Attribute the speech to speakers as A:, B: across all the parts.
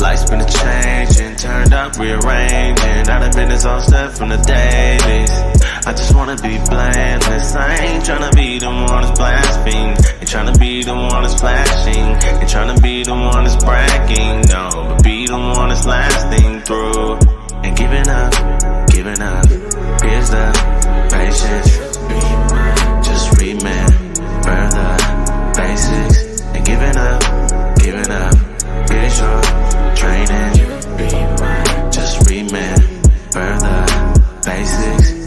A: Life's been a changing, turned up, rearranging. I done been this all step from the dailies. I just wanna be blameless. I ain't tryna be the one that's blaspheming. Ain't tryna be the one that's flashing. Ain't tryna be the one that's bragging. No, but be the one that's lasting through. And giving up. Here's the patience. Just remember the basics. And giving up. Here's your training. Just remember the basics.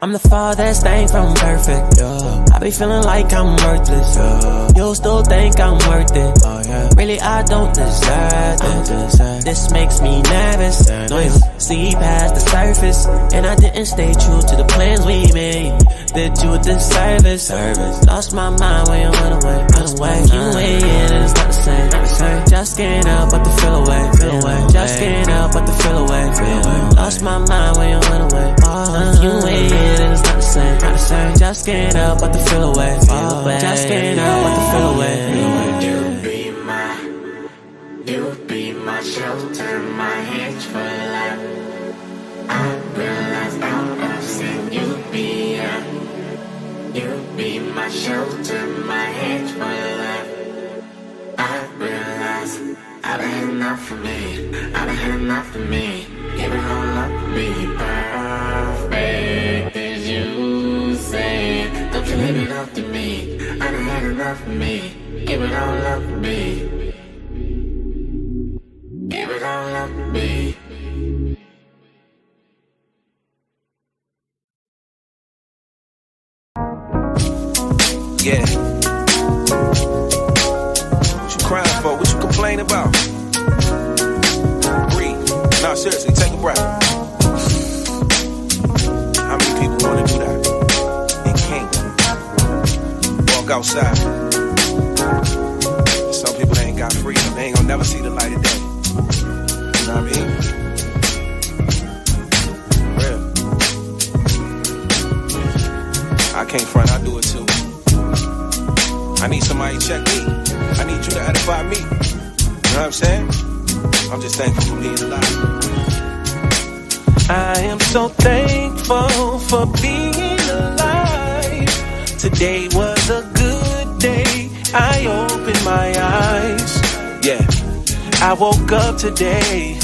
B: I'm the farthest thing from perfect, yeah. I be feeling like I'm worthless, yeah. You still think I'm worth it, oh yeah. Really I don't deserve it. This makes me nervous, no, you see past the surface. And I didn't stay true to the plans we made. Did you a disservice, lost my mind when you went away. You ain't in and it's not the same. Just can't help but to feel away. Just can't help but to feel away. Lost my mind when you went away. You ain't in and it's not the same. Just can't help but to feel away. Just can't help but to feel away.
C: You be my shelter, my hedge for life. I realize out of sin, you be my shelter, my hedge for life. I realize I've had enough for me. Give it all up to be perfect as you say. Don't you leave it up to me. I done had enough of me. Give it all up to me. Give it all up to me.
D: Yeah. What you crying for? What you complain about? Breathe. No, seriously, take a breath. How many people want to do that? And can't. Walk outside. Some people ain't got freedom. They ain't gonna never see the light of day. You know what I mean? Real. I can't front, I do it too. I need somebody to check me. I need you to edify me. You know what I'm saying? I'm just thankful for being alive.
B: I am so thankful for being alive. Today was a good day. I opened my eyes.
D: Yeah.
B: I woke up today.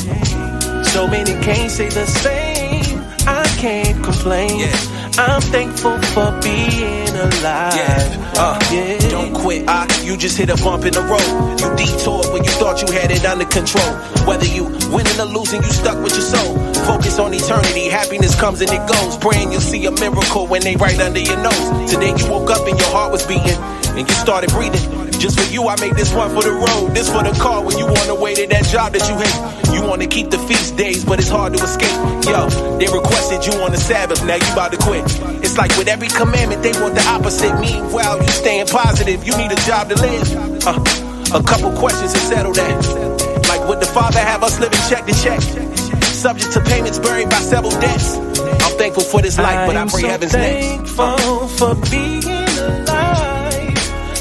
B: So many can't say the same. I can't complain.
D: Yeah.
B: I'm thankful for being alive.
D: Yeah. Don't quit. You just hit a bump in the road. You detoured when you thought you had it under control. Whether you winning or losing, you stuck with your soul. Focus on eternity. Happiness comes and it goes. Praying you'll see a miracle when they right under your nose. Today you woke up and your heart was beating and you started breathing. Just for you, I made this one for the road. This for the car when you on the way to that job that you hate. You want to keep the feast days, but it's hard to escape. Yo, they requested you on the Sabbath, now you about to quit. It's like with every commandment, they want the opposite. Meanwhile, you staying positive, you need a job to live. A couple questions to settle that. Like, would the Father have us living check to check? Subject to payments buried by several debts. I'm thankful for this life, but I pray heaven's next.
B: I'm so thankful for being alive.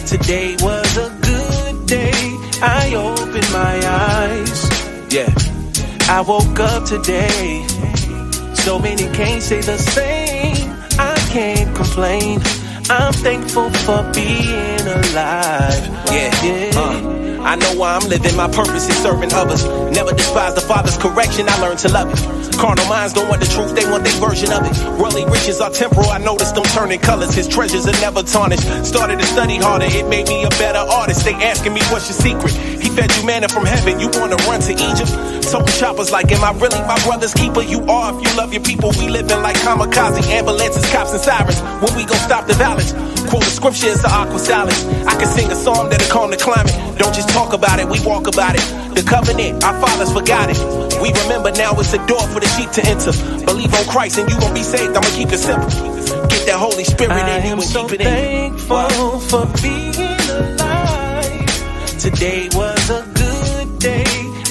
B: Today was a good day. I opened my eyes.
D: Yeah.
B: I woke up today. So many can't say the same. I can't complain. I'm thankful for being alive.
D: Yeah. I know why I'm living. My purpose is serving others. Never despise the Father's correction. I learned to love it. Carnal minds don't want the truth. They want their version of it. Worldly riches are temporal. I noticed them turning colors. His treasures are never tarnished. Started to study harder. It made me a better artist. They asking me what's your secret. He fed you manna from heaven. You want to run to Egypt? Toting choppers like, am I really my brother's keeper? You are if you love your people. We living like kamikaze ambulances, cops and sirens. When we gon' stop the violence? Quote the scripture, it's an aqua salad. I can sing a song that'll calm the climate. Don't just talk about it, we walk about it. The covenant, our fathers forgot it. We remember now it's a door for the sheep to enter. Believe on Christ and you gon' be saved. I'ma keep it simple. Get that Holy Spirit in you and keep it in.
B: I am so thankful for being alive. Today was a good day.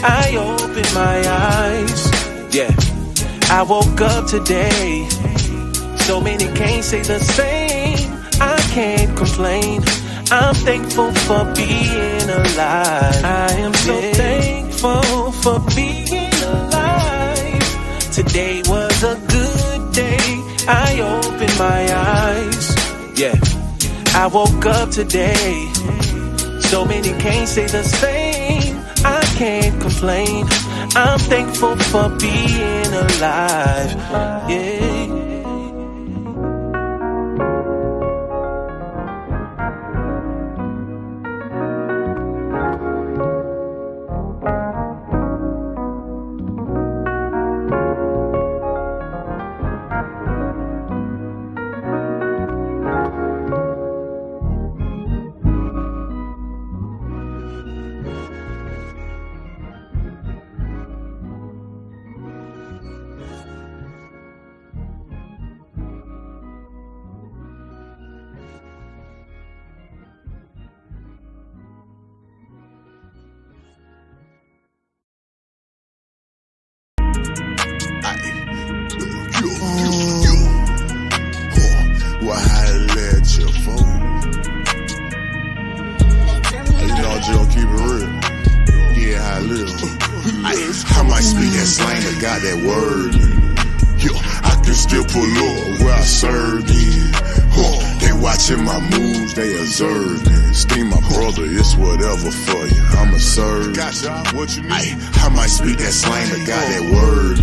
B: I opened my eyes.
D: Yeah.
B: I woke up today. So many can't say the same. I can't complain. I'm thankful for being alive. I am so thankful for being alive. Today was a good day. I opened my eyes.
D: Yeah.
B: I woke up today. So many can't say the same. I can't complain. I'm thankful for being alive. Yeah.
E: Well, I let you phone. You know, Joe, keep it real. Yeah, I live. I might speak that slang, but got that word. Yo, I can still pull up where I served in. They watching my moves, they observing. Steam my brother, it's whatever for you. I'ma serve. Cashapp, what you need? I might speak that slang, but got that word.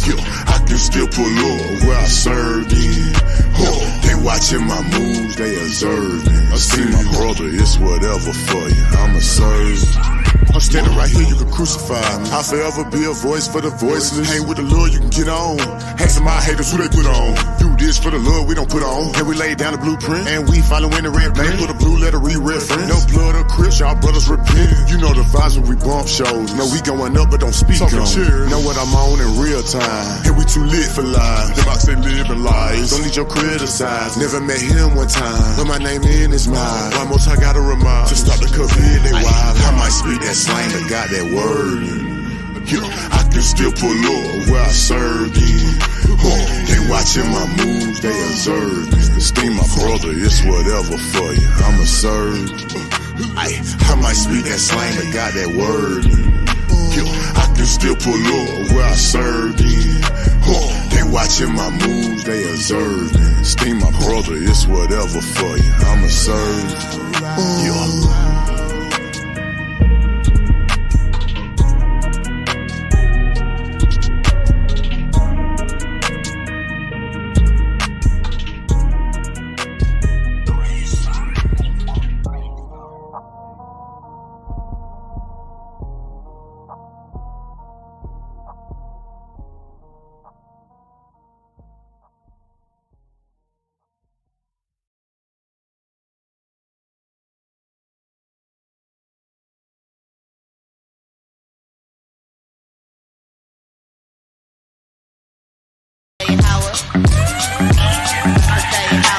E: Yo, I can still pull up where I served in. They watching my moves, they observing. I see my brother, it's whatever for you. I'ma serve. I'm standing right here, you can crucify me. I'll forever be a voice for the voiceless. Hang with the Lord, you can get on. Asking my haters who they put on. Do this for the Lord, we don't put on. And we lay down the blueprint, and we following the red blade. Put a blue letter, re-reference. No blood or Crips, y'all brothers repent. You know the vibes when we bump shows. No, we going up, but don't speak on. Know what I'm on in real time. And we too lit for life. The box they living lies. Don't need your criticize. Never met him one time, but my name in his mind. One more time, gotta remind. To stop the COVID, they wild. I might speak that slang, but got that word. Yo, I can still pull up where I served in. They watching my moves, they observe. Esteem my brother, it's whatever for you. I'ma serve. I might speak that slang, but got that word. Yo, I can still pull up where I served in. They watching my moves, they observe. Esteem my brother, it's whatever for you. I'ma serve. Yo.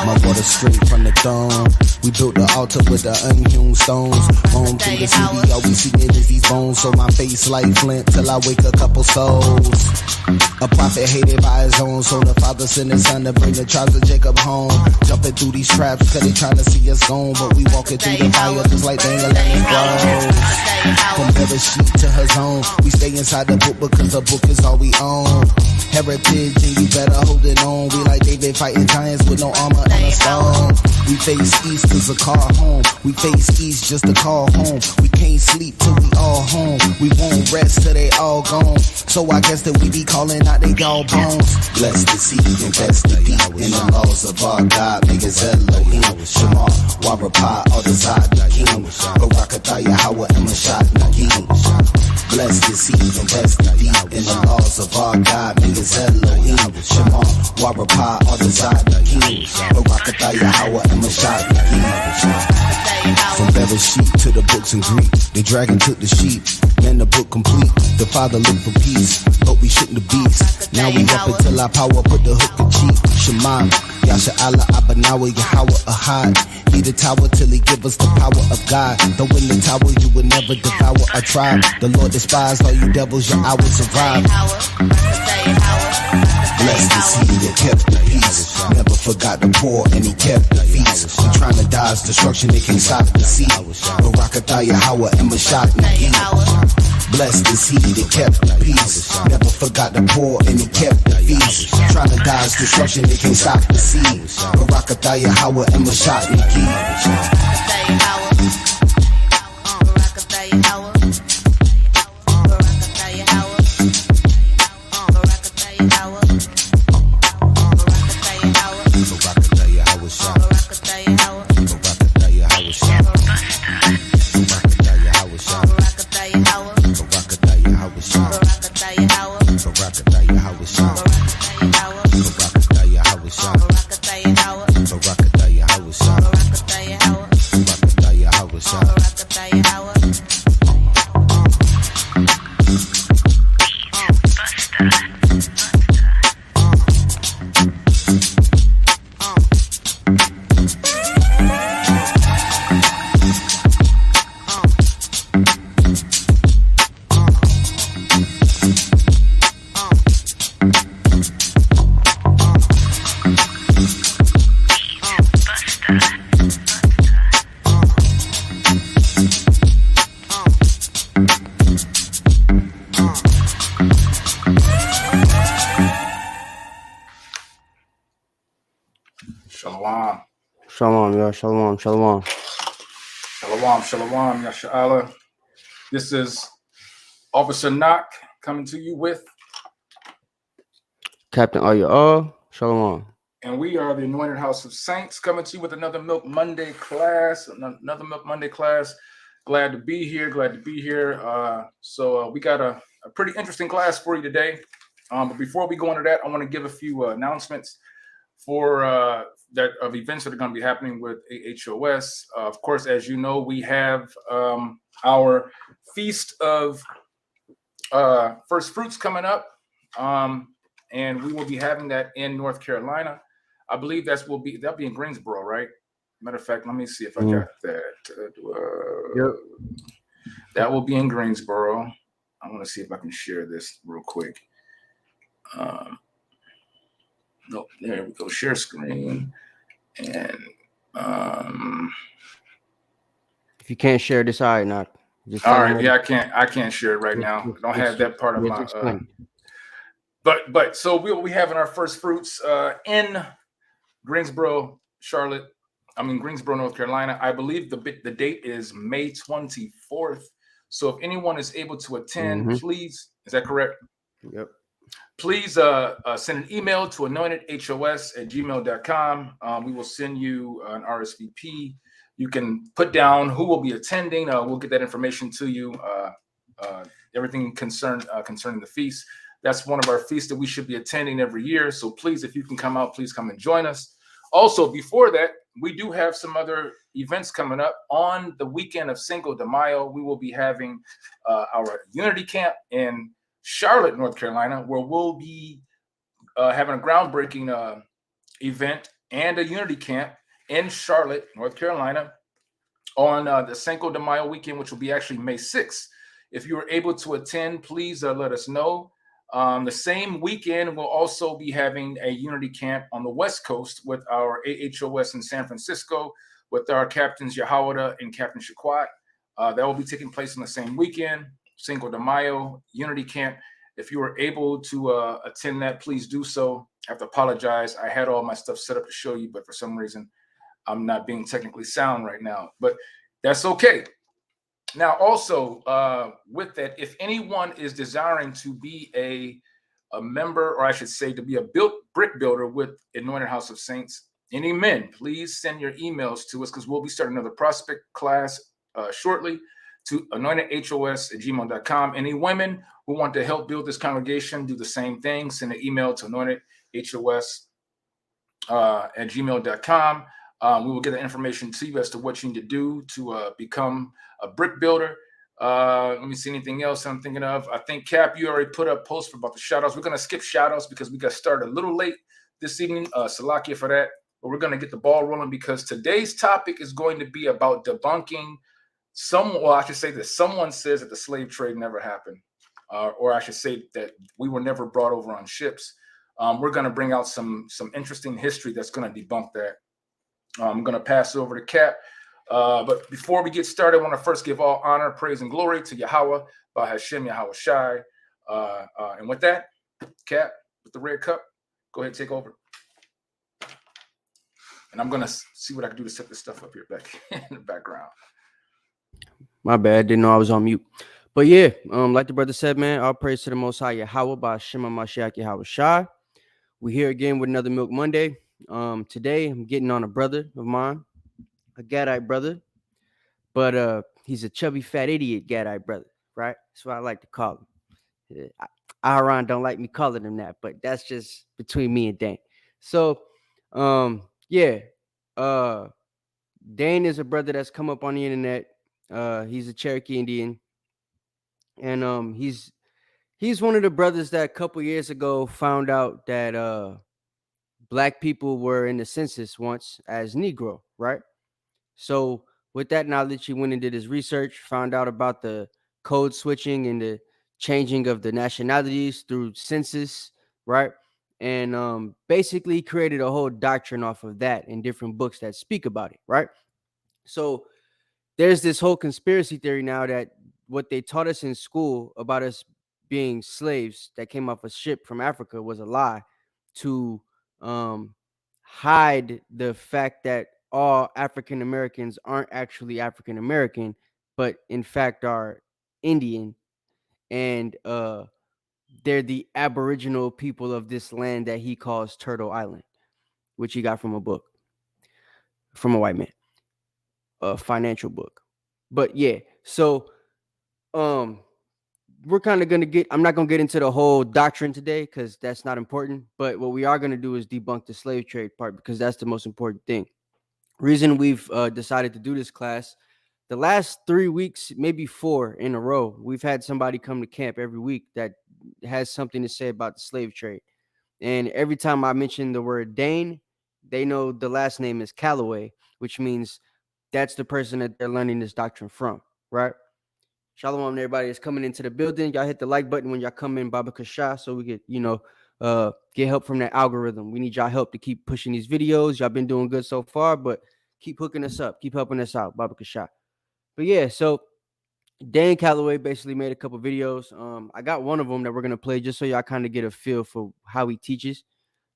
F: My water straight from the throne. We built the altar with the unhewn stones. Roam through the city, all we seeing is these bones. So my face like flint till I wake a couple souls. A prophet hated by his own, so the father sent his son to bring the tribes of Jacob home. Jumping through these traps, cause they trying to see us gone. But we walking through the fire just like Dane and Bros. From every sheep to her zone, we stay inside the book because the book is all we own. Heritage and you better hold it on. We like David fighting giants with no armor and a stone. We face east cause a car home. We face east just to call home. We can't sleep till we all home. We won't rest till they all gone. So I guess that we be calling out they all bones. Bless the seed, invest the deep in the laws of our God. Make it Elohim, Shema, Warapah, all the Zad, King. Barakatah, Yahweh, and Mashad, Nagim. Blessed is he from best to deep in the laws of our God. Niggas Elohim, Shema, Warapah, all the King. Barakatah, Yahweh, and Mashah, from Bereshit to the books in Greek, the dragon took the sheep. Man, the book complete. The Father looked for peace, but we shook the beast. Now we up until our power put the hook in cheek. Shema, Yasha Allah, Abanawa, Yahweh, Ahad. He the tower till he give us the power of God. Though in the tower you will never devour a tribe. The Lord despised all you devils, your hours survive. Blessed is he that kept the peace. Never forgot the poor and he kept the feast. I'm trying to dodge destruction, they can't stop the sea. Barakatah, Yahweh, and Mashah, blessed is he that kept the peace. Never forgot the poor and he kept the feast. Trying to dodge destruction, they can't stop the sea. Barakatah, Yahweh, and Mashah,
G: Shalom, ya shalom, shalom.
H: Shalom, shalom, Yasha'Allah. This is Officer Knock coming to you with
G: Captain All, shalom.
H: And we are the Anointed House of Saints coming to you with another Milk Monday class. Glad to be here. So we got a pretty interesting class for you today. But before we go into that, I want to give a few announcements for that of events that are going to be happening with AHOS. Of course, as you know, we have our Feast of First Fruits coming up, and we will be having that in North Carolina. I believe that'll be in Greensboro, right? Matter of fact, let me see if I got that.
G: Yep.
H: That will be in Greensboro. I want to see if I can share this real quick. Nope, there we go. Share screen. And
G: if you can't share this, all right, not just
H: all right. Yeah, I can't share it right now. I don't have that part of my. But so we'll be having our first fruits in Greensboro, North Carolina. I believe the date is May 24th. So if anyone is able to attend, please. Is that correct?
G: Yep.
H: Please send an email to anointedhos@gmail.com. We will send you an RSVP. You can put down who will be attending. We'll get that information to you. Everything concerning the feast. That's one of our feasts that we should be attending every year. So please, if you can come out, please come and join us. Also, before that, we do have some other events coming up. On the weekend of Cinco de Mayo, we will be having our Unity Camp in Charlotte, North Carolina, where we'll be having a groundbreaking event and a Unity Camp in Charlotte, North Carolina on the Cinco de Mayo weekend, which will be actually May 6th. If you are able to attend, please let us know. The same weekend, we'll also be having a Unity Camp on the West Coast with our AHOS in San Francisco with our Captains Yahawada and Captain Shaquat. That will be taking place on the same weekend, Cinco de Mayo, Unity Camp. If you were able to attend that, please do so. I have to apologize. I had all my stuff set up to show you, but for some reason, I'm not being technically sound right now. But that's okay. Now, also, with that, if anyone is desiring to be a member, or I should say to be a brick builder with Anointed House of Saints, any men, please send your emails to us because we'll be starting another prospect class shortly. to anointedhos@gmail.com. Any women who want to help build this congregation, do the same thing. Send an email to anointedhos at gmail.com. We will get the information to you as to what you need to do to become a brick builder. Let me see anything else I'm thinking of. I think, Cap, you already put up posts about the shout-outs. We're going to skip shout-outs because we got started a little late this evening. Salakia for that. But we're going to get the ball rolling because today's topic is going to be about debunking I should say that someone says that the slave trade never happened. Or I should say that we were never brought over on ships. We're going to bring out some interesting history that's going to debunk that. I'm going to pass it over to Cap. But before we get started, I want to first give all honor, praise, and glory to Yahweh, by Hashem Yahweh Shai. And with that, Cap, with the red cup, go ahead and take over. And I'm going to see what I can do to set this stuff up here back in the background.
G: My bad. Didn't know I was on mute. But yeah, like the brother said, man, all praise to the Most High Yahweh by Shema Mashiach Yahweh Shai. We're here again with another Milk Monday. Today I'm getting on a brother of mine, a Gadite brother, but he's a chubby fat idiot Gadite brother, right? That's what I like to call him. Aaron don't like me calling him that, but that's just between me and Dane. So, yeah, Dane is a brother that's come up on the internet. He's a Cherokee Indian, and he's one of the brothers that a couple years ago found out that black people were in the census once as Negro, right? So with that knowledge, he went and did his research, found out about the code switching and the changing of the nationalities through census, right? And basically created a whole doctrine off of that in different books that speak about it, right? So there's this whole conspiracy theory now that what they taught us in school about us being slaves that came off a ship from Africa was a lie to hide the fact that all African Americans aren't actually African American, but in fact are Indian, and they're the Aboriginal people of this land that he calls Turtle Island, which he got from a book from a white man, a financial book. But yeah, so we're kind of gonna I'm not gonna get into the whole doctrine today because that's not important. But what we are gonna do is debunk the slave trade part because that's the most important thing. Reason we've decided to do this class, the last 3 weeks, maybe 4 in a row, we've had somebody come to camp every week that has something to say about the slave trade. And every time I mention the word Dane, they know the last name is Calloway, which means that's the person that they're learning this doctrine from, right? Shalom, everybody that's coming into the building. Y'all hit the like button when y'all come in, Baba Cashapp, so we get, get help from that algorithm. We need y'all help to keep pushing these videos. Y'all been doing good so far, but keep hooking us up. Keep helping us out, Baba Cashapp. But yeah, so Dan Calloway basically made a couple videos. I got one of them that we're going to play just so y'all kind of get a feel for how he teaches.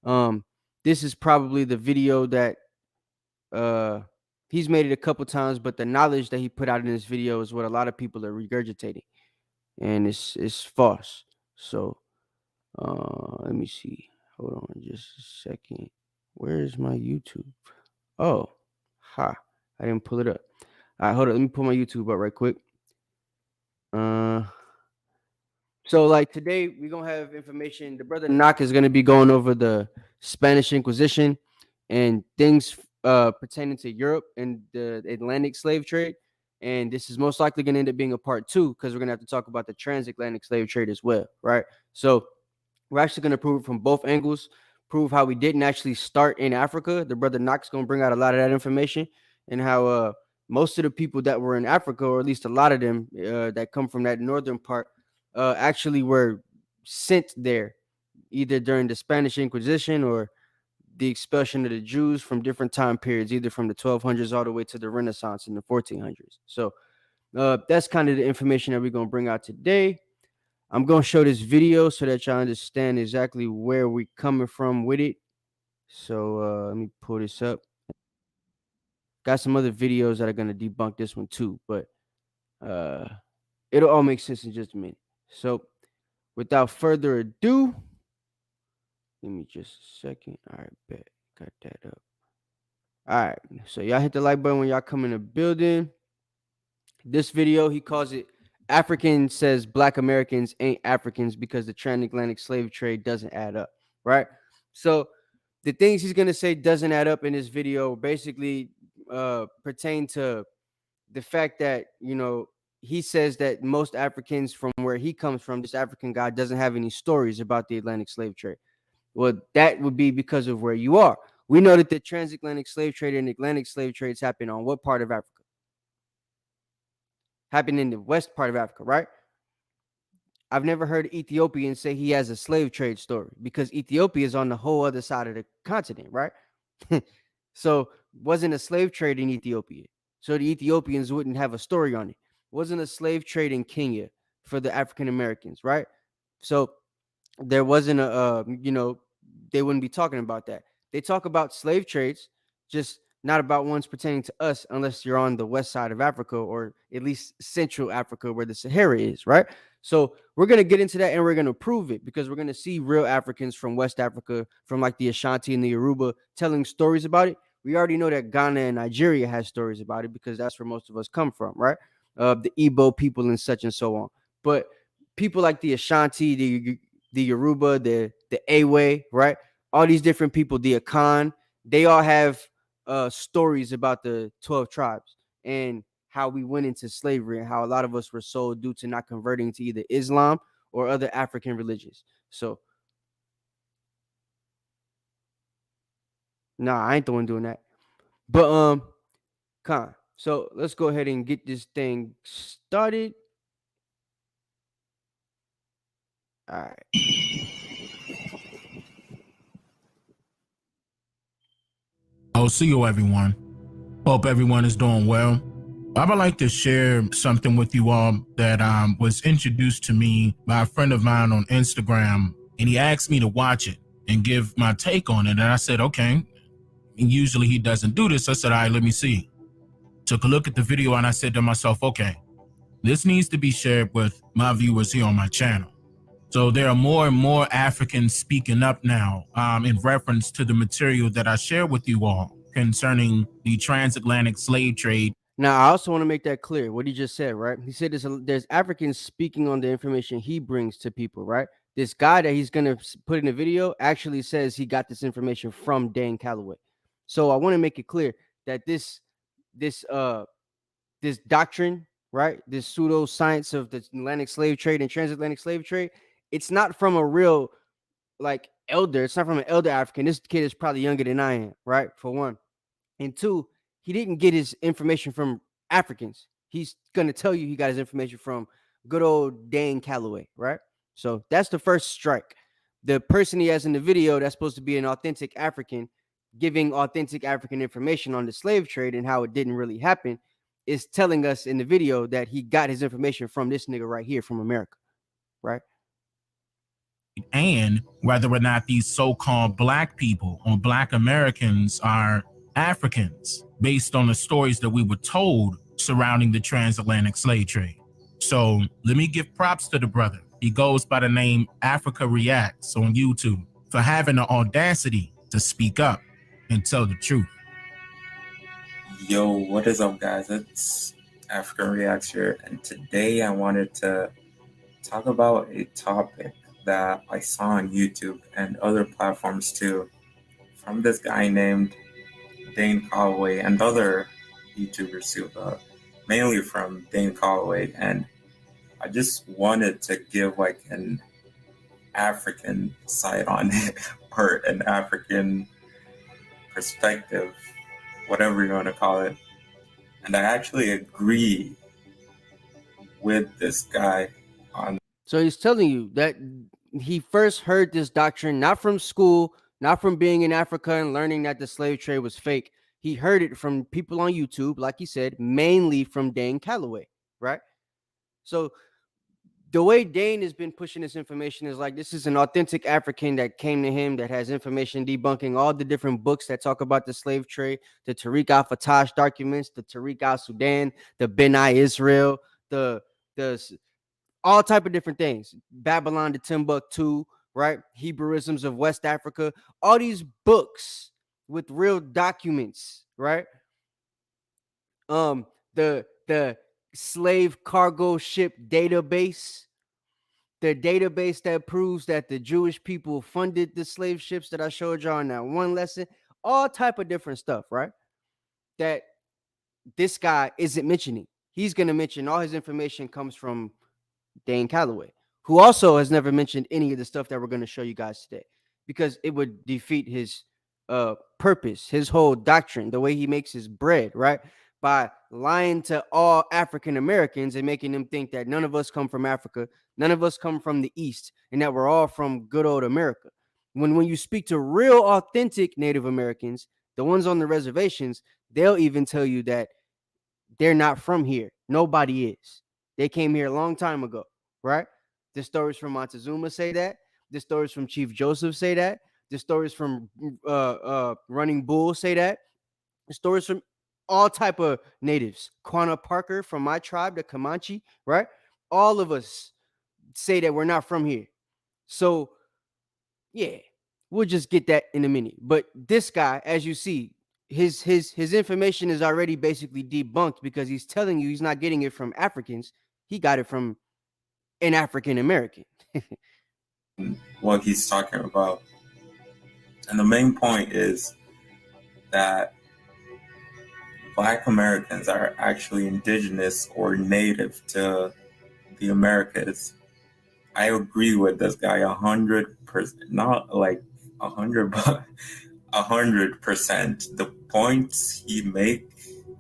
G: This is probably the video that he's made it a couple times, but the knowledge that he put out in this video is what a lot of people are regurgitating, and it's false. So let me see. Hold on just a second. Where is my YouTube? Oh, I didn't pull it up. All right, hold on. Let me pull my YouTube up right quick. So like today we're gonna have information. The brother Knock is gonna be going over the Spanish Inquisition and things pertaining to Europe and the Atlantic slave trade. And this is most likely gonna end up being a part 2 because we're gonna have to talk about the transatlantic slave trade as well, right? So we're actually gonna prove it from both angles, prove how we didn't actually start in Africa. The brother Knock's gonna bring out a lot of that information and how most of the people that were in Africa, or at least a lot of them that come from that northern part, actually were sent there either during the Spanish Inquisition or the expulsion of the Jews from different time periods, either from the 1200s all the way to the Renaissance in the 1400s. So that's kind of the information that we're going to bring out today. I'm going to show this video so that y'all understand exactly where we're coming from with it. So let me pull this up. Got some other videos that are going to debunk this one too, but it'll all make sense in just a minute. So without further ado, give me just a second. All right, bet. Got that up. All right. So y'all hit the like button when y'all come in the building. This video, he calls it African says Black Americans ain't Africans because the transatlantic slave trade doesn't add up, right? So the things he's going to say doesn't add up in this video basically pertain to the fact that, he says that most Africans from where he comes from, this African guy doesn't have any stories about the Atlantic slave trade. Well, that would be because of where you are. We know that the transatlantic slave trade and Atlantic slave trades happen on what part of Africa? Happen in the west part of Africa, right? I've never heard Ethiopian say he has a slave trade story because Ethiopia is on the whole other side of the continent, right? So wasn't a slave trade in Ethiopia. So the Ethiopians wouldn't have a story on it. Wasn't a slave trade in Kenya for the African Americans, right? So there wasn't they wouldn't be talking about that. They talk about slave trades, just not about ones pertaining to us unless you're on the west side of Africa or at least Central Africa where the Sahara is, right? So we're going to get into that and we're going to prove it because we're going to see real Africans from West Africa, from like the Ashanti and the Yoruba telling stories about it. We already know that Ghana and Nigeria has stories about it because that's where most of us come from, right? The Igbo people and such and so on. But people like the Ashanti, the Yoruba, the Awe, right? All these different people, the Akan, they all have stories about the 12 tribes and how we went into slavery and how a lot of us were sold due to not converting to either Islam or other African religions. So, nah, I ain't the one doing that. But Khan. So let's go ahead and get this thing started. All right.
I: Oh, see you, everyone. Hope everyone is doing well. I would like to share something with you all that was introduced to me by a friend of mine on Instagram, and he asked me to watch it and give my take on it. And I said, okay. And usually he doesn't do this. I said, all right, let me see. Took a look at the video and I said to myself, okay, this needs to be shared with my viewers here on my channel. So there are more and more Africans speaking up now in reference to the material that I share with you all concerning the transatlantic slave trade.
G: Now, I also want to make that clear what he just said, right? He said there's Africans speaking on the information he brings to people, right? This guy that he's going to put in the video actually says he got this information from Dane Calloway. So I want to make it clear that this doctrine, right? This pseudo science of the Atlantic slave trade and transatlantic slave trade, it's not from a real like elder. It's not from an elder African. This kid is probably younger than I am, right? For one. And two, he didn't get his information from Africans. He's gonna tell you he got his information from good old Dane Calloway, right? So that's the first strike. The person he has in the video that's supposed to be an authentic African giving authentic African information on the slave trade and how it didn't really happen is telling us in the video that he got his information from this nigga right here from America, right?
I: And whether or not these so-called black people or black Americans are Africans based on the stories that we were told surrounding the transatlantic slave trade. So let me give props to the brother. He goes by the name Africa Reacts on YouTube for having the audacity to speak up and tell the truth.
J: Yo, what is up, guys? It's Africa Reacts here, and today I wanted to talk about a topic that I saw on YouTube and other platforms too, from this guy named Dane Calloway and other YouTubers too, mainly from Dane Calloway. And I just wanted to give like an African side on it, or an African perspective, whatever you want to call it. And I actually agree with this guy on.
G: So he's telling you that he first heard this doctrine not from school, not from being in Africa and learning that the slave trade was fake. He heard it from people on YouTube, like he said, mainly from Dane Calloway, right? So the way Dane has been pushing this information is like this is an authentic African that came to him that has information debunking all the different books that talk about the slave trade, the Tariq al-Fattash documents, the Tariq al-Sudan, the Benai Israel, the all type of different things. Babylon to Timbuktu, right? Hebrewisms of West Africa, all these books with real documents, right? The slave cargo ship database, the database that proves that the Jewish people funded the slave ships that I showed y'all in that one lesson, all type of different stuff, right? That this guy isn't mentioning. He's going to mention all his information comes from Dane Calloway, who also has never mentioned any of the stuff that we're going to show you guys today, because it would defeat his purpose, his whole doctrine, the way he makes his bread, right? By lying to all African Americans and making them think that none of us come from Africa, none of us come from the East, and that we're all from good old America. When you speak to real authentic Native Americans, the ones on the reservations, they'll even tell you that they're not from here. Nobody is. They came here a long time ago, right? The stories from Montezuma say that. The stories from Chief Joseph say that. The stories from Running Bull say that. The stories from all type of natives. Quanah Parker from my tribe, the Comanche, right? All of us say that we're not from here. So, yeah, we'll just get that in a minute. But this guy, as you see, his information is already basically debunked, because he's telling you he's not getting it from Africans. He got it from an African American.
J: What he's talking about. And the main point is that Black Americans are actually indigenous or native to the Americas. I agree with this guy 100%, not like 100, but 100%. The points he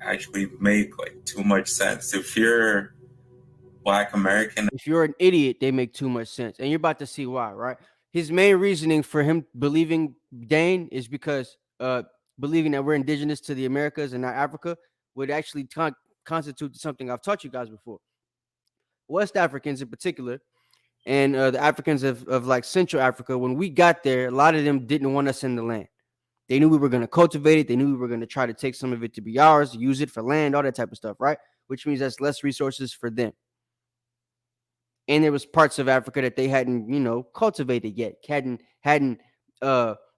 J: actually make like too much sense. If you're Black American,
G: if you're an idiot, they make too much sense, and you're about to see why, right? His main reasoning for him believing Dane is because believing that we're indigenous to the Americas and not Africa would actually constitute something I've taught you guys before. West Africans in particular, and the Africans of like Central Africa, when we got there, a lot of them didn't want us in the land. They knew we were going to cultivate it. They knew we were going to try to take some of it to be ours, use it for land, all that type of stuff, right? Which means that's less resources for them. And there was parts of Africa that they hadn't, cultivated yet, hadn't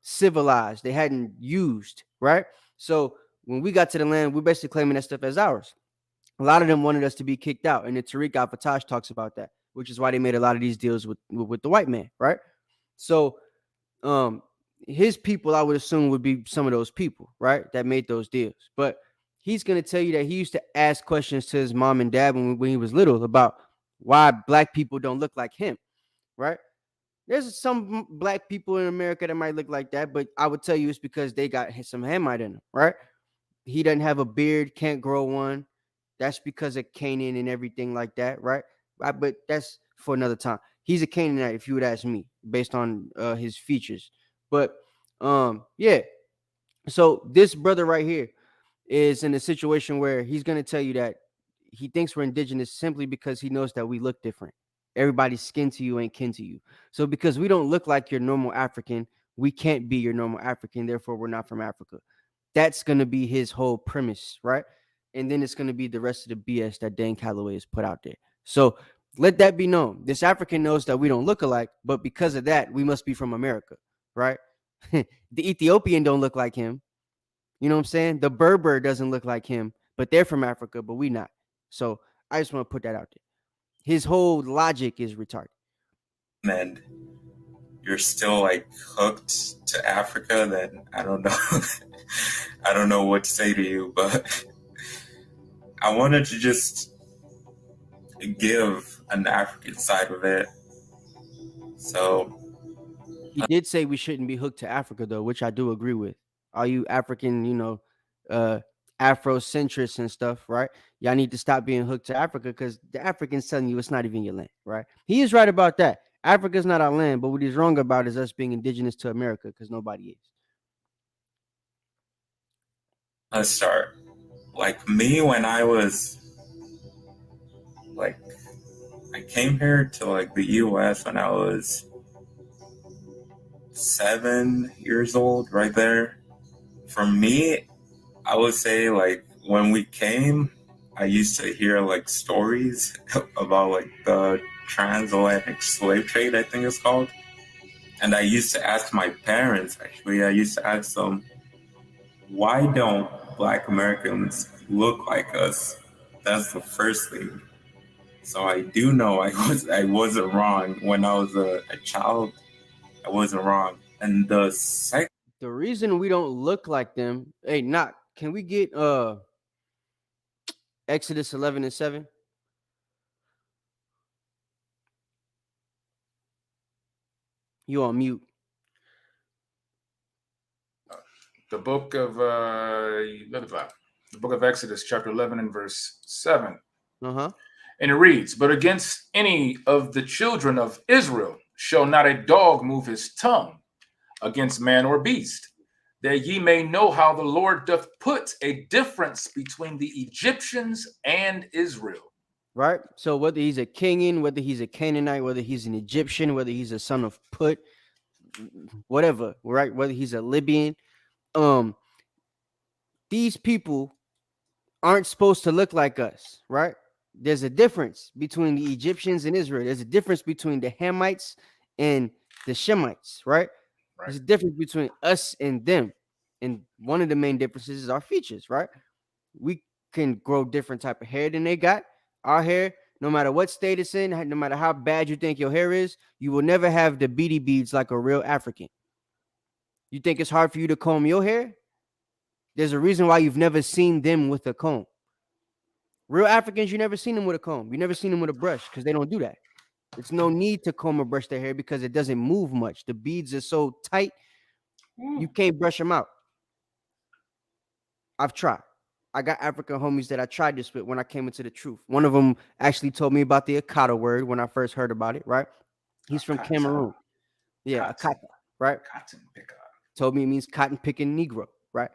G: civilized, they hadn't used, right? So when we got to the land, we're basically claiming that stuff as ours. A lot of them wanted us to be kicked out, and the Tariq Al-Fatash talks about that, which is why they made a lot of these deals with the white man, right? So his people, I would assume, would be some of those people, right, that made those deals. But he's going to tell you that he used to ask questions to his mom and dad when he was little about why Black people don't look like him, right? There's some Black people in America that might look like that, but I would tell you it's because they got some Hamite in them, right? He doesn't have a beard, can't grow one. That's because of Canaan and everything like that, right? But that's for another time. He's a Canaanite, if you would ask me, based on his features. But yeah. So this brother right here is in a situation where he's going to tell you that he thinks we're indigenous simply because he knows that we look different. Everybody's skin to you ain't kin to you. So because we don't look like your normal African, we can't be your normal African. Therefore, we're not from Africa. That's going to be his whole premise, right? And then it's going to be the rest of the BS that Dane Calloway has put out there. So let that be known. This African knows that we don't look alike, but because of that, we must be from America, right? The Ethiopian don't look like him. You know what I'm saying? The Berber doesn't look like him, but they're from Africa, but we not. So I just want to put that out there. His whole logic is retarded.
J: And you're still like hooked to Africa, then I don't know. I don't know what to say to you, but I wanted to just give an African side of it. So
G: he did say we shouldn't be hooked to Africa, though, which I do agree with. All you African, Afrocentrists and stuff, right? Y'all need to stop being hooked to Africa, because the Africans telling you it's not even your land, right? He is right about that. Africa's not our land, but what he's wrong about is us being indigenous to America, because nobody is.
J: Let's start. Like me, when I was like, I came here to like the US when I was 7 years old, right there. For me, I would say like when we came, I used to hear like stories about like the transatlantic slave trade, I think it's called. And I used to ask my parents, actually, I used to ask them, why don't Black Americans look like us? That's the first thing. So I do know I wasn't wrong when I was a child. I wasn't wrong. And the second,
G: The reason we don't look like them, hey, not can we get Exodus 11 and 7? You on mute.
H: The book of Exodus, chapter 11 and verse 7.
G: Uh-huh.
H: And it reads, "But against any of the children of Israel shall not a dog move his tongue against man or beast, that ye may know how the Lord doth put a difference between the Egyptians and Israel."
G: Right? So whether he's a Kenyan, whether he's a Canaanite, whether he's an Egyptian, whether he's a son of Put, whatever, right? Whether he's a Libyan, these people aren't supposed to look like us, right? There's a difference between the Egyptians and Israel. There's a difference between the Hamites and the Shemites, right? There's a difference between us and them. And one of the main differences is our features, right? We can grow different type of hair than they got. Our hair, no matter what state it's in, no matter how bad you think your hair is, you will never have the beady beads like a real African. You think it's hard for you to comb your hair? There's a reason why you've never seen them with a comb. Real Africans, you never seen them with a comb. You never seen them with a brush because they don't do that. It's no need to comb or brush their hair because it doesn't move much. The beads are so tight, you can't brush them out. I've tried. I got African homies that I tried this with when I came into the truth. One of them actually told me about the Akata word when I first heard about it, right? He's from Cameroon. Yeah, Akata, right?
H: Cotton picker.
G: Told me it means cotton picking Negro, right?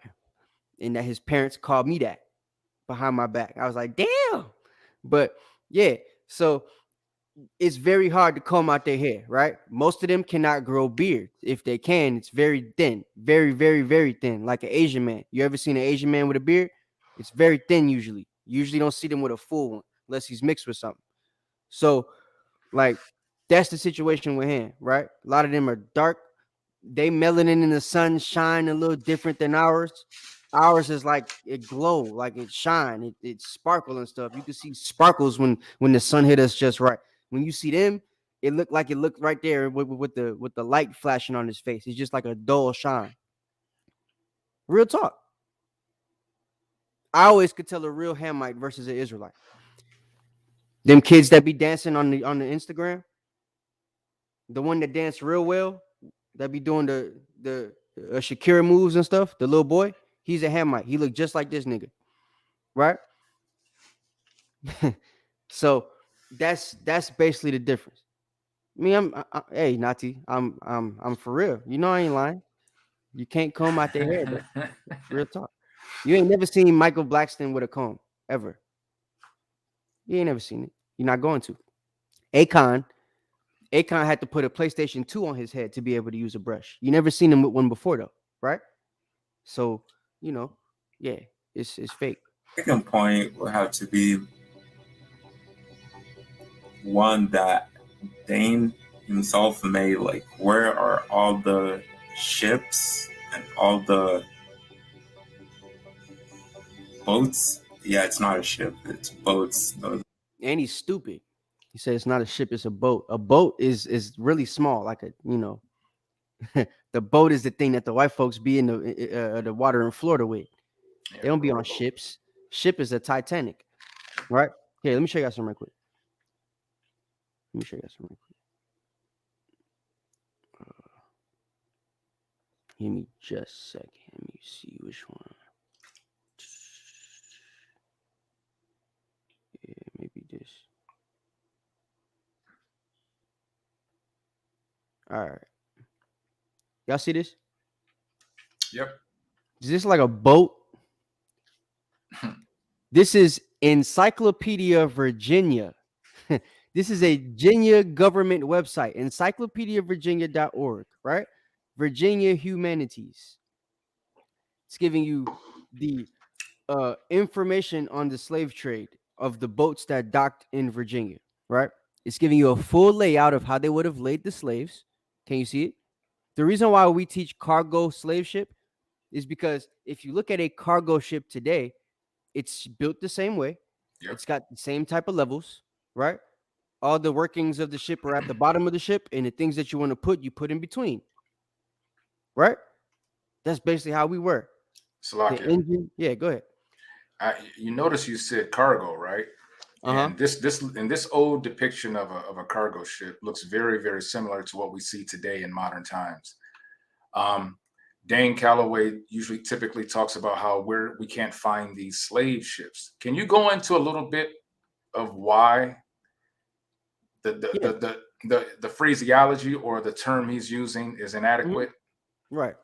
G: And that his parents called me that behind my back. I was like, damn. But yeah, so it's very hard to comb out their hair, right? Most of them cannot grow beards. If they can, it's very thin, very, very, very thin, like an Asian man. You ever seen an Asian man with a beard? It's very thin usually. You usually don't see them with a full one unless he's mixed with something. So, like, that's the situation with him, right? A lot of them are dark. They melanin in the sun shine a little different than ours. Ours is like it glow, like it shine, it sparkle and stuff. You can see sparkles when the sun hit us just right. When you see them, it looked right there with the light flashing on his face. It's just like a dull shine. Real talk. I always could tell a real Hamite versus an Israelite. Them kids that be dancing on the Instagram, the one that dance real well, that be doing the Shakira moves and stuff, the little boy, he's a Hamite. He look just like this nigga, right? So that's basically the difference. Me, hey Nati, I'm for real. You know I ain't lying. You can't comb out their hair, bro. Real talk. You ain't never seen Michael Blackston with a comb ever. You ain't never seen it. You're not going to. Akon had to put a PlayStation 2 on his head to be able to use a brush. You never seen him with one before though, right? So, yeah, it's fake.
J: second point will have to be one that Dane himself made. Like, where are all the ships and all the boats? Yeah, it's not a ship, it's boats.
G: And he's stupid. He said it's not a ship, it's a boat. A boat is really small, like the boat is the thing that the white folks be in the water in Florida with. Yeah, they don't be on ships. Ship is a Titanic, right? Here, let me show you guys something real quick. Give me just a second. Let me see which one. Yeah, maybe this. All right. Y'all see this?
H: Yep.
G: Is this like a boat? This is Encyclopedia Virginia. This is a Virginia government website, encyclopediavirginia.org, right? Virginia Humanities. It's giving you the information on the slave trade of the boats that docked in Virginia, right? It's giving you a full layout of how they would have laid the slaves. Can you see it? The reason why we teach cargo slave ship is because if you look at a cargo ship today, it's built the same way.
H: Yep.
G: It's got the same type of levels, right? All the workings of the ship are at the bottom of the ship, and the things that you want to put, you put in between, right? That's basically how we were. The
H: Salakia.
G: engine, yeah. Go ahead.
H: You notice you said cargo, right? And this old depiction of a cargo ship looks very, very similar to what we see today in modern times. Dane Calloway typically talks about how we can't find these slave ships. Can you go into a little bit of why the phraseology or the term he's using is inadequate?
G: Right.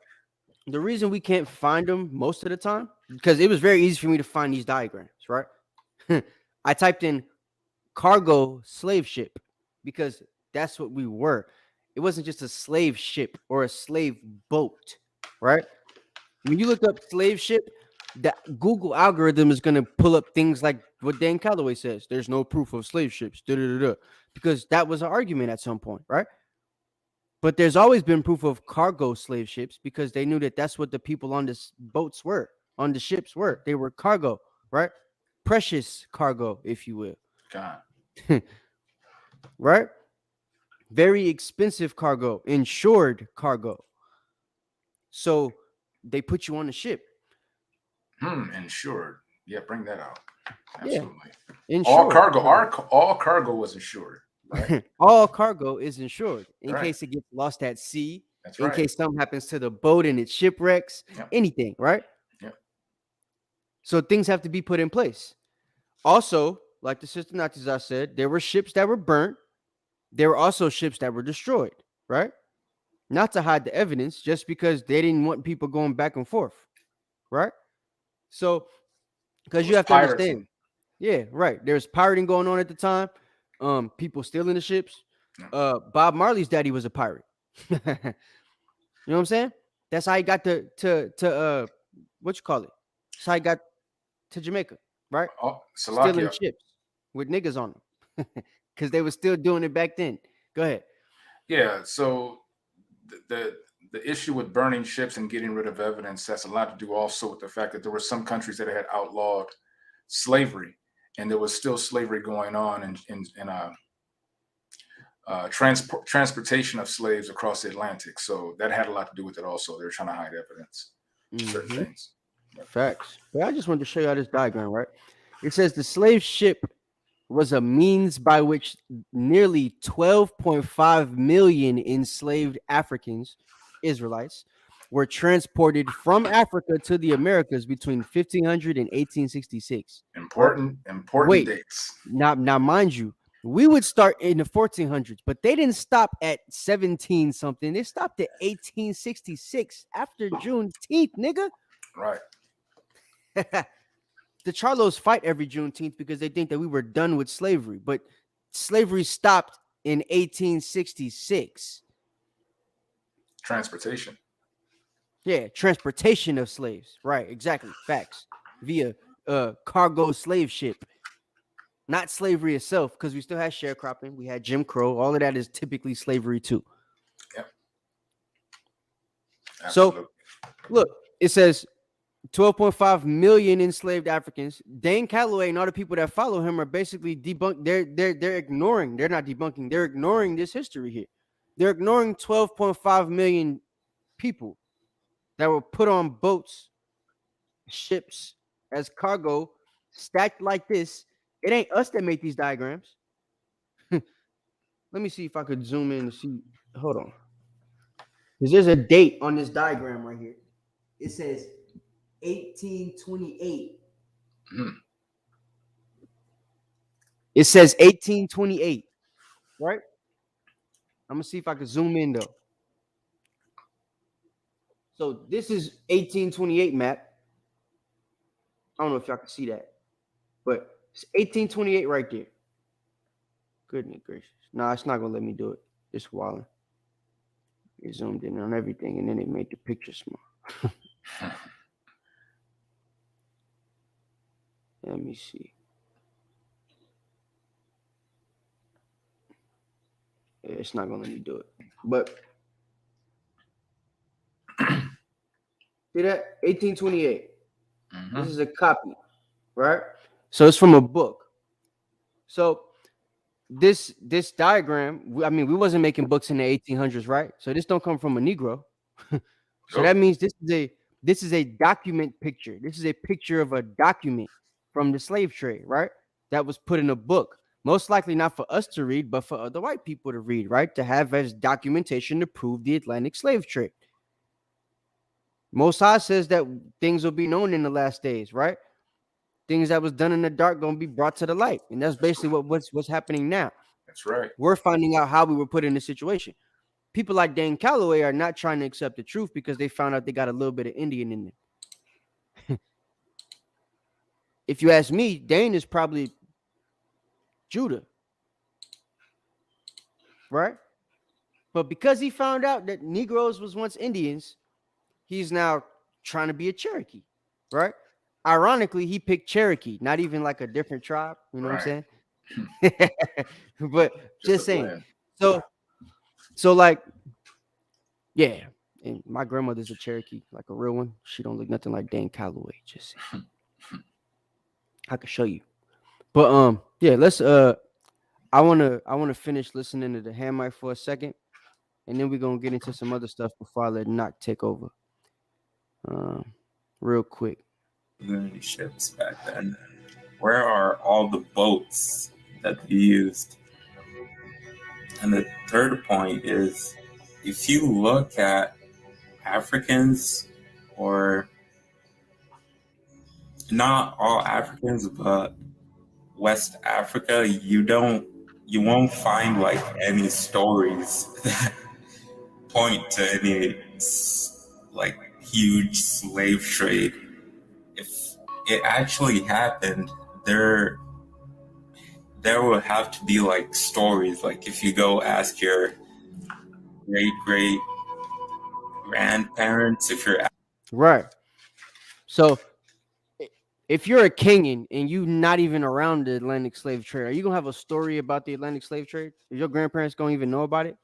G: The reason we can't find them most of the time, because it was very easy for me to find these diagrams, right? I typed in cargo slave ship because that's what we were. It wasn't just a slave ship or a slave boat, right? When you look up slave ship, the Google algorithm is going to pull up things like what Dan Calloway says. There's no proof of slave ships, because that was an argument at some point, right? But there's always been proof of cargo slave ships because they knew that that's what the people on the boats were, on the ships were. They were cargo, right? Precious cargo, if you will.
H: God.
G: Right? Very expensive cargo, insured cargo. So they put you on the ship.
H: Insured. Yeah, bring that out. Absolutely.
G: Yeah. Insured.
H: All cargo was insured. Right?
G: All cargo is insured in
H: Right.
G: case it gets lost at sea,
H: That's
G: in
H: right.
G: case something happens to the boat and it shipwrecks, anything, right?
H: Yep.
G: So things have to be put in place. Also, like the sister Natizah said, there were ships that were burnt. There were also ships that were destroyed, right? Not to hide the evidence, just because they didn't want people going back and forth, right? So, because you have to understand. Yeah, right. There's pirating going on at the time. People stealing the ships. Bob Marley's daddy was a pirate. You know what I'm saying? That's how he got to what you call it? That's how he got to Jamaica, right? Stealing ships with niggas on them because they were still doing it back then. Go ahead.
H: Yeah. So the issue with burning ships and getting rid of evidence has a lot to do also with the fact that there were some countries that had outlawed slavery, and there was still slavery going on in transportation of slaves across the Atlantic. So that had a lot to do with it also. They were trying to hide evidence, certain things.
G: Facts. But I just wanted to show you this diagram, right? It says the slave ship was a means by which nearly 12.5 million enslaved Africans, Israelites, were transported from Africa to the Americas between 1500 and 1866.
H: Important dates.
G: Now, mind you, we would start in the 1400s, but they didn't stop at 17 something. They stopped at 1866 after Juneteenth, nigga.
H: Right.
G: The Charlos fight every Juneteenth because they think that we were done with slavery, but slavery stopped in 1866.
H: Transportation.
G: Yeah, transportation of slaves. Right, exactly. Facts. Via cargo slave ship. Not slavery itself, because we still had sharecropping. We had Jim Crow. All of that is typically slavery too.
H: Yep.
G: So, look, it says 12.5 million enslaved Africans. Dane Calloway and all the people that follow him are basically debunked. They're ignoring. They're not debunking. They're ignoring this history here. They're ignoring 12.5 million people that were put on boats, ships as cargo, stacked like this. It ain't us that make these diagrams. Let me see if I could zoom in and see. Hold on. Because there's a date on this diagram right here. It says 1828. It says 1828, right? I'm gonna see if I can zoom in though. So this is 1828 map. I don't know if y'all can see that, but it's 1828 right there. Goodness gracious. No, it's not gonna let me do it. It's wilding. It zoomed in on everything and then it made the picture small. Let me see. Yeah, it's not gonna let me do it. But see that? 1828. This is a copy, right? So it's from a book. So this diagram, I mean, we wasn't making books in the 1800s, right? So this don't come from a Negro. So
H: Nope.
G: that means this is a document picture. This is a picture of a document from the slave trade, right? That was put in a book. Most likely not for us to read, but for other white people to read, right? To have as documentation to prove the Atlantic slave trade. Most High says that things will be known in the last days, right? Things that was done in the dark gonna be brought to the light, and that's basically what's happening now.
H: That's right.
G: We're finding out how we were put in this situation. People like Dane Calloway are not trying to accept the truth because they found out they got a little bit of Indian in them. If you ask me, Dane is probably Judah, right? But because he found out that Negroes was once Indians, he's now trying to be a Cherokee, right? Ironically, he picked Cherokee, not even like a different tribe. You know what I'm saying? But just saying. So like, yeah. And my grandmother's a Cherokee, like a real one. She don't look nothing like Dane Calloway. Just saying. I could show you. But yeah, let's I wanna finish listening to the Hamite for a second, and then we're gonna get into some other stuff before I let Knock take over. Real quick.
J: Many ships back then. Where are all the boats that they used? And the third point is, if you look at Africans, or not all Africans, but West Africa, you won't find like any stories that point to any like huge slave trade. If it actually happened, there will have to be like stories. Like if you go ask your great grandparents, if you're
G: right. So if you're a Kenyan and you not even around the Atlantic slave trade, are you gonna have a story about the Atlantic slave trade? Is your grandparents gonna even know about it?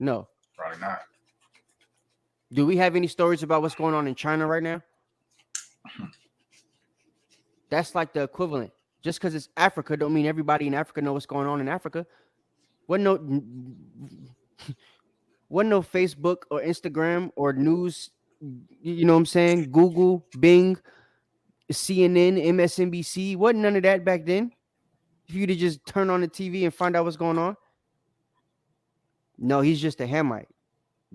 G: No.
H: Probably not.
G: Do we have any stories about what's going on in China right now? That's like the equivalent. Just because it's Africa don't mean everybody in Africa know what's going on in Africa. What no Facebook or Instagram or news, you know what I'm saying? Google, Bing, CNN, MSNBC. Wasn't none of that back then. If you to just turn on the TV and find out what's going on. No, he's just a Hamite,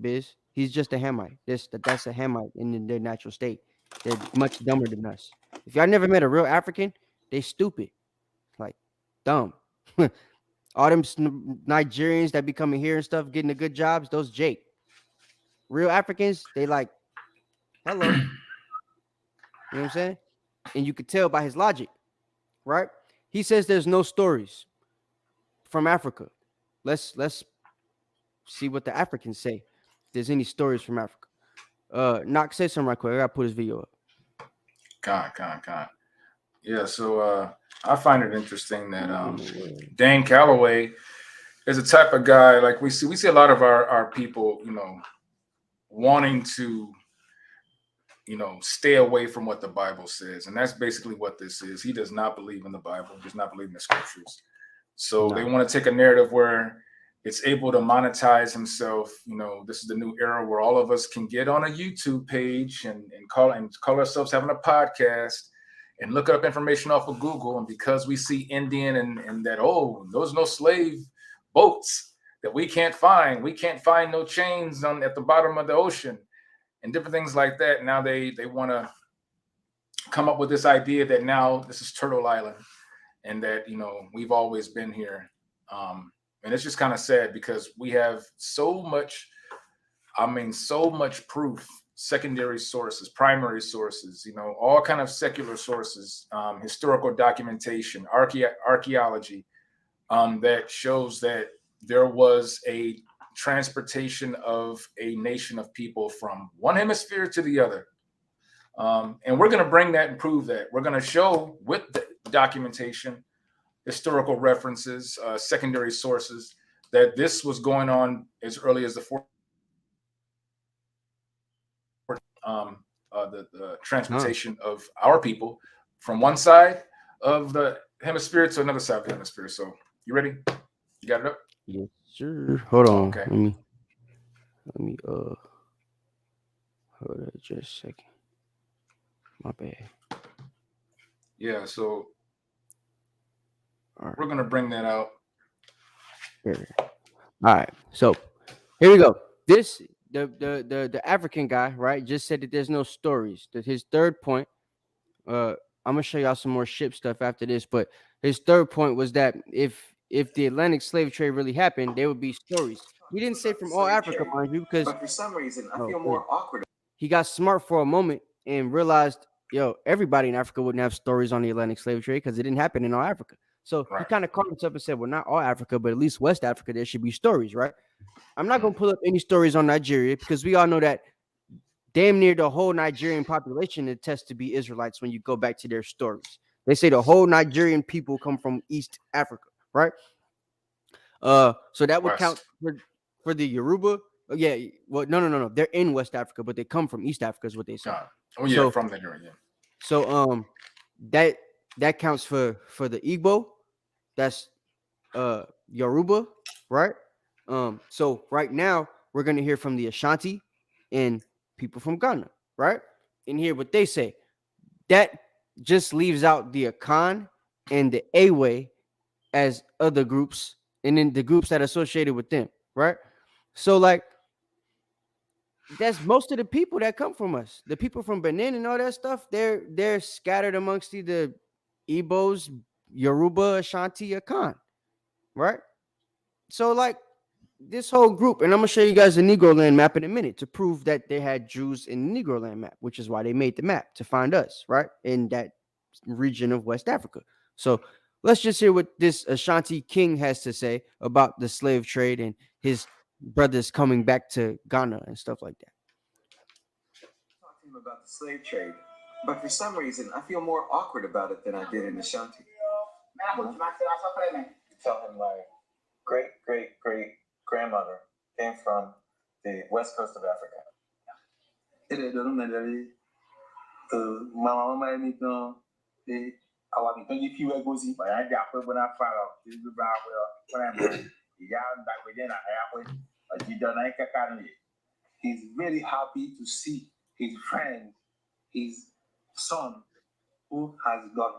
G: Biz. He's just a Hamite. That's a Hamite in their natural state. They're much dumber than us. If y'all never met a real African, they stupid, like dumb. All them Nigerians that be coming here and stuff, getting the good jobs, those Jake. Real Africans, they like, hello. You know what I'm saying? And you could tell by his logic, right? He says there's no stories from Africa. Let's see what the Africans say. If there's any stories from Africa. Knock, say something right quick. I gotta put his video up.
H: Con. Yeah, so I find it interesting that Dane Calloway is a type of guy, like we see a lot of our people, wanting to, stay away from what the Bible says. And that's basically what this is. He does not believe in the Bible, he does not believe in the scriptures. So they want to take a narrative where it's able to monetize himself. This is the new era where all of us can get on a YouTube page and call ourselves having a podcast and look up information off of Google. And because we see Indian and that, those no slave boats that we can't find no chains at the bottom of the ocean and different things like that. Now they want to come up with this idea that now this is Turtle Island and that, we've always been here. And it's just kind of sad because we have so much proof, secondary sources, primary sources, all kind of secular sources, historical documentation, archaeology, that shows that there was a transportation of a nation of people from one hemisphere to the other. And we're going to bring that and prove that. We're going to show with the documentation, historical references, secondary sources, that this was going on as early as the transportation of our people from one side of the hemisphere to another side of the hemisphere. So you ready? You got it up?
G: Yes, sir. Hold on.
H: Okay.
G: Let me hold on just a second. My bad.
H: Yeah, so
G: All right.
H: we're gonna bring that out.
G: Here. All right. So here we go. This the African guy, right, just said that there's no stories. That his third point, I'm gonna show y'all some more ship stuff after this, but his third point was that if the Atlantic slave trade really happened, there would be stories. He didn't say from all Africa, mind you, because
K: But for some reason, I
G: oh,
K: feel
G: wait.
K: more awkward.
G: He got smart for a moment and realized, yo, everybody in Africa wouldn't have stories on the Atlantic slave trade because it didn't happen in all Africa. So he
H: Right.
G: kind of caught himself and said, well, not all Africa, but at least West Africa, there should be stories, right? I'm not going to pull up any stories on Nigeria because we all know that damn near the whole Nigerian population attests to be Israelites when you go back to their stories. They say the whole Nigerian people come from East Africa, right? So that would
H: West.
G: count for the Yoruba. Yeah, well, no. They're in West Africa, but they come from East Africa, is what they say.
H: Oh yeah,
G: So-
H: from that area. Yeah.
G: So that counts for the Igbo. That's Yoruba, right? So right now we're gonna hear from the Ashanti and people from Ghana, right? And hear what they say. That just leaves out the Akan and the Awe as other groups, and then the groups that are associated with them, right? So like that's most of the people that come from us. The people from Benin and all that stuff, they're scattered amongst either Igbos, Yoruba, Ashanti, Akan, right? So like this whole group, and I'm gonna show you guys the Negro land map in a minute to prove that they had Jews in the Negro land map, which is why they made the map to find us, right? In that region of West Africa. So let's just hear what this Ashanti king has to say about the slave trade and his brothers coming back to Ghana and stuff like that.
K: Talk to him about the slave trade, but for some reason, I feel more awkward about it than I did in Ashanti. Tell him my great grandmother came from the west coast of Africa. He's really happy to see his friend, his son, who has gone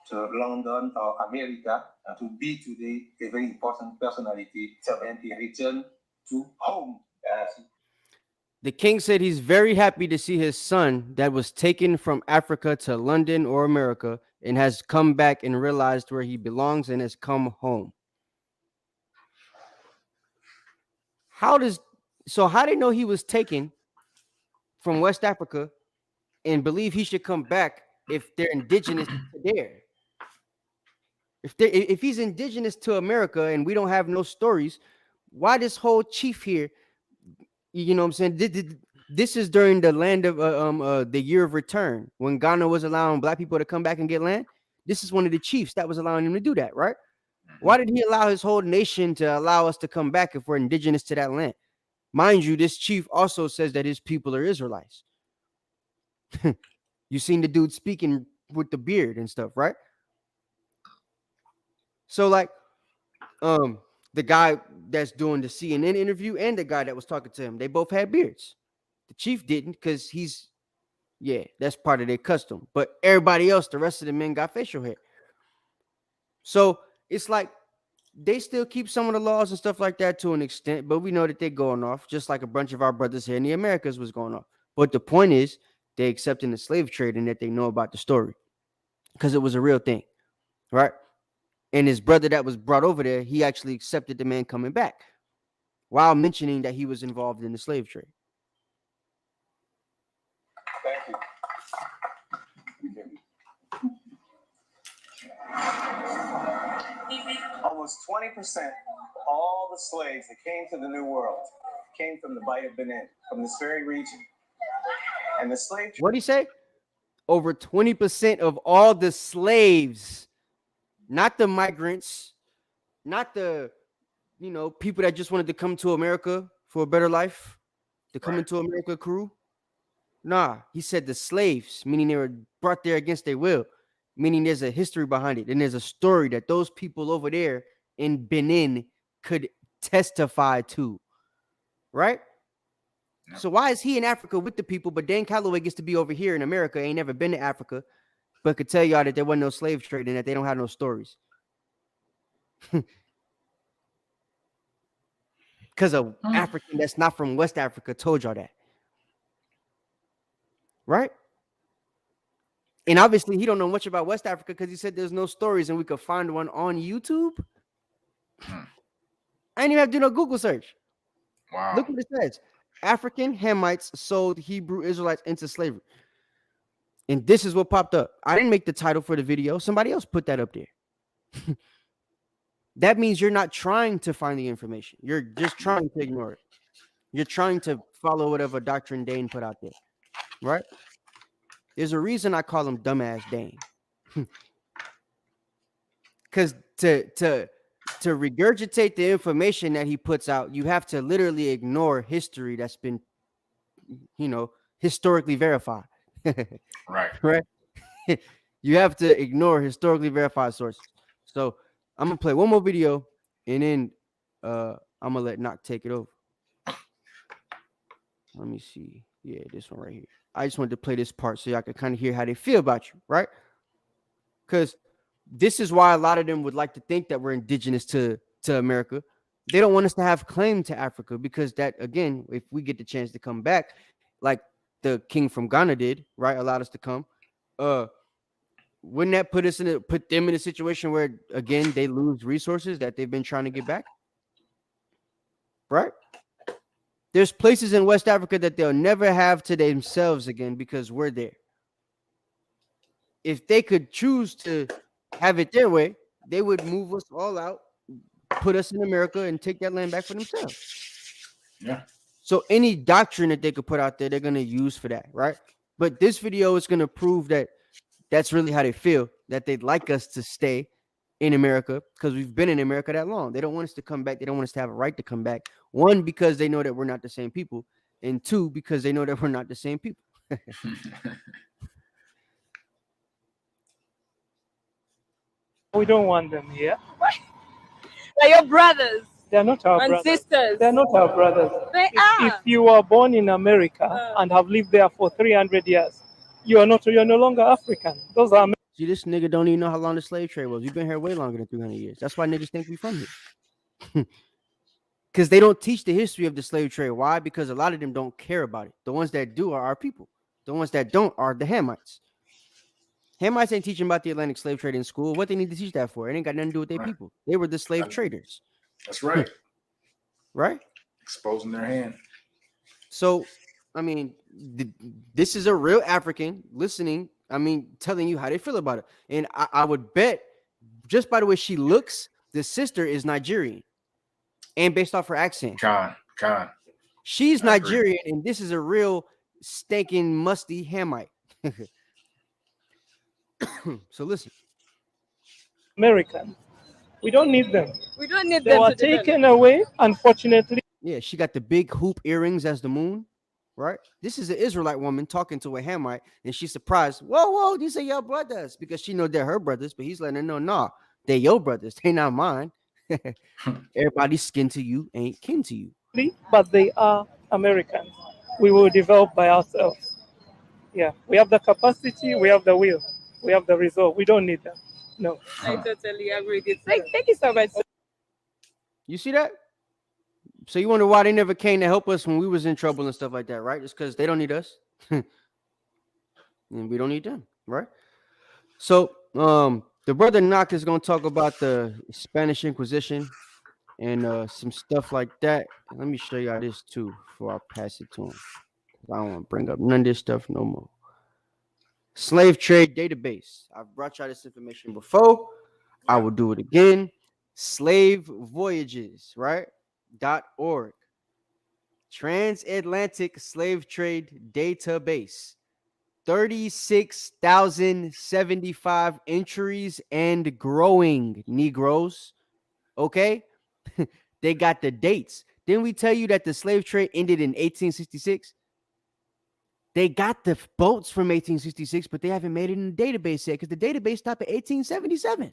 K: to London or America to be today a very important personality. So then he returned to home.
G: The king said he's very happy to see his son that was taken from Africa to London or America and has come back and realized where he belongs and has come home. How do they know he was taken from West Africa and believe he should come back if they're indigenous to there? If he's indigenous to America and we don't have no stories, why this whole chief here? You know what I'm saying? This is during the land of the year of return when Ghana was allowing black people to come back and get land. This is one of the chiefs that was allowing him to do that, right? Why did he allow his whole nation to allow us to come back if we're indigenous to that land? Mind you, this chief also says that his people are Israelites. You seen the dude speaking with the beard and stuff, right? So like, the guy that's doing the CNN interview and the guy that was talking to him, they both had beards. The chief didn't because that's part of their custom. But everybody else, the rest of the men got facial hair. So it's like they still keep some of the laws and stuff like that to an extent, but we know that they're going off, just like a bunch of our brothers here in the Americas was going off. But the point is, they accepting the slave trade and that they know about the story because it was a real thing, right? And his brother that was brought over there, he actually accepted the man coming back while mentioning that he was involved in the slave trade.
K: Thank you. Almost 20% of all the slaves that came to the New World came from the Bight of Benin, from this very region. And the slave trade.
G: What did he say? Over 20% of all the slaves, not the migrants, not the people that just wanted to come to America for a better life, to come into America crew. Nah, he said the slaves, meaning they were brought there against their will. meaning there's a history behind it, and there's a story that those people over there in Benin could testify to, right? So why is he in Africa with the people, but Dane Calloway gets to be over here in America, ain't never been to Africa, but could tell y'all that there wasn't no slave trade and that they don't have no stories? Because an African that's not from West Africa told y'all that, right? And obviously he don't know much about West Africa because he said there's no stories and we could find one on YouTube. I didn't even have to do no Google search.
H: Wow.
G: Look what it says. African Hamites sold Hebrew Israelites into slavery. And this is what popped up. I didn't make the title for the video. Somebody else put that up there. That means you're not trying to find the information. You're just trying to ignore it. You're trying to follow whatever doctrine Dane put out there, right? There's a reason I call him dumbass Dane. Because to regurgitate the information that he puts out, you have to literally ignore history that's been, historically verified.
H: Right.
G: Right. You have to ignore historically verified sources. So I'm gonna play one more video, and then I'm gonna let Knock take it over. Let me see. Yeah, this one right here. I just wanted to play this part so y'all can kind of hear how they feel about you, right? Because this is why a lot of them would like to think that we're indigenous to America. They don't want us to have claim to Africa because that, again, if we get the chance to come back, like the king from Ghana did, right, allowed us to come, wouldn't that put them in a situation where, again, they lose resources that they've been trying to get back? Right? There's places in West Africa that they'll never have to themselves again because we're there. If they could choose to have it their way, they would move us all out, put us in America, and take that land back for themselves.
H: Yeah.
G: So any doctrine that they could put out there, they're going to use for that, right? But this video is going to prove that that's really how they feel, that they'd like us to stay in America because we've been in America that long. They don't want us to come back. They don't want us to have a right to come back. One, because they know that we're not the same people. And two, because they know that we're not the same people.
L: We don't want them here.
M: They're your brothers.
L: They're not our
M: and
L: brothers.
M: sisters.
L: They're not our brothers.
M: They are.
L: If you were born in America and have lived there for 300 years, you're no longer African. Those are.
G: See, this nigga don't even know how long the slave trade was. We've been here way longer than 300 years. That's why niggas think we from here. Because they don't teach the history of the slave trade. Why? Because a lot of them don't care about it. The ones that do are our people. The ones that don't are the Hamites. Hamites ain't teaching about the Atlantic slave trade in school. What they need to teach that for? It ain't got nothing to do with their people. They were the slave traders.
H: That's right.
G: Right?
H: Exposing their hand.
G: So, I mean, this is a real African listening. I mean, telling you how they feel about it. And I would bet, just by the way she looks, the sister is Nigerian. And based off her accent.
H: Con.
G: She's Nigerian, and this is a real stinking, musty Hamite. So listen.
L: American. We don't need them.
M: We don't need
L: they
M: them.
L: They were taken away, unfortunately.
G: Yeah, she got the big hoop earrings as the moon, right? This is an Israelite woman talking to a Hamite, and she's surprised. Whoa, these are your brothers, because she know they're her brothers, but he's letting her know, nah, they're your brothers. They not mine. Everybody's skin to you ain't kin to you.
L: But they are Americans. We will develop by ourselves. Yeah, we have the capacity, we have the will, we have the resolve. We don't need them. No.
M: I totally agree. Thank you so much.
G: You see that? So you wonder why they never came to help us when we was in trouble and stuff like that, right? It's because they don't need us. And we don't need them, right? So the brother Knock is going to talk about the Spanish Inquisition and some stuff like that. Let me show y'all this too before I pass it to him. I don't want to bring up none of this stuff no more. Slave trade database. I've brought y'all this information before. I will do it again. Slave voyages, right? .org. Transatlantic slave trade database. 36,075 entries and growing, Negroes. Okay? They got the dates. Didn't we tell you that the slave trade ended in 1866? They got the boats from 1866, but they haven't made it in the database yet because the database stopped at 1877.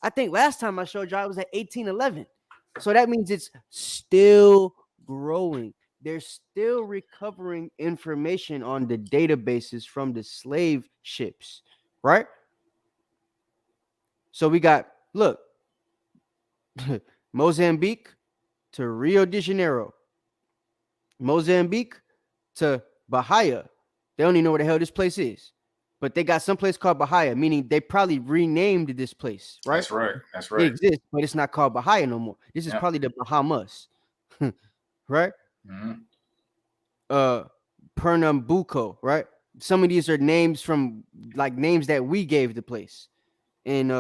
G: I think last time I showed y'all it was at 1811. So that means it's still growing. They're still recovering information on the databases from the slave ships, right? So we got, look, Mozambique to Rio de Janeiro, Mozambique to Bahia. They don't even know where the hell this place is, but they got some place called Bahia, meaning they probably renamed this place, right?
H: That's right. That's
G: It
H: right.
G: exists, but it's not called Bahia no more. This is probably the Bahamas, right? Pernambuco, right? Some of these are names from like names that we gave the place, and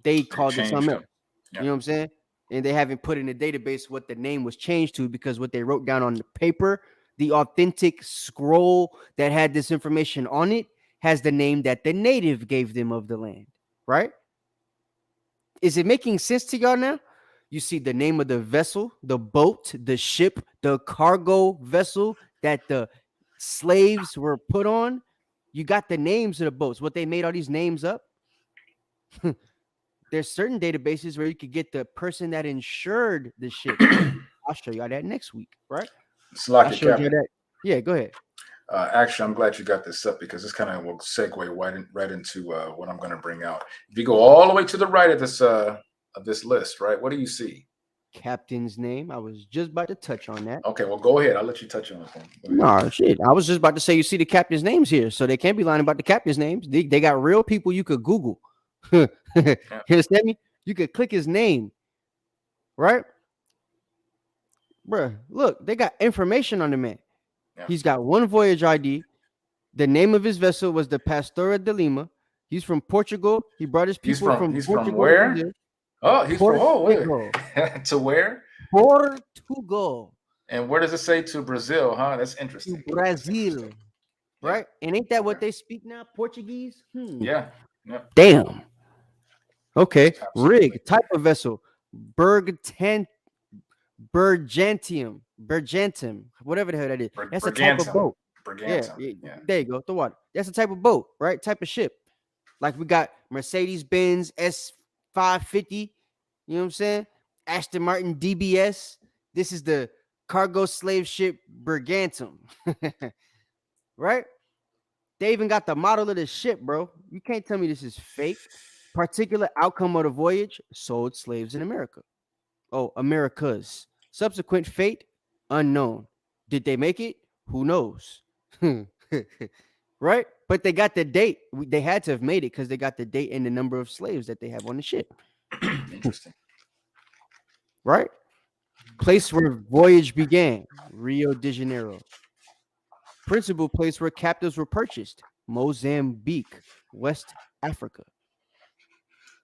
G: they called it something else. You know what I'm saying? And they haven't put in the database what the name was changed to because what they wrote down on the paper, the authentic scroll that had this information on it, has the name that the native gave them of the land, right? Is it making sense to y'all now? You see the name of the vessel, the boat, the ship, the cargo vessel that the slaves were put on. You got the names of the boats. What they made all these names up. There's certain databases where you could get the person that insured the ship. I'll show y'all that next week, right?
H: I'll show you
G: that. Yeah, go ahead.
H: Actually, I'm glad you got this up because this kind of will segue right into what I'm going to bring out. If you go all the way to the right of this list, right, what do you see?
G: Captain's name. I was just about to touch on that.
H: Okay, well, go ahead. I'll let you touch on it then.
G: No, shit. I was just about to say you see the captain's names here, so they can't be lying about the captain's names. They got real people you could Google. You understand me? You could click his name, right? Bruh, look, they got information on the man. Yeah. He's got one voyage ID. The name of his vessel was the Pastora de Lima. He's from Portugal. He brought his people from Portugal.
H: From where? Oh, he's Portugal. From to where?
G: Portugal.
H: And where does it say to Brazil? Huh? That's interesting.
G: To Brazil, right? And ain't that what they speak now? Portuguese?
H: Yeah.
G: Damn. Okay. Rig, type of vessel, Bergantium, whatever the hell that is. That's a type of boat. Yeah, there you go. The water. That's a type of boat, right? Type of ship. Like we got Mercedes-Benz S550. You know what I'm saying? Aston Martin DBS. This is the cargo slave ship Bergantium. Right? They even got the model of the ship, bro. You can't tell me this is fake. Particular outcome of the voyage, sold slaves in America. Oh, Americas. Subsequent fate, unknown. Did they make it? Who knows? Right? But they got the date. They had to have made it because they got the date and the number of slaves that they have on the ship.
H: Interesting.
G: Right? Place where voyage began, Rio de Janeiro. Principal place where captives were purchased, Mozambique, West Africa.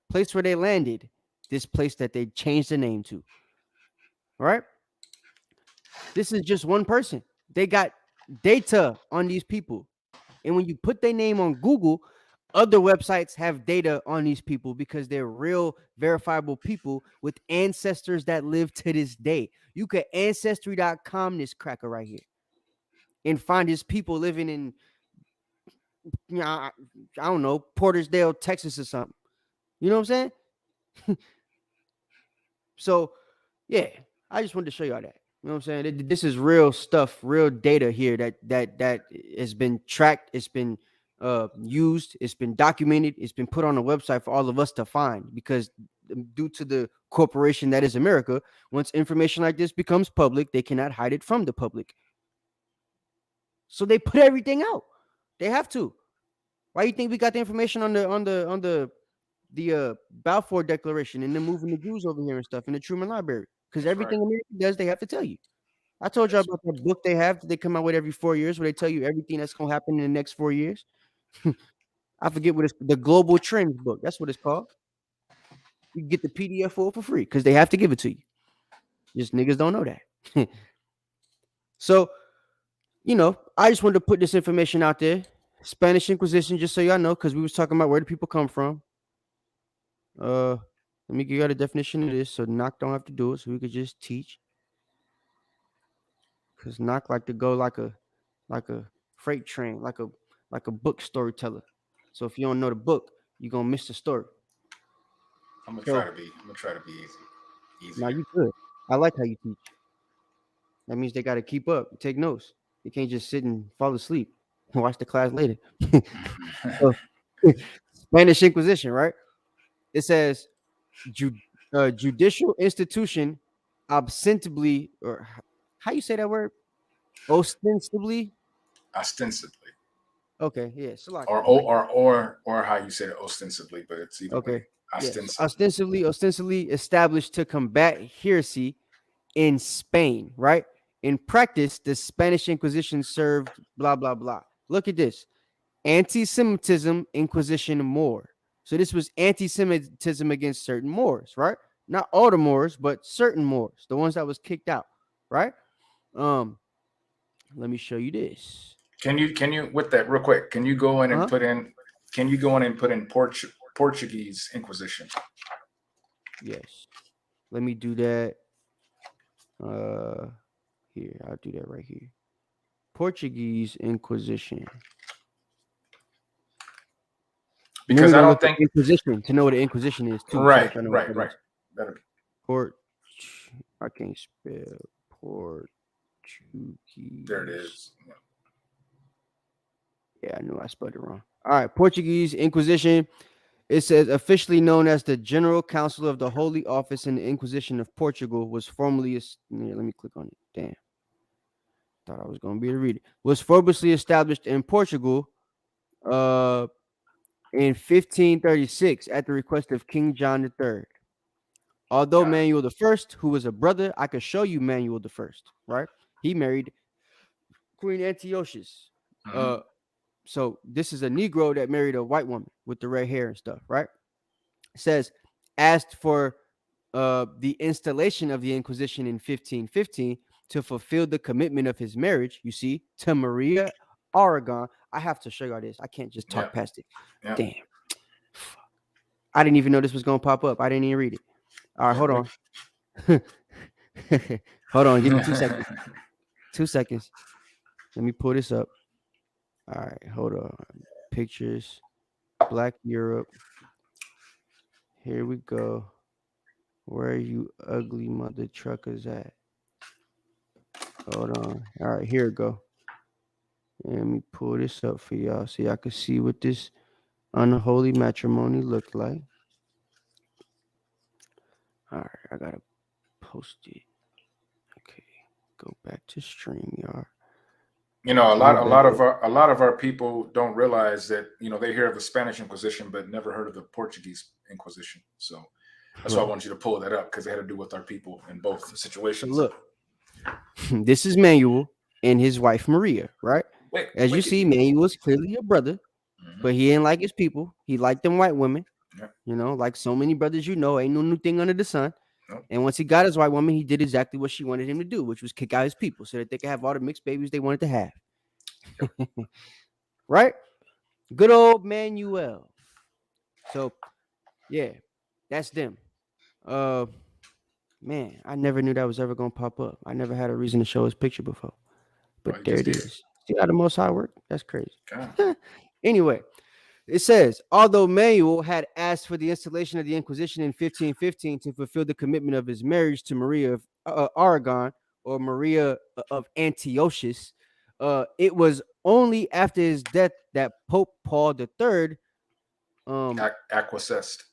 G: Place where they landed, this place that they changed the name to. All right? This is just one person. They got data on these people. And when you put their name on Google, other websites have data on these people because they're real verifiable people with ancestors that live to this day. You could ancestry.com this cracker right here and find his people living in, I don't know, Portersdale, Texas or something. You know what I'm saying? So, yeah, I just wanted to show y'all that. You know what I'm saying? This is real stuff, real data here that has been tracked. It's been used. It's been documented. It's been put on a website for all of us to find because due to the corporation that is America, once information like this becomes public, they cannot hide it from the public. So they put everything out. They have to. Why do you think we got the information on the Balfour Declaration and then moving the Jews over here and stuff in the Truman Library? Because everything America does, they have to tell you. I told y'all about that book they have that they come out with every 4 years where they tell you everything that's going to happen in the next 4 years. I forget what it's the Global Trends book. That's what it's called. You can get the PDF for free because they have to give it to you. Just niggas don't know that. So, you know, I just wanted to put this information out there. Spanish Inquisition, just so y'all know, because we was talking about where the people come from. Let me give you the definition of this so Knock don't have to do it, so we could just teach. Because Knock like to go like a freight train, like a book storyteller. So if you don't know the book, you're gonna miss the story.
H: I'm gonna
G: So
H: try to be easy.
G: now you good. I like how you teach. That means they got to keep up, take notes. You can't just sit and fall asleep and watch the class later. So, Spanish Inquisition, right? It says judicial institution ostensibly, or how you say that word? Ostensibly.
H: Ostensibly.
G: Okay, yeah,
H: or how you say it ostensibly, but it's either
G: okay.
H: way.
G: Yes, ostensibly established to combat heresy in Spain, right? In practice, the Spanish Inquisition served blah blah blah. Look at this. Anti-Semitism, Inquisition, Moor. So this was anti-Semitism against certain Moors, right? Not all the Moors, but certain Moors, the ones that was kicked out, right? Let me show you this.
H: Can you with that real quick? Can you go in and put in? Can you go in and put in Portuguese Inquisition?
G: Yes. Let me do that. Here, I'll do that right here. Portuguese Inquisition.
H: Because I don't think
G: Inquisition to know what the Inquisition is too.
H: Right.
G: So
H: Better.
G: I can't spell Portuguese.
H: There it is.
G: Yeah, I knew I spelled it wrong. All right, Portuguese Inquisition. It says officially known as the General Council of the Holy Office in the Inquisition of Portugal was formerly. Let me click on it. Damn. Thought I was going to be able to read it. Was formally established in Portugal in 1536 at the request of King John III. Although Manuel I, who was a brother, I could show you Manuel I, right? He married Queen Antiochus. So this is a Negro that married a white woman with the red hair and stuff, right? It says, asked for the installation of the Inquisition in 1515 to fulfill the commitment of his marriage, you see, to Maria Aragon. I have to show you all this. I can't just talk past it. Damn. I didn't even know this was going to pop up. I didn't even read it. All right, hold on. Hold on. Give me 2 seconds. 2 seconds. Let me pull this up. All right, hold on. Pictures. Black Europe. Here we go. Where are you ugly mother truckers at? Hold on. All right, here we go. Let me pull this up for y'all so y'all can see what this unholy matrimony looked like. All right, I gotta post it. Okay, go back to StreamYard.
H: You know, a lot of our people don't realize that, you know, they hear of the Spanish Inquisition but never heard of the Portuguese Inquisition. So that's why I want you to pull that up, because it had to do with our people in both situations.
G: Look, this is Manuel and his wife Maria, right? As you see, Manuel was clearly a brother, but he didn't like his people. He liked them white women. You know, like so many brothers, you know, ain't no new thing under the sun. And once he got his white woman, he did exactly what she wanted him to do, which was kick out his people so that they could have all the mixed babies they wanted to have. Right? Good old Manuel. So, yeah, that's them. Man, I never knew that was ever going to pop up. I never had a reason to show his picture before. But there it is. See how the Most High work? That's crazy. Anyway, it says, although Manuel had asked for the installation of the Inquisition in 1515 to fulfill the commitment of his marriage to Maria of Aragon, or Maria of Antiochus, it was only after his death that Pope Paul III
H: acquiesced.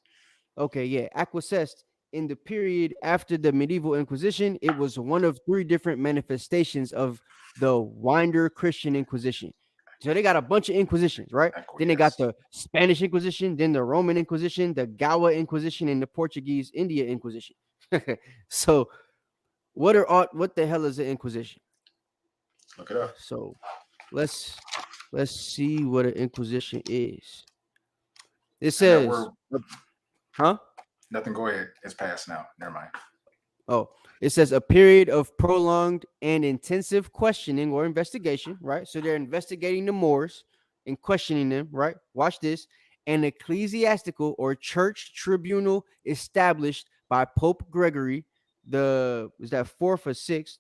G: Okay, yeah, acquiesced. In the period after the medieval Inquisition, it was one of 3 different manifestations of the Winder Christian Inquisition. So they got a bunch of Inquisitions, right? Then they got the Spanish Inquisition, then the Roman Inquisition, the Gowa Inquisition, and the Portuguese India Inquisition. So what the hell is the Inquisition?
H: Look it up.
G: So let's see what an Inquisition is. It says, huh?
H: Nothing. Go ahead. It's past now. Never mind.
G: Oh, it says a period of prolonged and intensive questioning or investigation, right? So they're investigating the Moors and questioning them, right? Watch this. An ecclesiastical or church tribunal established by Pope Gregory, is that 4th or 6th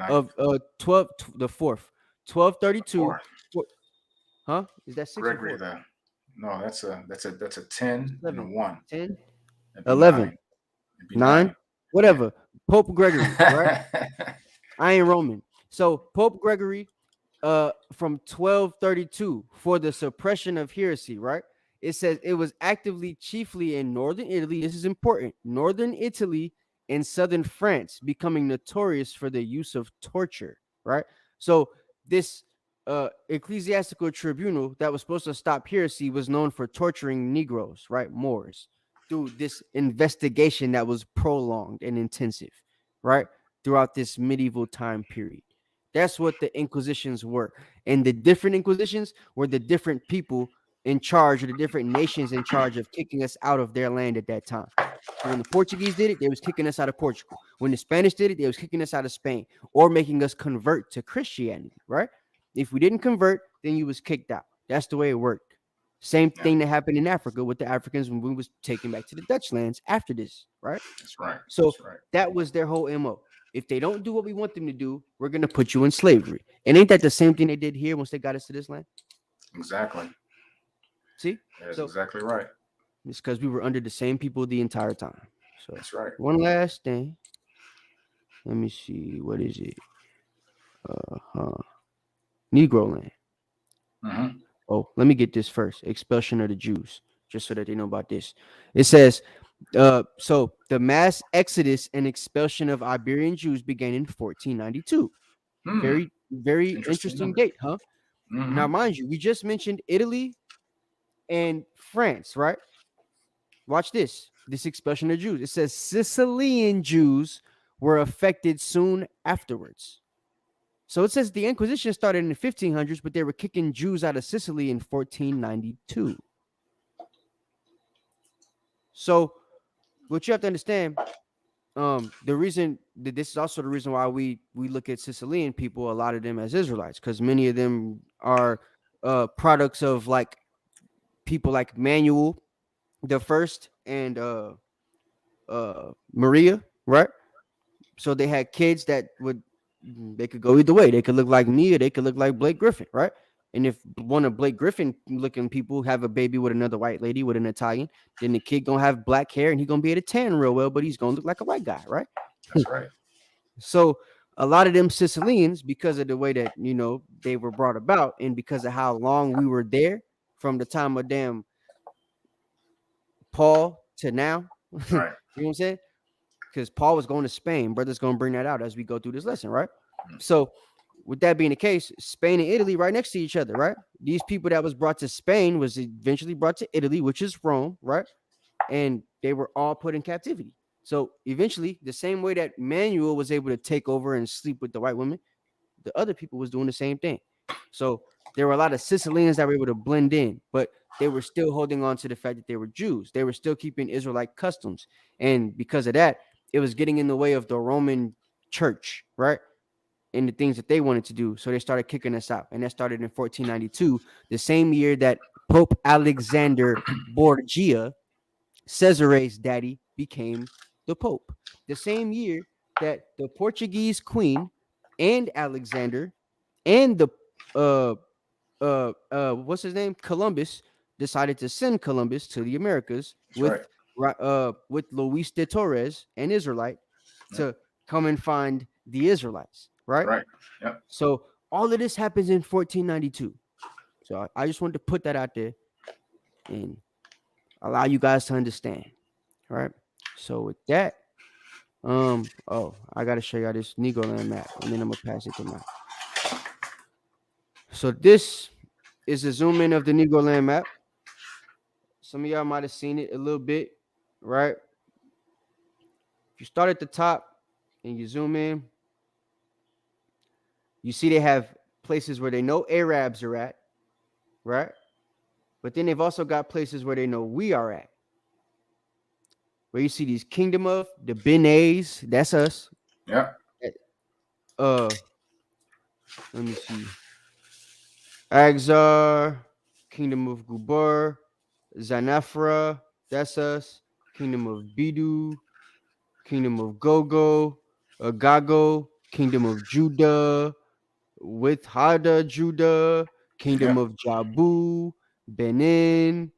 G: of 1232 Huh? Is that 6 or
H: Gregory
G: 4?
H: the no, that's a 10 and a
G: 11,
H: 1.
G: 10,
H: It'd be
G: 11,
H: 9. It'd be
G: 9,
H: 9.
G: whatever. Pope Gregory, right? I ain't Roman. So Pope Gregory, from 1232 for the suppression of heresy, right? It says it was actively chiefly in northern Italy. This is important. Northern Italy and southern France becoming notorious for the use of torture, right? So this ecclesiastical tribunal that was supposed to stop heresy was known for torturing Negroes, right? Moors, through this investigation that was prolonged and intensive, right? Throughout this medieval time period. That's what the Inquisitions were. And the different Inquisitions were the different people in charge, or the different nations in charge of kicking us out of their land at that time. So when the Portuguese did it, they was kicking us out of Portugal. When the Spanish did it, they was kicking us out of Spain or making us convert to Christianity, right? If we didn't convert, then you was kicked out. That's the way it worked. Same thing that happened in Africa with the Africans when we was taken back to the Dutch lands after this, right?
H: That's right.
G: So
H: That's right.
G: that was their whole MO. If they don't do what we want them to do, we're going to put you in slavery. And ain't that the same thing they did here once they got us to this land?
H: Exactly.
G: See?
H: That's exactly right.
G: It's because we were under the same people the entire time. So
H: that's right.
G: One last thing. Let me see. What is it? Negro land.
H: Mm-hmm.
G: Oh, let me get this first. Expulsion of the Jews, just so that they know about this. It says, so the mass exodus and expulsion of Iberian Jews began in 1492. Very, very interesting date, huh?
H: Mm-hmm.
G: Now, mind you, we just mentioned Italy and France, right? Watch this expulsion of Jews. It says Sicilian Jews were affected soon afterwards. So it says the Inquisition started in the 1500s, but they were kicking Jews out of Sicily in 1492. So what you have to understand, the reason that this is also the reason why we look at Sicilian people, a lot of them, as Israelites, because many of them are products of like people like Manuel the First and Maria, right? So they had kids that they could go either way. They could look like me, or they could look like Blake Griffin, right? And if one of Blake Griffin looking people have a baby with another white lady with an Italian, then the kid gonna have black hair and he gonna be able to tan real well, but he's gonna look like a white guy, right?
H: That's right.
G: So a lot of them Sicilians, because of the way that they were brought about, and because of how long we were there from the time of damn Paul to now,
H: Right.
G: You know what I'm saying? Because Paul was going to Spain. Brother's going to bring that out as we go through this lesson, right? So with that being the case, Spain and Italy right next to each other, right? These people that was brought to Spain was eventually brought to Italy, which is Rome, right? And they were all put in captivity. So eventually, the same way that Manuel was able to take over and sleep with the white women, the other people was doing the same thing. So there were a lot of Sicilians that were able to blend in, but they were still holding on to the fact that they were Jews. They were still keeping Israelite customs. And because of that, it was getting in the way of the Roman church, right? And the things that they wanted to do. So they started kicking us out. And that started in 1492, the same year that Pope Alexander Borgia, Cesare's daddy, became the Pope. The same year that the Portuguese queen and Alexander and the what's his name, Columbus, decided to send Columbus to the Americas with Luis de Torres, an Israelite, to come and find the Israelites, right?
H: Right. Yep.
G: So all of this happens in 1492. So I just wanted to put that out there and allow you guys to understand. All right. So with that, I gotta show y'all this Negro land map, and then I'm gonna pass it to Mike. So this is a zoom in of the Negro land map. Some of y'all might have seen it a little bit, right? If you start at the top and you zoom in, you see they have places where they know Arabs are at, right? But then they've also got places where they know we are at. Where you see these kingdom of the Benays, that's us.
H: Yeah.
G: Let me see. Axar, kingdom of Gubar, Zanafra, that's us. Kingdom of Bidu, kingdom of Gogo, Agago, kingdom of Judah, with Hada Judah, Kingdom of Jabu, Benin.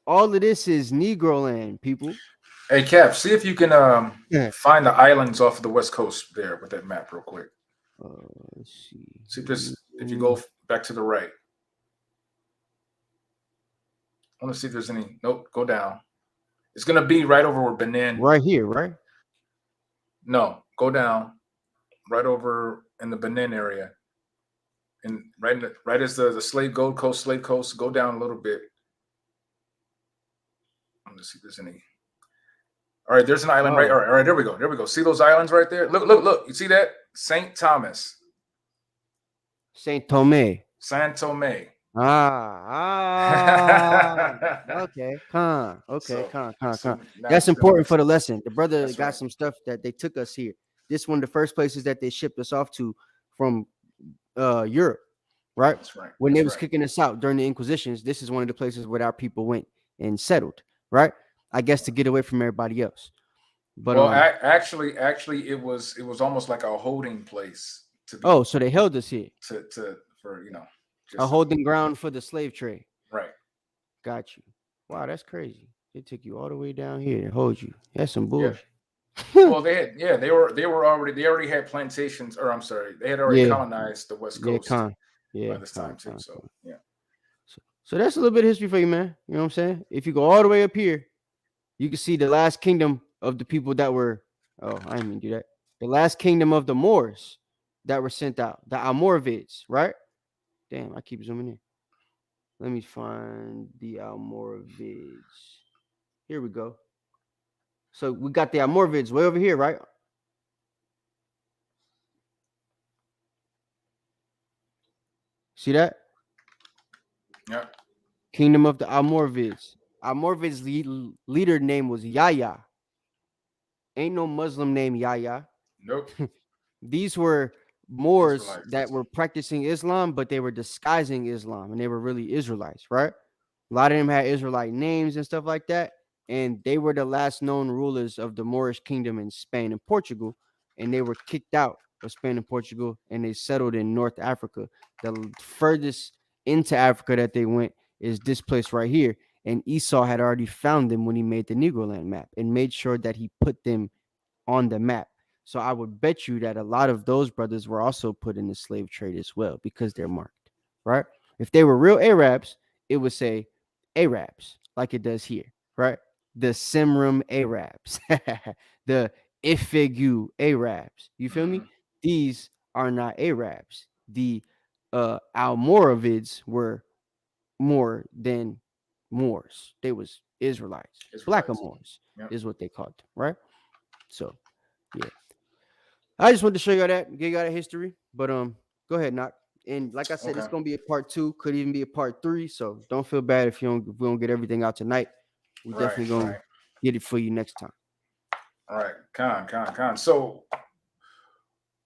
G: All of this is Negro land, people.
H: Hey, Cap, see if you can find the islands off of the west coast there with that map real quick.
G: Let's see.
H: See if you go back to the right. I want to see if there's any. Nope, go down. It's going to be right over where Benin.
G: Right here, right?
H: No, go down. Right over in the Benin area. And right as the slave coast, go down a little bit. Let me see if there's any. All right, there's an island right. All right, there we go. See those islands right there? Look. You see that? St. Thomas.
G: Saint Tome.
H: San Tome.
G: Okay. That's important for the lesson. The brother got some stuff that they took us here. This one of the first places that they shipped us off to from Europe, right?
H: That's right.
G: When they was kicking us out during the Inquisitions, this is one of the places where our people went and settled, right? I guess to get away from everybody else. But
H: well, actually, it was almost like a holding place.
G: So they held us here
H: for
G: a holding ground for the slave trade.
H: Right.
G: Got you. Wow, that's crazy. They took you all the way down here to hold you. That's some bullshit.
H: Yeah. Well, they already had plantations, or I'm sorry, they had already colonized the West Coast by this time too. So yeah.
G: So that's a little bit of history for you, man. You know what I'm saying? If you go all the way up here, you can see the last kingdom of the people that were. Oh, I didn't mean to do that. The last kingdom of the Moors that were sent out, the Almoravids, right? Damn, I keep zooming in. Let me find the Almoravids. Here we go. So we got the Almoravids way over here, right? See that?
H: Yeah.
G: Kingdom of the Almoravids. Almoravids' leader name was Yahya. Ain't no Muslim named Yahya.
H: Nope.
G: These were Moors that were practicing Islam, but they were disguising Islam, and they were really Israelites, right? A lot of them had Israelite names and stuff like that, and they were the last known rulers of the Moorish kingdom in Spain and Portugal, and they were kicked out of Spain and Portugal, and they settled in North Africa. The furthest into Africa that they went is this place right here, and Esau had already found them when he made the Negro land map and made sure that he put them on the map. So I would bet you that a lot of those brothers were also put in the slave trade as well because they're marked, right? If they were real Arabs, it would say Arabs like it does here, right? The Simrim Arabs, the Ifegu Arabs. You feel me? These are not Arabs. The Almoravids were more than Moors. They was Israelites. Black Moors is what they called them, right? So, yeah. I just wanted to show you that, give you that history. But go ahead, Knock. And like I said, it's gonna be a part 2, could even be a part 3. So don't feel bad if we don't get everything out tonight. We're definitely gonna get it for you next time.
H: All right, Con. So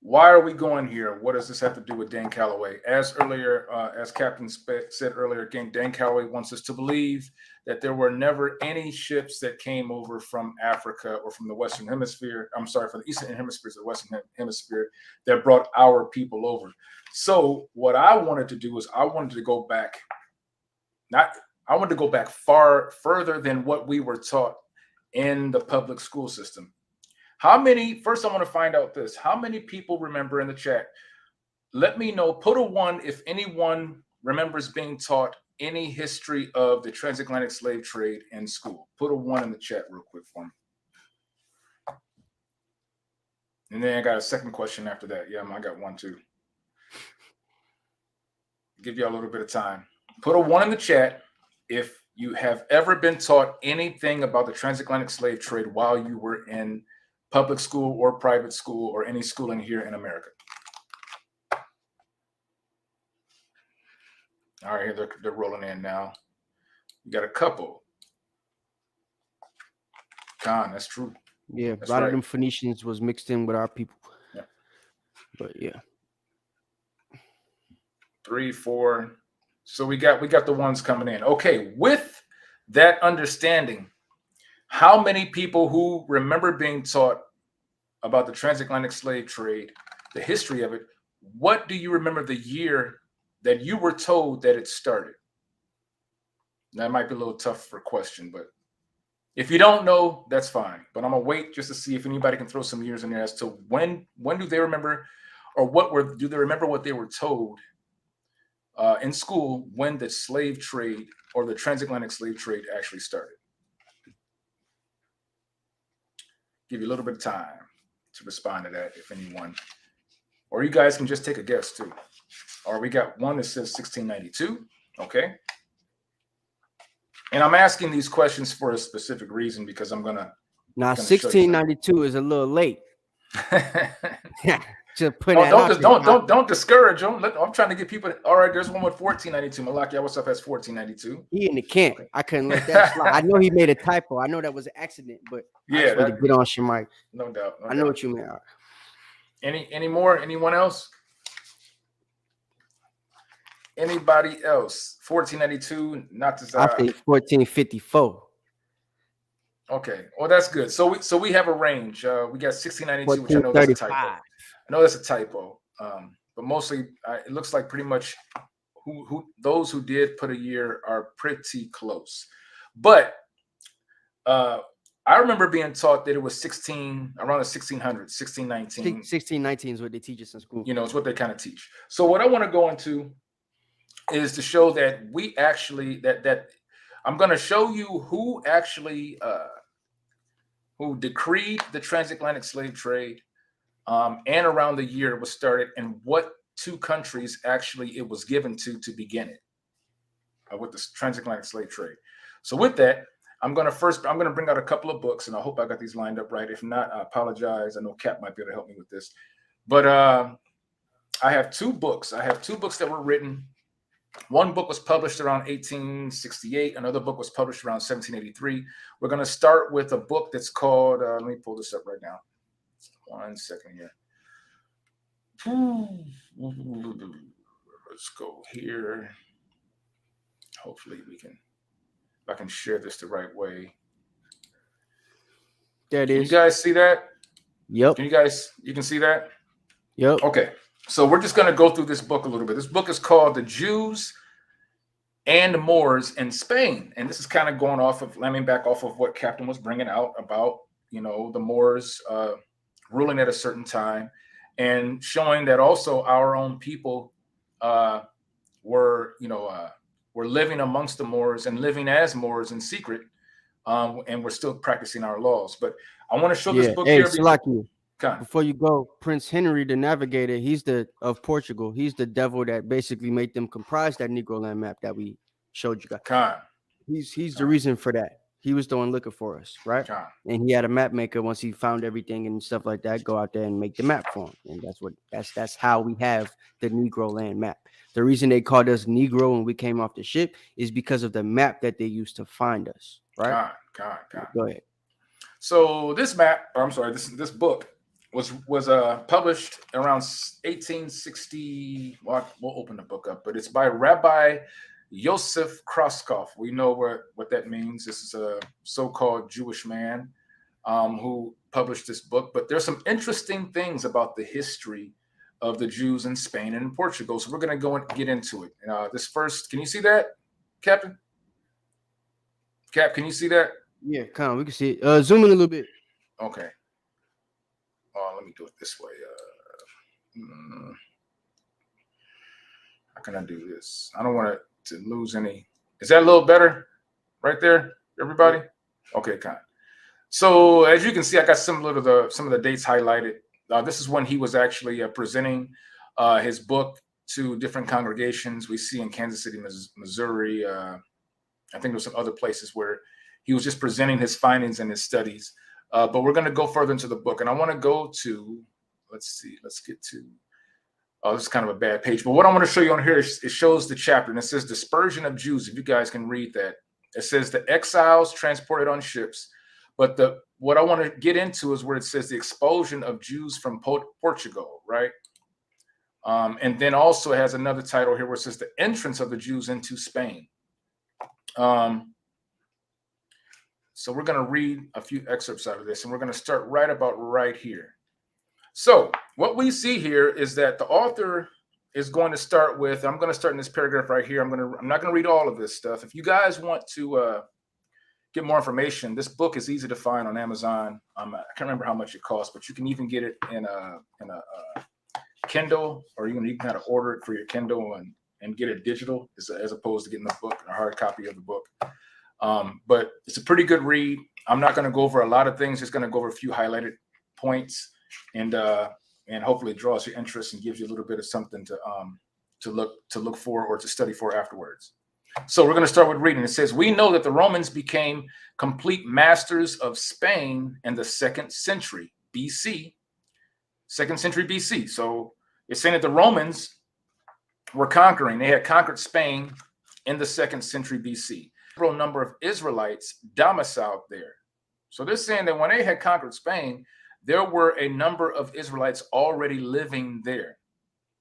H: why are we going here? What does this have to do with Dane Calloway? As Captain said earlier, again, Dane Calloway wants us to believe that there were never any ships that came over from Africa or from the Western Hemisphere. I'm sorry, from the Eastern Hemisphere to the Western Hemisphere that brought our people over. So what I wanted to do is I wanted to go back far further than what we were taught in the public school system. First I want to find out this. How many people remember in the chat? Let me know. Put a 1 if anyone remembers being taught any history of the transatlantic slave trade in school. Put a 1 in the chat real quick for me. And then I got a second question after that. Yeah, I got 1 too. Give you a little bit of time. Put a 1 in the chat if you have ever been taught anything about the transatlantic slave trade while you were in public school or private school or any schooling here in America. All right, here they're rolling in now. You got a couple. Con, that's true.
G: Yeah, a lot of them Phoenicians was mixed in with our people.
H: Yeah.
G: But yeah.
H: 3, 4. So we got the ones coming in. Okay, with that understanding, how many people who remember being taught about the transatlantic slave trade, the history of it, what do you remember the year that you were told that it started? That might be a little tough for a question, but if you don't know, that's fine. But I'm gonna wait just to see if anybody can throw some years in there as to when do they remember, or do they remember what they were told in school when the slave trade or the transatlantic slave trade actually started? Give you a little bit of time to respond to that, if anyone. Or you guys can just take a guess too. Or we got one that says 1692. Okay. And I'm asking these questions for a specific reason because I'm gonna.
G: Now, 1692 is a little late. Just put that
H: don't discourage them. I'm trying to get people. All right, there's one with 1492. Malachi, what's up? Has 1492.
G: He in the camp. I couldn't let that slide. I know he made a typo. I know that was an accident, but
H: yeah,
G: I just wanted to get on Shemite.
H: No doubt.
G: I know what you mean.
H: Any more? Anyone else? Anybody else? 1492. Not to.
G: I think 1454.
H: Okay, well that's good. So we have a range. We got 1692, which I know that's a typo. I know that's a typo, but mostly it looks like pretty much who those who did put a year are pretty close. But I remember being taught that it was around the 1600s, 1619.
G: 1619 is what they teach us in school.
H: You know, it's what they kind of teach. So what I want to go into is to show that we actually that I'm going to show you who actually who decreed the transatlantic slave trade and around the year it was started and what two countries actually it was given to begin it with the transatlantic slave trade. So with that, I'm going to bring out a couple of books, and I hope I got these lined up right. If not, I apologize. I know Cap might be able to help me with this. But I have two books. I have two books that were written. One book was published around 1868. Another book was published around 1783. We're going to start with a book that's called, let me pull this up right now. 1 second here. Let's go here. Hopefully I can share this the right way.
G: There it is.
H: You guys see that?
G: Yep.
H: You can see that?
G: Yep.
H: Okay. So we're just going to go through this book a little bit. This book is called The Jews and Moors in Spain. And this is kind of lemming back off of what Captain was bringing out about, the Moors ruling at a certain time and showing that also our own people were living amongst the Moors and living as Moors in secret. And we're still practicing our laws. But I want to show this book here.
G: Before you go, Prince Henry, the navigator, he's of Portugal. He's the devil that basically made them comprise that Negro land map that we showed you guys. He's the reason for that. He was the one looking for us, right? And he had a map maker once he found everything and stuff like that, go out there and make the map for him. And that's how we have the Negro land map. The reason they called us Negro when we came off the ship is because of the map that they used to find us, right? Go ahead.
H: So this this book was published around 1860. Well, we'll open the book up, but it's by Rabbi Yosef Kroskov. We know what that means. This is a so-called Jewish man who published this book. But there's some interesting things about the history of the Jews in Spain and in Portugal. So we're going to go and get into it. This first, can you see that, Captain? Cap, can you see that?
G: Yeah, come on, we can see it. Zoom in a little bit.
H: Okay. Let me do it this way. How can I do this? I don't want it to lose any. Is that a little better right there, everybody? Okay, kind. So as you can see, I got some of the dates highlighted. This is when he was actually presenting his book to different congregations. We see in Kansas City, Missouri. I think there's some other places where he was just presenting his findings and his studies. But we're going to go further into the book. And I want to go to, let's get to, this is kind of a bad page. But what I want to show you on here is it shows the chapter. And it says Dispersion of Jews, if you guys can read that. It says the exiles transported on ships. But what I want to get into is where it says the expulsion of Jews from Portugal, right? And then also it has another title here where it says the entrance of the Jews into Spain. So we're going to read a few excerpts out of this, and we're going to start right about right here. So what we see here is that the author is going to start with, I'm going to start in this paragraph right here. I'm not going to read all of this stuff. If you guys want to get more information, this book is easy to find on Amazon. I can't remember how much it costs, but you can even get it in a Kindle, or you can kind of order it for your Kindle and get it digital as opposed to getting the book, a hard copy of the book. But it's a pretty good read. I'm not going to go over a lot of things. Just going to go over a few highlighted points, and hopefully it draws your interest and gives you a little bit of something to look for or to study for afterwards. So we're going to start with reading. It says, we know that the Romans became complete masters of Spain in the 2nd century BC. 2nd century BC. So it's saying that the Romans were conquering. They had conquered Spain in the 2nd century BC. A number of Israelites domiciled there. So they're saying that when they had conquered Spain, there were a number of Israelites already living there.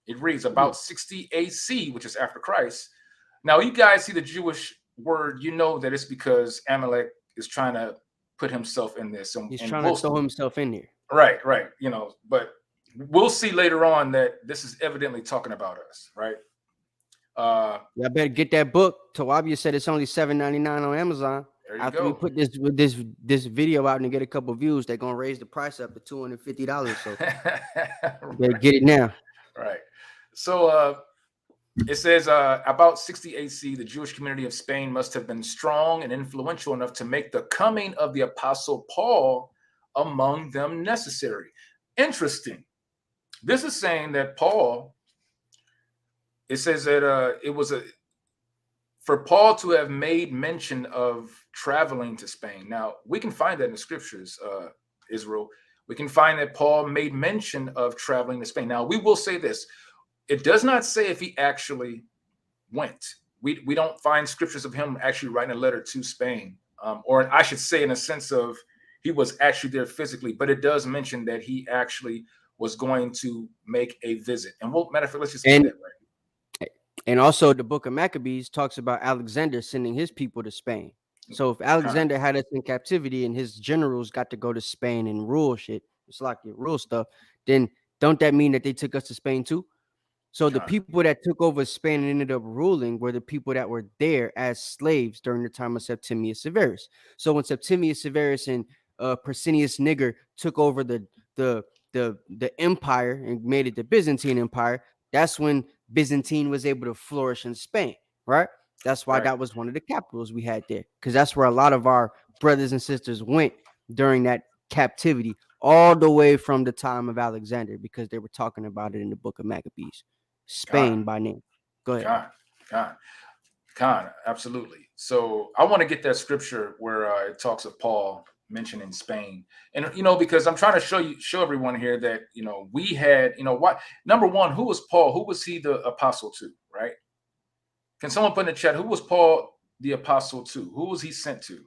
H: It reads about 60 AC, which is after Christ. Now, you guys see the Jewish word, you know that it's because Amalek is trying to put himself in this.
G: He's trying to throw himself in there.
H: Right. But we'll see later on that this is evidently talking about us, right?
G: I better get that book. Tawabia said it's only $7.99 on Amazon. After we put this video out and get a couple views, they're gonna raise the price up to $250. So better get it now.
H: Right. So it says about 60 AC, the Jewish community of Spain must have been strong and influential enough to make the coming of the Apostle Paul among them necessary. Interesting. This is saying that Paul, it says that it was for Paul to have made mention of traveling to Spain. Now, we can find that in the scriptures, Israel. We can find that Paul made mention of traveling to Spain. Now, we will say this. It does not say if he actually went. We don't find scriptures of him actually writing a letter to Spain, or I should say in a sense of he was actually there physically, but it does mention that he actually was going to make a visit. And matter of fact, let's just get that right.
G: And also the book of Maccabees talks about Alexander sending his people to Spain. So if Alexander had us in captivity and his generals got to go to Spain and rule shit, it's like your rule stuff, then don't that mean that they took us to Spain too? So the people that took over Spain and ended up ruling were the people that were there as slaves during the time of Septimius Severus. So when Septimius Severus and Persinius Niger took over the empire and made it the Byzantine Empire, that's when Byzantine was able to flourish in Spain, right? That's why that was one of the capitals we had there, because that's where a lot of our brothers and sisters went during that captivity, all the way from the time of Alexander, because they were talking about it in the book of Maccabees. Spain by name. Go ahead.
H: Khan, absolutely. So I want to get that scripture where it talks of Paul mentioning Spain, and because I'm trying to show everyone here that we had what number one, who was Paul? Who was he the apostle to? Right? Can someone put in the chat who was Paul the apostle to? Who was he sent to?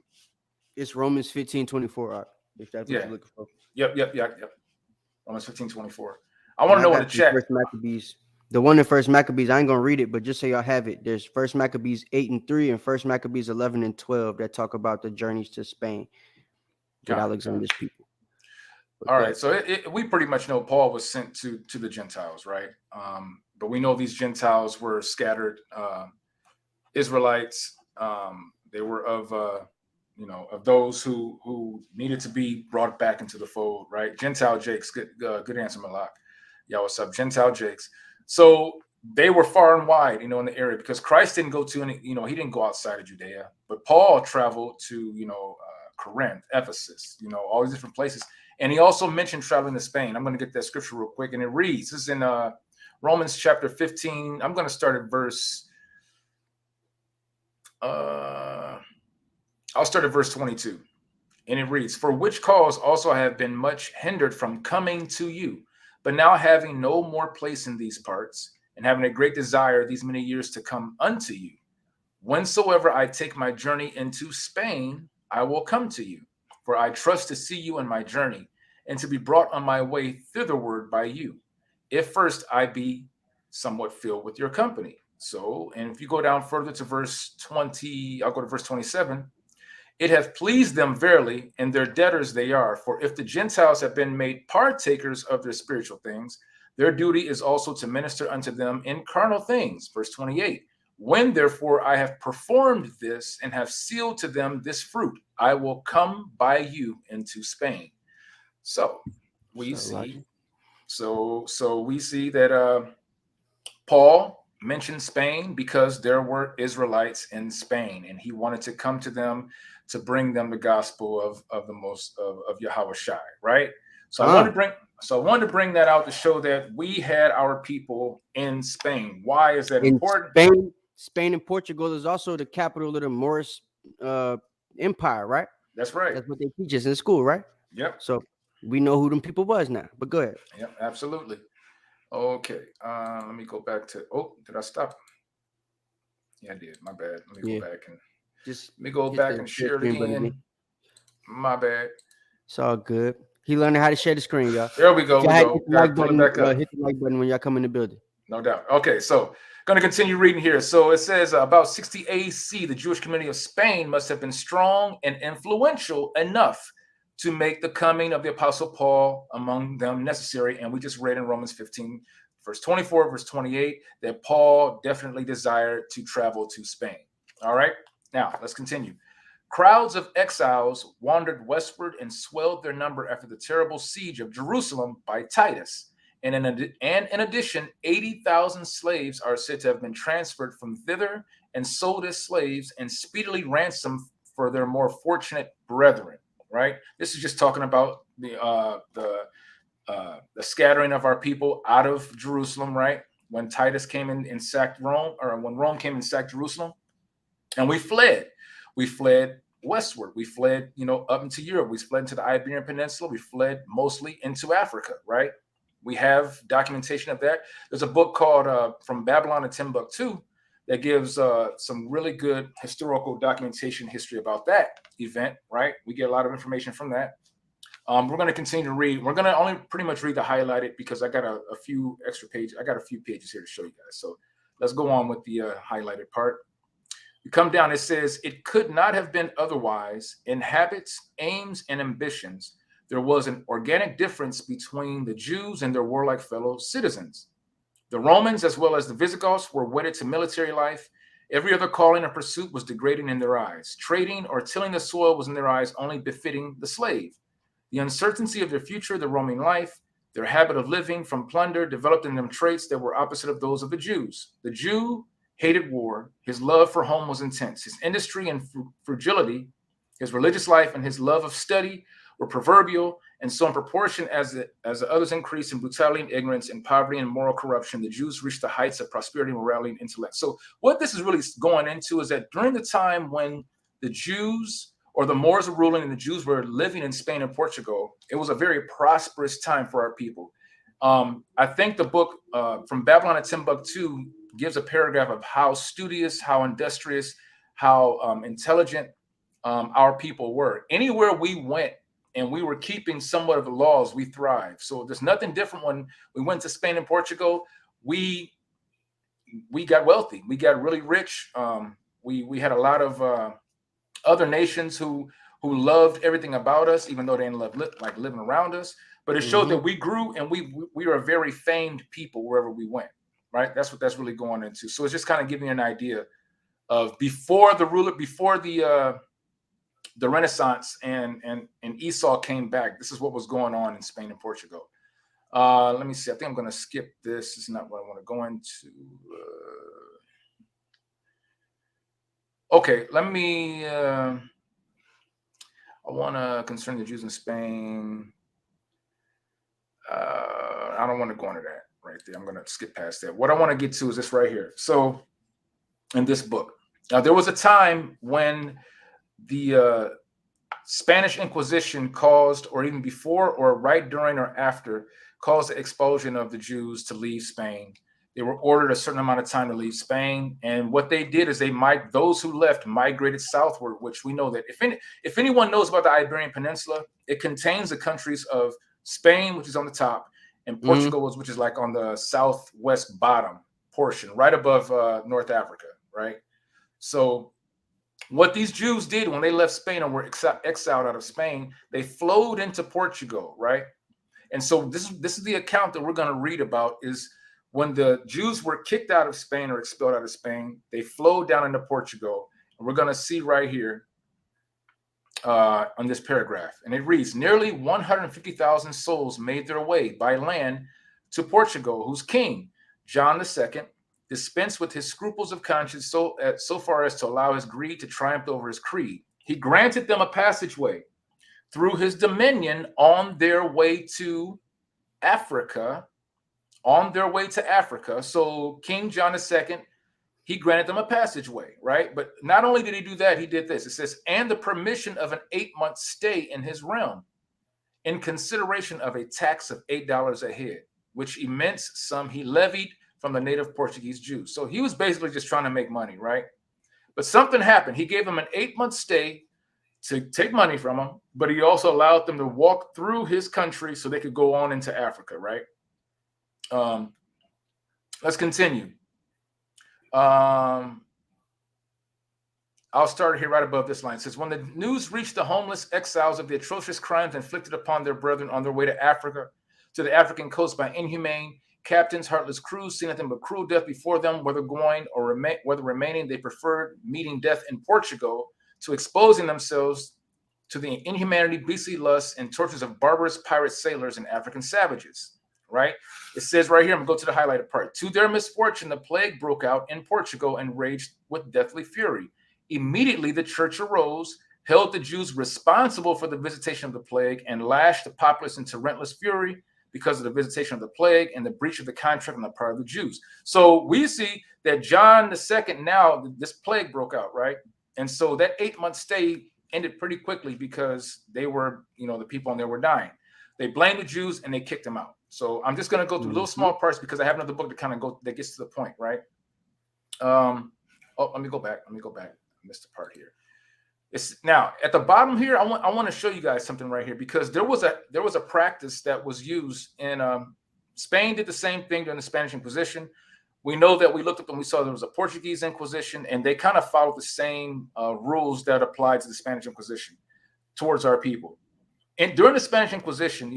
G: It's Romans 15:24. If that's what you're looking for.
H: Yep. Romans 15:24. I want to know in the chat.
G: First Maccabees. The one in First Maccabees, I ain't gonna read it, but just so y'all have it, there's First Maccabees 8:3 and First Maccabees 11:12 that talk about the journeys to Spain with Alexander's people.
H: All right, so we pretty much know Paul was sent to the Gentiles, right? But we know these Gentiles were scattered Israelites. They were of those who needed to be brought back into the fold, right? Gentile Jakes, good answer, Malak. Yeah, what's up, Gentile Jakes? So they were far and wide, in the area, because Christ didn't go to any, he didn't go outside of Judea, but Paul traveled to, Corinth, Ephesus, all these different places. And he also mentioned traveling to Spain. I'm going to get that scripture real quick. And it reads, this is in Romans chapter 15. I'm going to start at verse, I'll start at verse 22. And it reads, for which cause also I have been much hindered from coming to you, but now having no more place in these parts, and having a great desire these many years to come unto you, whensoever I take my journey into Spain, I will come to you. For I trust to see you in my journey, and to be brought on my way thitherward by you, if first I be somewhat filled with your company. So, and if you go down further to verse 20, I'll go to verse 27. It hath pleased them verily, and their debtors they are. For if the Gentiles have been made partakers of their spiritual things, Their duty is also to minister unto them in carnal things. Verse 28. When therefore I have performed this and have sealed to them this fruit, I will come by you into Spain. So we see, so we see that Paul mentioned Spain because there were Israelites in Spain, and he wanted to come to them to bring them the gospel of Yahweh Shai, right? So I wanted to bring that out to show that we had our people in Spain. Why is that important?
G: Spain and Portugal is also the capital of the Moorish Empire, right?
H: That's right.
G: That's what they teach us in school, right?
H: Yep.
G: So we know who them people was now. But go ahead.
H: Yep, absolutely. Okay. Let me go back to. Oh, did I stop? Yeah, I did. My bad. Let me go back and share it again. My bad.
G: It's all good. He learned how to share the screen, y'all.
H: There we go.
G: Hit the like button when y'all come in the building.
H: No doubt. Okay, so going to continue reading here. So it says about 60 AC, the Jewish community of Spain must have been strong and influential enough to make the coming of the Apostle Paul among them necessary. And we just read in Romans 15, verse 24, verse 28, that Paul definitely desired to travel to Spain. All right, now let's continue. Crowds of exiles wandered westward and swelled their number after the terrible siege of Jerusalem by Titus. And in addition, 80,000 slaves are said to have been transferred from thither and sold as slaves and speedily ransomed for their more fortunate brethren. Right? This is just talking about the scattering of our people out of Jerusalem. Right? When Titus came in and sacked Rome, or when Rome came and sacked Jerusalem, and we fled. We fled westward. We fled, up into Europe. We fled into the Iberian Peninsula. We fled mostly into Africa, right? We have documentation of that. There's a book called From Babylon to Timbuktu that gives some really good historical documentation history about that event, right? We get a lot of information from that. We're going to continue to read. We're going to only pretty much read the highlighted because I got a few extra pages. I got a few pages here to show you guys. So let's go on with the highlighted part. You come down, it says, it could not have been otherwise. In habits, aims, and ambitions, there was an organic difference between the Jews and their warlike fellow citizens. The Romans, as well as the Visigoths, were wedded to military life. Every other calling or pursuit was degrading in their eyes. Trading or tilling the soil was in their eyes only befitting the slave. The uncertainty of their future, the roaming life, their habit of living from plunder developed in them traits that were opposite of those of the Jews. The Jew hated war. His love for home was intense. His industry and frugility, his religious life, and his love of study were proverbial. And so in proportion as the others increased in brutality and ignorance and poverty and moral corruption, the Jews reached the heights of prosperity, morality, and intellect. So what this is really going into is that during the time when the Jews or the Moors were ruling and the Jews were living in Spain and Portugal, it was a very prosperous time for our people. I think the book From Babylon to Timbuktu gives a paragraph of how studious, how industrious, how intelligent our people were. Anywhere we went and we were keeping somewhat of the laws, we thrived. So there's nothing different when we went to Spain and Portugal. We got wealthy. We got really rich. We had a lot of other nations who loved everything about us, even though they didn't love living around us. But it showed that we grew and we were a very famed people wherever we went. Right, that's what that's really going into. So it's just kind of giving you an idea of before the Renaissance and Esau came back. This is what was going on in Spain and Portugal. Let me see. I think I'm going to skip this. It's not what I want to go into. Okay, let me. I want to concern the Jews in Spain. I don't want to go into that. Right there. I'm going to skip past that. What I want to get to is this right here. So in this book, now there was a time when the Spanish Inquisition caused, or even before or right during or after, caused the expulsion of the Jews to leave Spain. They were ordered a certain amount of time to leave Spain. And what they did is those who left migrated southward, which we know that if anyone knows about the Iberian Peninsula, it contains the countries of Spain, which is on the top, and Portugal, which is like on the southwest bottom portion, right above North Africa, right? So what these Jews did when they left Spain or were exiled out of Spain, they flowed into Portugal, right? And so this is the account that we're going to read about, is when the Jews were kicked out of Spain or expelled out of Spain, they flowed down into Portugal. And we're going to see right here on this paragraph. And it reads, nearly 150,000 souls made their way by land to Portugal, whose king, John II, dispensed with his scruples of conscience so far as to allow his greed to triumph over his creed. He granted them a passageway through his dominion on their way to Africa. So King John II, he granted them a passageway, right? But not only did he do that, he did this. It says, and the permission of an 8-month stay in his realm in consideration of a tax of $8 a head, which immense sum he levied from the native Portuguese Jews. So he was basically just trying to make money, right? But something happened. He gave them an 8-month stay to take money from them, but he also allowed them to walk through his country so they could go on into Africa, right? Let's continue. I'll start here right above this line. It says, when the news reached the homeless exiles of the atrocious crimes inflicted upon their brethren on their way to Africa, to the African coast by inhumane captains, heartless crews, seeing nothing but cruel death before them, whether going or whether remaining, they preferred meeting death in Portugal to exposing themselves to the inhumanity, beastly lusts, and tortures of barbarous pirate sailors and African savages, right? It says right here, I'm going to go to the highlighted part. To their misfortune, the plague broke out in Portugal and raged with deathly fury. Immediately, the church arose, held the Jews responsible for the visitation of the plague, and lashed the populace into relentless fury because of the visitation of the plague and the breach of the contract on the part of the Jews. So we see that John II, now this plague broke out, right? And so that 8-month stay ended pretty quickly because they were, the people in there were dying. They blamed the Jews and they kicked them out. So I'm just going to go through little small parts because I have another book that gets to the point, right? Let me go back. I missed a part here. It's now at the bottom here. I want to show you guys something right here because there was a practice that was used in Spain. Did the same thing during the Spanish Inquisition. We know that we looked up and we saw there was a Portuguese Inquisition, and they kind of followed the same rules that applied to the Spanish Inquisition towards our people. And during the Spanish Inquisition,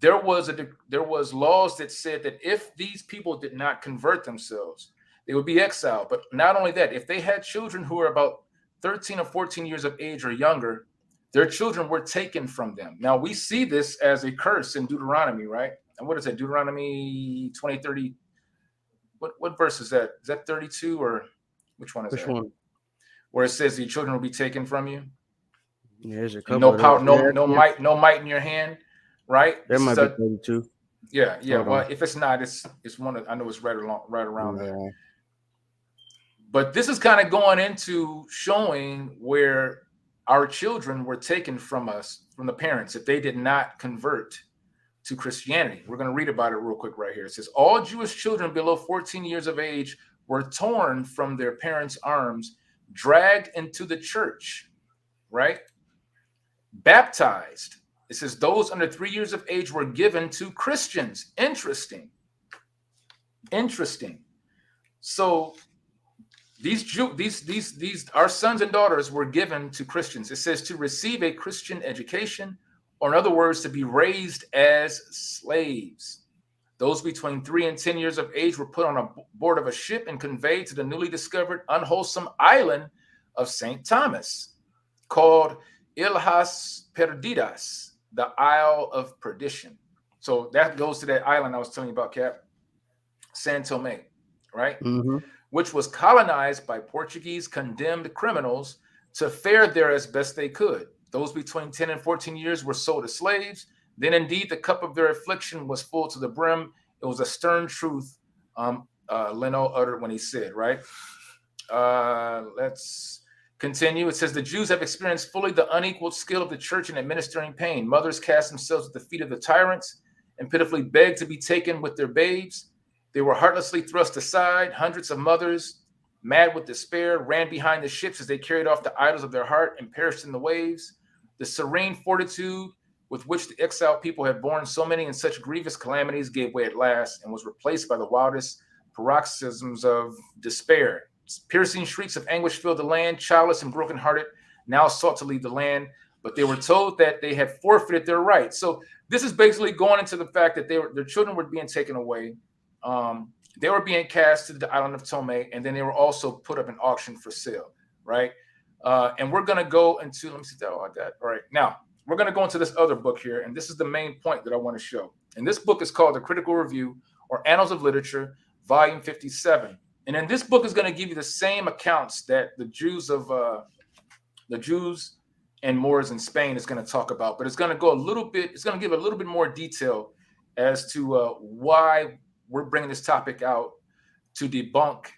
H: there was laws that said that if these people did not convert themselves, they would be exiled. But not only that, if they had children who were about 13 or 14 years of age or younger, their children were taken from them. Now we see this as a curse in Deuteronomy, right? And what is that? Deuteronomy 20:30. What verse is that? Is that 32 or which one is that? Which one? Where it says your children will be taken from you. Yeah, there's a couple. No power, no might in your hand, right? There might be 32. Yeah. Well, if it's not, it's one of, I know it's right around there. But this is kind of going into showing where our children were taken from us, from the parents, if they did not convert to Christianity. We're going to read about it real quick right here. It says, all Jewish children below 14 years of age were torn from their parents' arms, dragged into the church, right? Baptized. It says those under 3 years of age were given to Christians. Interesting. So these our sons and daughters were given to Christians. It says to receive a Christian education, or in other words, to be raised as slaves. Those between 3 and 10 years of age were put on board of a ship and conveyed to the newly discovered unwholesome island of St. Thomas, called Ilhas Perdidas, the Isle of Perdition. So that goes to that island I was telling you about, Cap, San Tome, right? Mm-hmm. Which was colonized by Portuguese condemned criminals to fare there as best they could. Those between 10 and 14 years were sold as slaves. Then indeed the cup of their affliction was full to the brim. It was a stern truth Leno uttered when he said, right? Let's continue. It says the Jews have experienced fully the unequaled skill of the church in administering pain. Mothers cast themselves at the feet of the tyrants and pitifully begged to be taken with their babes. They were heartlessly thrust aside. Hundreds of mothers, mad with despair, ran behind the ships as they carried off the idols of their heart and perished in the waves. The serene fortitude with which the exiled people had borne so many and such grievous calamities gave way at last and was replaced by the wildest paroxysms of despair. Piercing shrieks of anguish filled the land. Childless and brokenhearted now sought to leave the land. but they were told that they had forfeited their rights. So this is basically going into the fact that their children were being taken away. They were being cast to the island of Tomei, and then they were also put up in auction for sale, right? And we're going to go into, let me see that. Oh, I got, all right. Now, we're going to go into this other book here, and this is the main point that I want to show. And this book is called The Critical Review, or Annals of Literature, Volume 57. And then this book is going to give you the same accounts that the Jews and Moors in Spain is going to talk about, but it's going to go a little bit, it's going to give a little bit more detail as to why we're bringing this topic out to debunk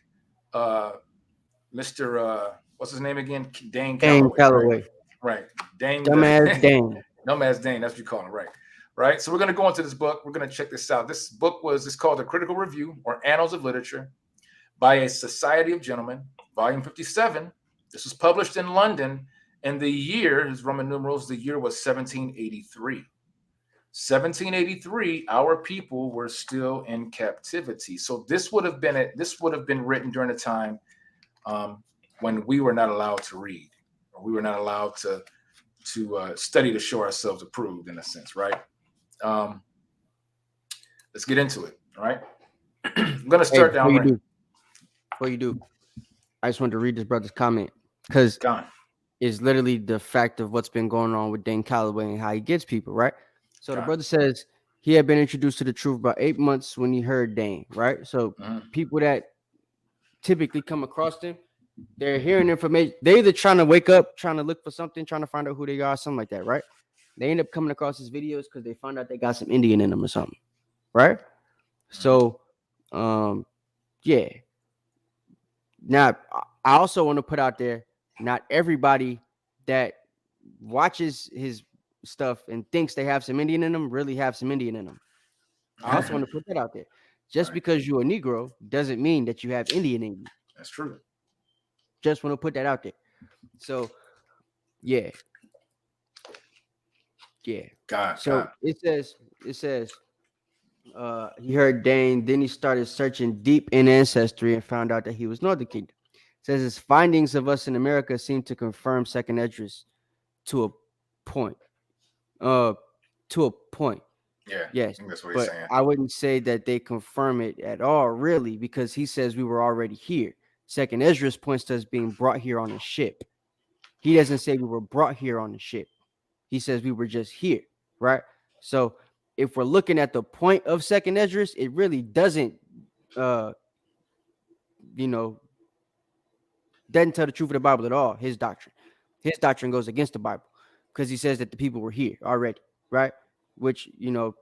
H: Mr. What's his name again? Dane Calloway.
G: Calloway.
H: Right. Dane.
G: Dumbass Dane.
H: Dumbass Dane. That's what you call him. Right. Right. So we're going to go into this book. We're going to check this out. This book is called The Critical Review, or Annals of Literature, by a Society of Gentlemen, Volume 57. This was published in London, and the year, his Roman numerals, the year was 1783. 1783, our people were still in captivity. So this would have been written during a time when we were not allowed to read, or we were not allowed to study to show ourselves approved, in a sense, right? Let's get into it. All right. I'm gonna start down right.
G: Before you do, I just wanted to read this brother's comment, because it's literally the fact of what's been going on with Dane Calloway and how he gets people, right? So the brother says he had been introduced to the truth about 8 months when he heard Dane, right? So people that typically come across him, they're hearing information. They're either trying to wake up, trying to look for something, trying to find out who they are, something like that, right? They end up coming across his videos because they found out they got some Indian in them or something, right? So, yeah. Now, I also want to put out there, not everybody that watches his stuff and thinks they have some Indian in them really have some Indian in them. I also want to put that out there. Just because you're a Negro doesn't mean that you have Indian in you.
H: That's true.
G: Just want to put that out there. So, yeah. It says, he heard Dane, then he started searching deep in ancestry and found out that he was Northern Kingdom. It says his findings of us in America seem to confirm second Esdras to a point. Yeah. Yes. I that's what he's saying. I wouldn't say that they confirm it at all, really, because he says we were already here. Second Esdras points to us being brought here on a ship. He doesn't say we were brought here on a ship. He says we were just here, right? So if we're looking at the point of second Esdras, it really doesn't, doesn't tell the truth of the Bible at all. His doctrine goes against the Bible, because he says that the people were here already, right? Which,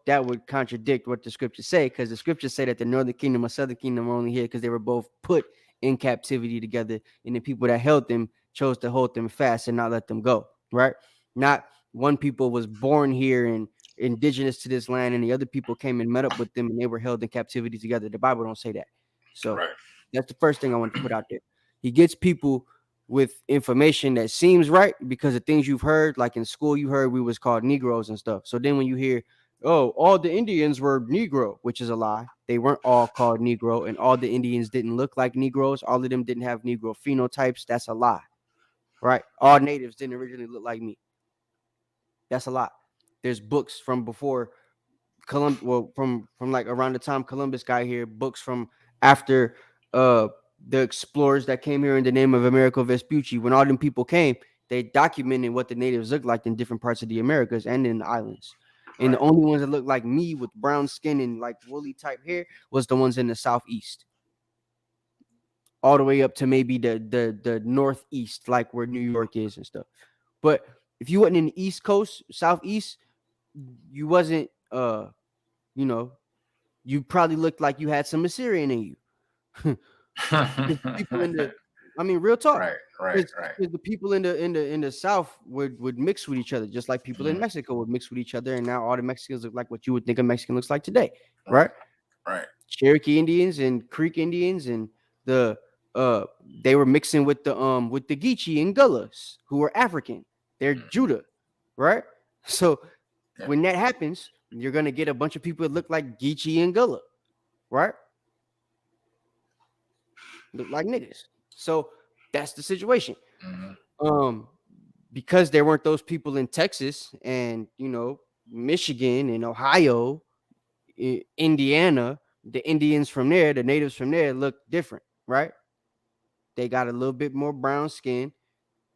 G: that would contradict what the scriptures say, because the scriptures say that the northern kingdom or southern kingdom were only here because they were both put in captivity together, and the people that held them chose to hold them fast and not let them go, right? Not one people was born here and indigenous to this land, and the other people came and met up with them and they were held in captivity together. The Bible don't say that. So that's the first thing I want to put out there. He gets people with information that seems right because of things you've heard, like in school you heard we was called Negroes and stuff. So then when you hear, oh, all the Indians were Negro, which is a lie. They weren't all called Negro, and all the Indians didn't look like Negroes. All of them didn't have Negro phenotypes. That's a lie, right? All natives didn't originally look like me. That's a lie. There's books from before Columbus, well, from like around the time Columbus got here, books from after the explorers that came here in the name of Amerigo Vespucci. When all them people came, they documented what the natives looked like in different parts of the Americas and in the islands. And the only ones that looked like me with brown skin and like woolly type hair was the ones in the southeast, all the way up to maybe the northeast, like where New York is and stuff. But if you wasn't in the East Coast, Southeast, you wasn't, you probably looked like you had some Assyrian in you. People in the, real talk. Right. The people in the South would mix with each other, just like people in Mexico would mix with each other. And now all the Mexicans look like what you would think a Mexican looks like today, right? Right. Cherokee Indians and Creek Indians and they were mixing with the Geechee and Gullahs, who were African. They're Judah, right? So when that happens, you're gonna get a bunch of people that look like Geechee and Gullah, right? Look like niggas. So that's the situation. because there weren't those people in Texas and, you know, Michigan and Ohio, Indiana, the Indians from there, the natives from there look different, right? They got a little bit more brown skin.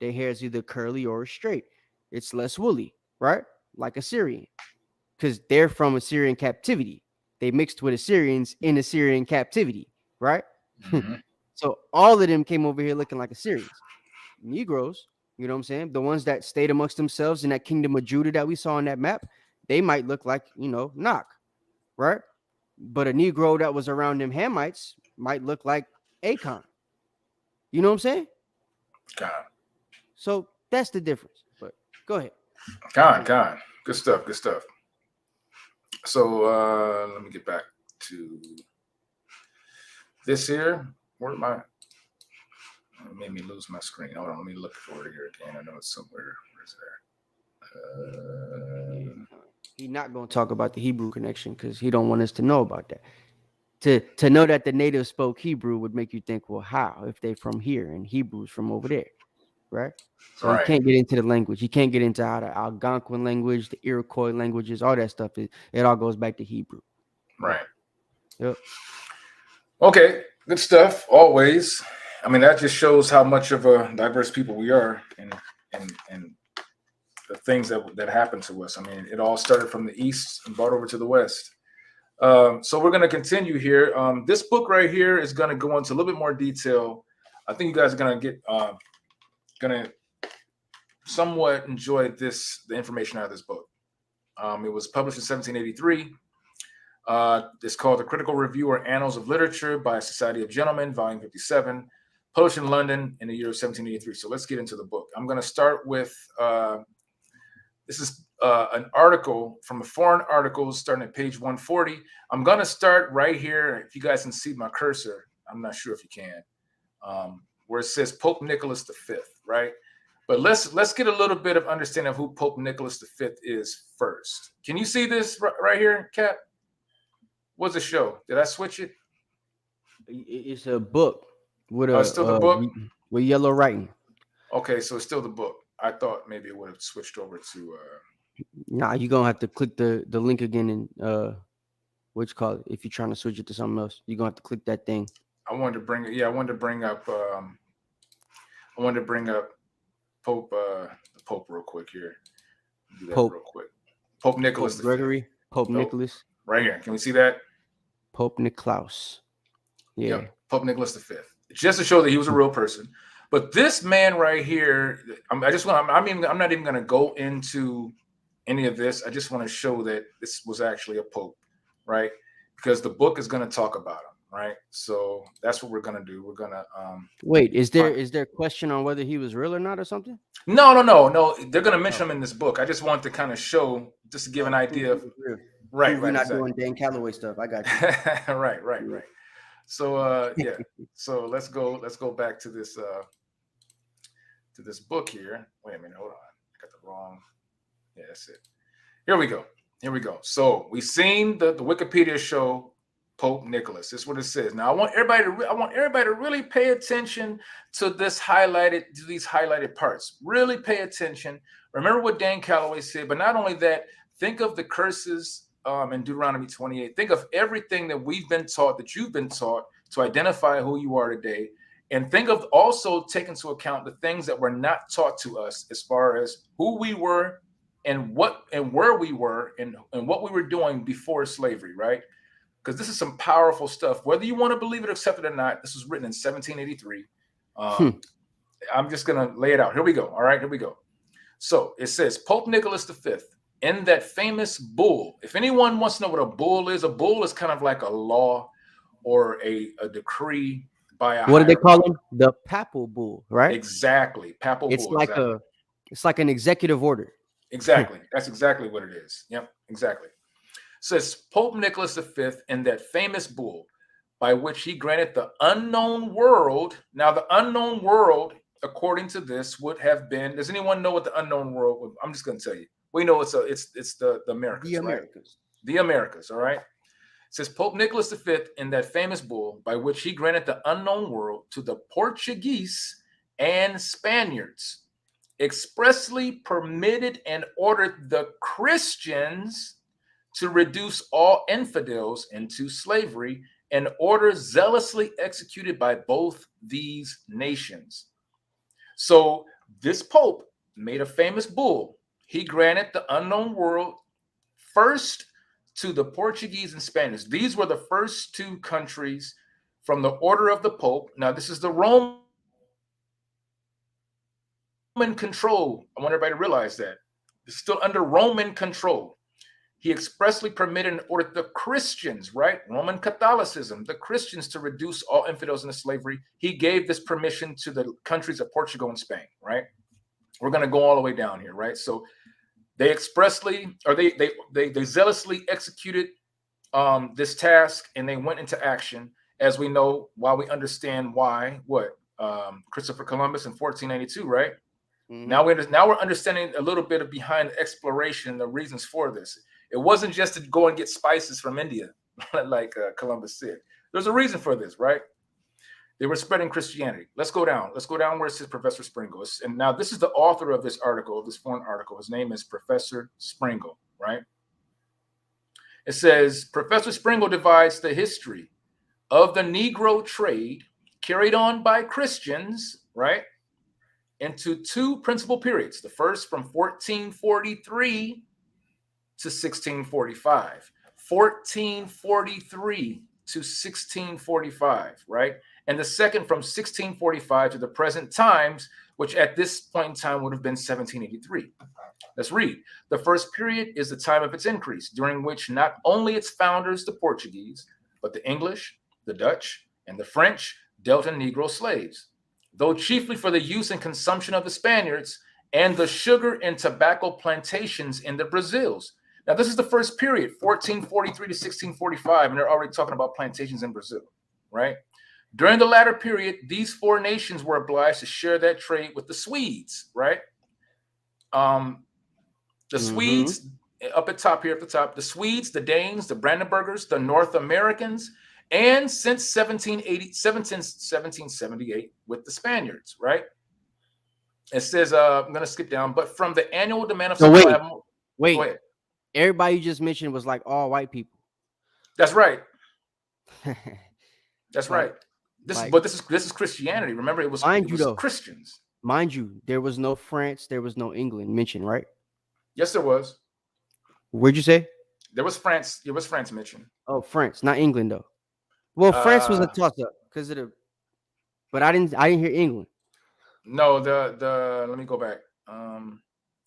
G: Their hair is either curly or straight. It's less woolly, right? Like Assyrian, because they're from Assyrian captivity. They mixed with Assyrians in Assyrian captivity, right?
H: Mm-hmm.
G: So all of them came over here looking like Assyrians. Negroes, you know what I'm saying? The ones that stayed amongst themselves in that kingdom of Judah that we saw on that map, they might look like, you know, Knock, right? But a Negro that was around them Hamites might look like Akon. You know what I'm saying?
H: God.
G: So that's the difference. But go ahead.
H: God. Good stuff. Good stuff. So let me get back to this here. Where am I? It made me lose my screen. Hold on, let me look for it here again. I know it's somewhere. Where's there?
G: He's not going to talk about the Hebrew connection because he don't want us to know about that. To know that the natives spoke Hebrew would make you think, well, how if they from here and Hebrews from over there, right? So
H: Right.
G: he can't get into the language. He can't get into how the Algonquin language, the Iroquois languages, all that stuff. It all goes back to Hebrew.
H: Right.
G: Yep.
H: Okay, good stuff. Always. I mean, that just shows how much of a diverse people we are, and the things that happen to us. I mean, it all started from the east and brought over to the west. So we're going to continue here. This book right here is going to go into a little bit more detail. I think you guys are going to get going to somewhat enjoy the information out of this book. It was published in 1783. It's called The Critical Review or Annals of Literature by Society of Gentlemen, Volume 57, published in London in the year of 1783. So let's get into the book. I'm going to start with this is an article from a foreign article starting at page 140. I'm going to start right here. If you guys can see my cursor, I'm not sure if you can, where it says Pope Nicholas V, right? But let's get a little bit of understanding of who Pope Nicholas V is first. Can you see this right here, Cap? What's the show? Did I switch it?
G: It's a book with
H: still the book
G: with yellow writing.
H: Okay, so it's still the book. I thought maybe it would have switched over to.
G: Nah, you're gonna have to click the link again and what you call it. If you're trying to switch it to something else, you're gonna have to click that thing.
H: I wanted to bring it. Yeah, I wanted to bring up. Pope the Pope real quick here. Do that
G: Pope
H: real quick. Pope Nicholas
G: Pope Gregory. Pope Nicholas.
H: Right here. Can we see that?
G: Pope Niklaus. Yeah.
H: Yep. Pope Nicholas V. Just to show that he was a real person. But this man right here, I'm not even going to go into any of this. I just want to show that this was actually a pope, right? Because the book is going to talk about him, right? So that's what we're going to do. We're going to
G: wait. Is there a question on whether he was real or not or something?
H: No. They're going to mention him in this book. I just want to kind of show, just to give an idea of. Right.
G: We're not doing Dane Calloway stuff. I got
H: you. Right. So yeah. So let's go back to this book here. Wait a minute, hold on. I got the wrong. Yeah, that's it. Here we go. So we've seen the Wikipedia show Pope Nicholas. This is what it says. Now I want everybody to really pay attention to these highlighted parts. Really pay attention. Remember what Dane Calloway said, but not only that, think of the curses in Deuteronomy 28. Think of everything that we've been taught, that you've been taught to identify who you are today. And think of also take into account the things that were not taught to us as far as who we were and where we were and what we were doing before slavery, right? Because this is some powerful stuff. Whether you want to believe it or accept it or not, this was written in 1783. I'm just going to lay it out. Here we go. All right, here we go. So it says Pope Nicholas V in that famous bull. If anyone wants to know what a bull is kind of like a law or a decree by a
G: what do they call him? The papal bull, right?
H: Exactly. Papal bull.
G: It's like an executive order.
H: Exactly. That's exactly what it is. Yep, exactly. Says Pope Nicholas V in that famous bull by which he granted the unknown world. Now, the unknown world, according to this, would have been. Does anyone know what the unknown world would? I'm just going to tell you. We know it's the Americas.
G: The Americas.
H: Right? The Americas. All right. It says Pope Nicholas V in that famous bull by which he granted the unknown world to the Portuguese and Spaniards. expressly permitted and ordered the Christians to reduce all infidels into slavery, an order zealously executed by both these nations. So this Pope made a famous bull. He granted the unknown world first to the Portuguese and Spanish. These were the first two countries from the order of the Pope. Now, this is the Roman control. I want everybody to realize that. It's still under Roman control. He expressly permitted and ordered the Christians, right? Roman Catholicism, the Christians to reduce all infidels into slavery. He gave this permission to the countries of Portugal and Spain, right? We're going to go all the way down here, right? So they expressly, or they zealously executed this task, and they went into action, as we know, while we understand why, Christopher Columbus in 1492, right? Mm-hmm. Now we're understanding a little bit of behind the exploration, the reasons for this. It wasn't just to go and get spices from India, like Columbus said. There's a reason for this, right? They were spreading Christianity. Let's go down. Let's go down where it says Professor Springle. And now this is the author of this article, of this foreign article. His name is Professor Springle, right? It says, Professor Springle divides the history of the Negro trade carried on by Christians, right, into two principal periods. The first from 1443 to 1645. 1443 to 1645, right? And the second from 1645 to the present times, which at this point in time would have been 1783. Let's read. The first period is the time of its increase, during which not only its founders, the Portuguese, but the English, the Dutch, and the French dealt in Negro slaves, though chiefly for the use and consumption of the Spaniards and the sugar and tobacco plantations in the Brazils. Now, this is the first period, 1443 to 1645, and they're already talking about plantations in Brazil, right? During the latter period, these four nations were obliged to share that trade with the Swedes, right? The Swedes, up at top here, at the top, the Swedes, the Danes, the Brandenburgers, the North Americans, and since 1778 with the Spaniards, right? It says, I'm going to skip down, but from the annual demand of supply.
G: Wait. Everybody you just mentioned was like all white people.
H: That's right. That's right. This is Christianity. Remember, it was Christians.
G: Mind you, there was no France, there was no England mentioned, right?
H: Yes, there was.
G: Where'd you say?
H: There was France. There was France mentioned.
G: Oh, France, not England though. Well, France was a toss-up because of the, but I didn't hear England.
H: No, let me go back.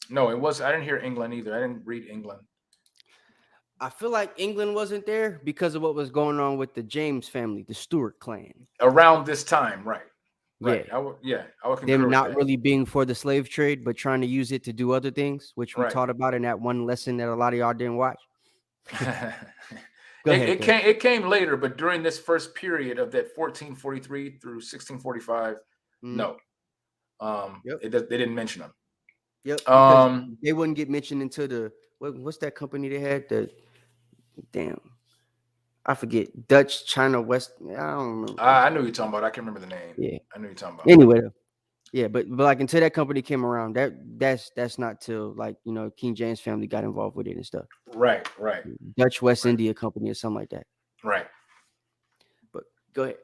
H: No, it was. I didn't hear England either. I didn't read England.
G: I feel like England wasn't there because of what was going on with the James family, the Stuart clan.
H: Around this time, right?
G: Right.
H: I would concur
G: them
H: with
G: not
H: that.
G: really being for the slave trade, but trying to use it to do other things, which we taught about in that one lesson that a lot of y'all didn't watch.
H: It came later, but during this first period of that 1443 through 1645, no. They didn't mention them.
G: Yep. They wouldn't get mentioned until the what's that company they had? I forget. Dutch, China, West. I don't remember.
H: I know you're talking about. I can't remember the name.
G: Yeah,
H: I know you're talking about.
G: Anyway, yeah, but like until that company came around, that's not till like King James family got involved with it and stuff.
H: Right.
G: Dutch West India Company or something like that.
H: Right.
G: But go ahead.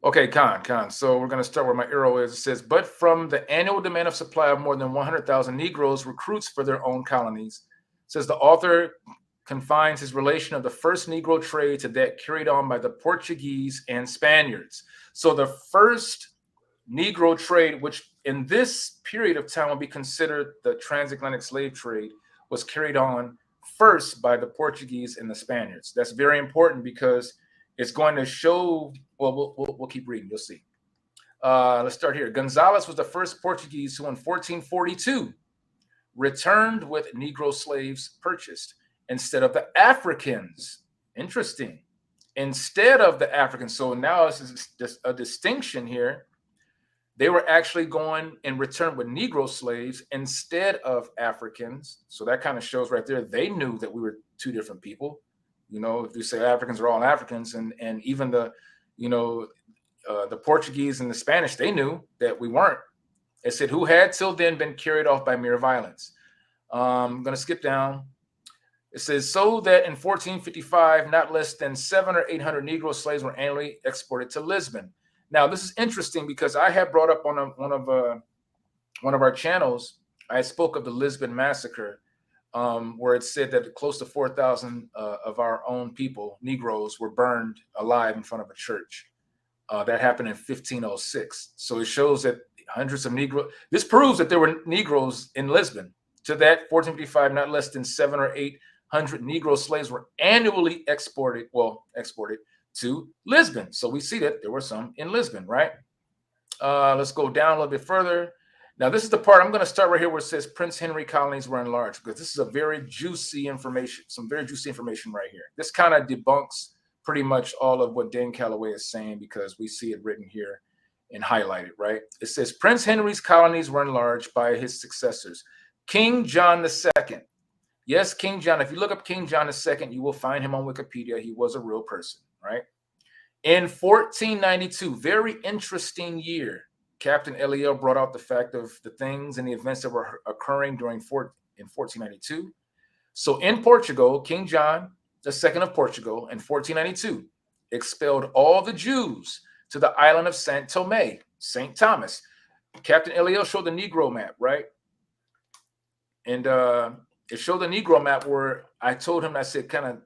H: Okay, Khan. So we're going to start where my arrow is. It says, but from the annual demand of supply of more than 100,000 Negroes recruits for their own colonies, says the author confines his relation of the first Negro trade to that carried on by the Portuguese and Spaniards. So the first Negro trade, which in this period of time will be considered the transatlantic slave trade, was carried on first by the Portuguese and the Spaniards. That's very important because it's going to show. Well, we'll keep reading. You'll see. Let's start here. Gonzalez was the first Portuguese who, in 1442, returned with Negro slaves purchased instead of the Africans. Interesting. Instead of the Africans. So now it's just a distinction here. They were actually going in return with Negro slaves instead of Africans. So that kind of shows right there. They knew that we were two different people. If you say Africans are all Africans, and even the Portuguese and the Spanish, they knew that we weren't. It said, who had till then been carried off by mere violence. I'm going to skip down. It says, so that in 1455, not less than 700 or 800 Negro slaves were annually exported to Lisbon. Now, this is interesting because I have brought up on one of our channels, I spoke of the Lisbon massacre, where it said that close to 4,000 of our own people, Negroes, were burned alive in front of a church. That happened in 1506. So it shows that hundreds of Negroes. This proves that there were Negroes in Lisbon. To that, 1455, not less than 700 or 800 Negro slaves were annually exported to Lisbon. So we see that there were some in Lisbon, right? Let's go down a little bit further. Now, this is the part I'm going to start right here where it says Prince Henry colonies were enlarged, because this is a very juicy information, some very juicy information right here. This kind of debunks pretty much all of what Dane Calloway is saying, because we see it written here and highlighted, right? It says Prince Henry's colonies were enlarged by his successors, King John II. Yes, King John. If you look up King John II, you will find him on Wikipedia. He was a real person, right? In 1492, very interesting year, Captain Eliel brought out the fact of the things and the events that were occurring in 1492. So in Portugal, King John II of Portugal in 1492 expelled all the Jews to the island of St. Thomas. Captain Eliel showed the Negro map, right? And it showed the Negro map where I told him, I said, kind of,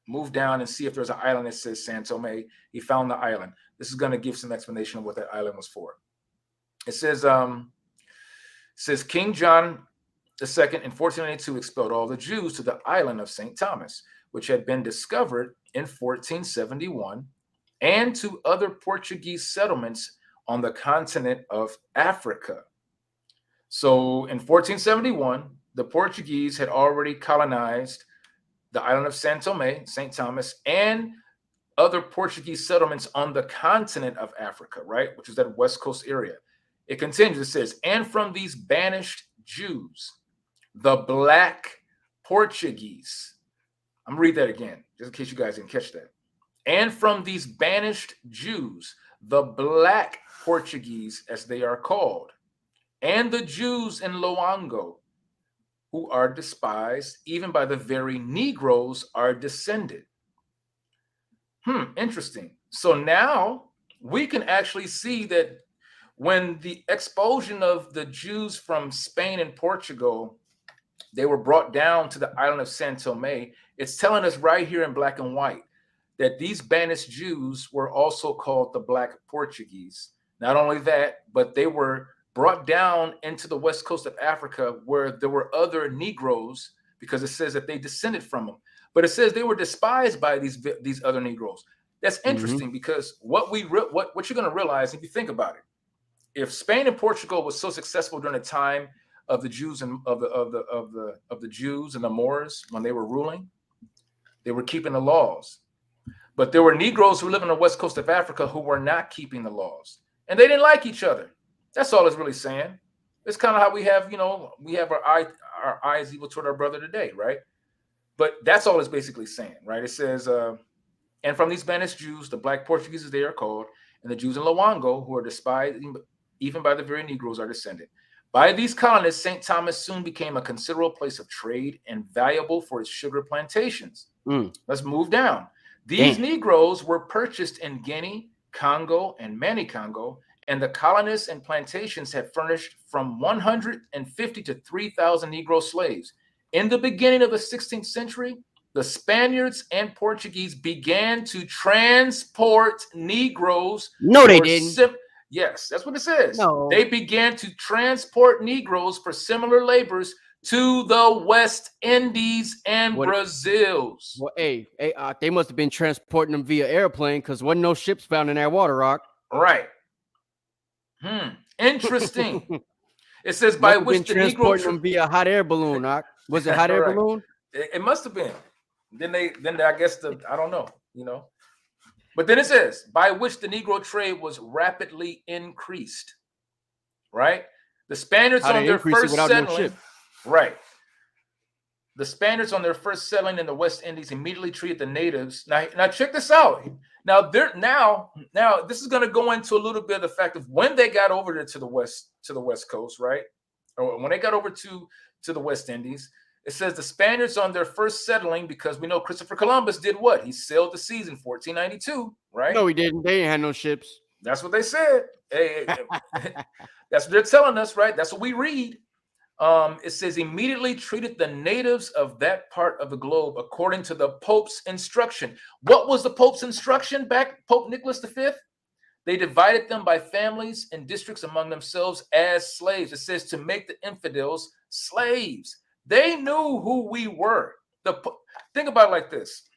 H: move down and see if there's an island that says San Tome. He found the island. This is going to give some explanation of what that island was for. It says King John II in 1492 expelled all the Jews to the island of St. Thomas, which had been discovered in 1471, and to other Portuguese settlements on the continent of Africa. So in 1471, the Portuguese had already colonized the island of St. Thomas, and other Portuguese settlements on the continent of Africa, right? Which is that West Coast area. It continues, it says, and from these banished Jews, the black Portuguese. I'm gonna read that again, just in case you guys didn't catch that. And from these banished Jews, the black Portuguese, as they are called, and the Jews in Loango, who are despised, even by the very Negroes, are descended. Interesting. So now we can actually see that when the expulsion of the Jews from Spain and Portugal, they were brought down to the island of San Tome, it's telling us right here in black and white that these banished Jews were also called the Black Portuguese. Not only that, but they were brought down into the west coast of Africa where there were other Negroes, because it says that they descended from them. But it says they were despised by these other Negroes. That's interesting, because what you're going to realize, if you think about it, if Spain and Portugal was so successful during the time of the Jews and of the Jews and the Moors when they were ruling, they were keeping the laws. But there were Negroes who live on the west coast of Africa who were not keeping the laws, and they didn't like each other. That's all it's really saying. It's kind of how we have, we have our eyes evil toward our brother today, right? But that's all it's basically saying, right? It says, and from these banished Jews, the Black Portuguese, as they are called, and the Jews in Loango, who are despised even by the very Negroes, are descended. By these colonists, St. Thomas soon became a considerable place of trade and valuable for its sugar plantations. Let's move down. These Negroes were purchased in Guinea, Congo, and Mani-Congo, and the colonists and plantations had furnished from 150 to 3,000 Negro slaves. In the beginning of the 16th century, the Spaniards and Portuguese began to transport Negroes.
G: No, they didn't.
H: Yes, that's what it says.
G: No.
H: They began to transport Negroes for similar labors to the West Indies and Brazils.
G: Well, they must have been transporting them via airplane, because wasn't no ships found in that water, Rock.
H: Right. Interesting. It says by which the
G: transporting them via hot air balloon, Rock. Was it hot air balloon?
H: It must have been. Then I guess I don't know, But then it says, by which the Negro trade was rapidly increased, right? The Spaniards on their first settling, right? The Spaniards on their first settling in the West Indies immediately treated the natives. Now check this out. Now this is going to go into a little bit of the fact of when they got over there to the West Coast, right? Or when they got over to the West Indies. It says the Spaniards on their first settling, because we know Christopher Columbus did what? He sailed the seas in 1492, right?
G: No, he didn't. They ain't had no ships.
H: That's what they said. Hey, that's what they're telling us, right? That's what we read. It says immediately treated the natives of that part of the globe according to the Pope's instruction. What was the Pope's instruction back, Pope Nicholas V? They divided them by families and districts among themselves as slaves. It says to make the infidels slaves. They knew who we were. Think about it like this.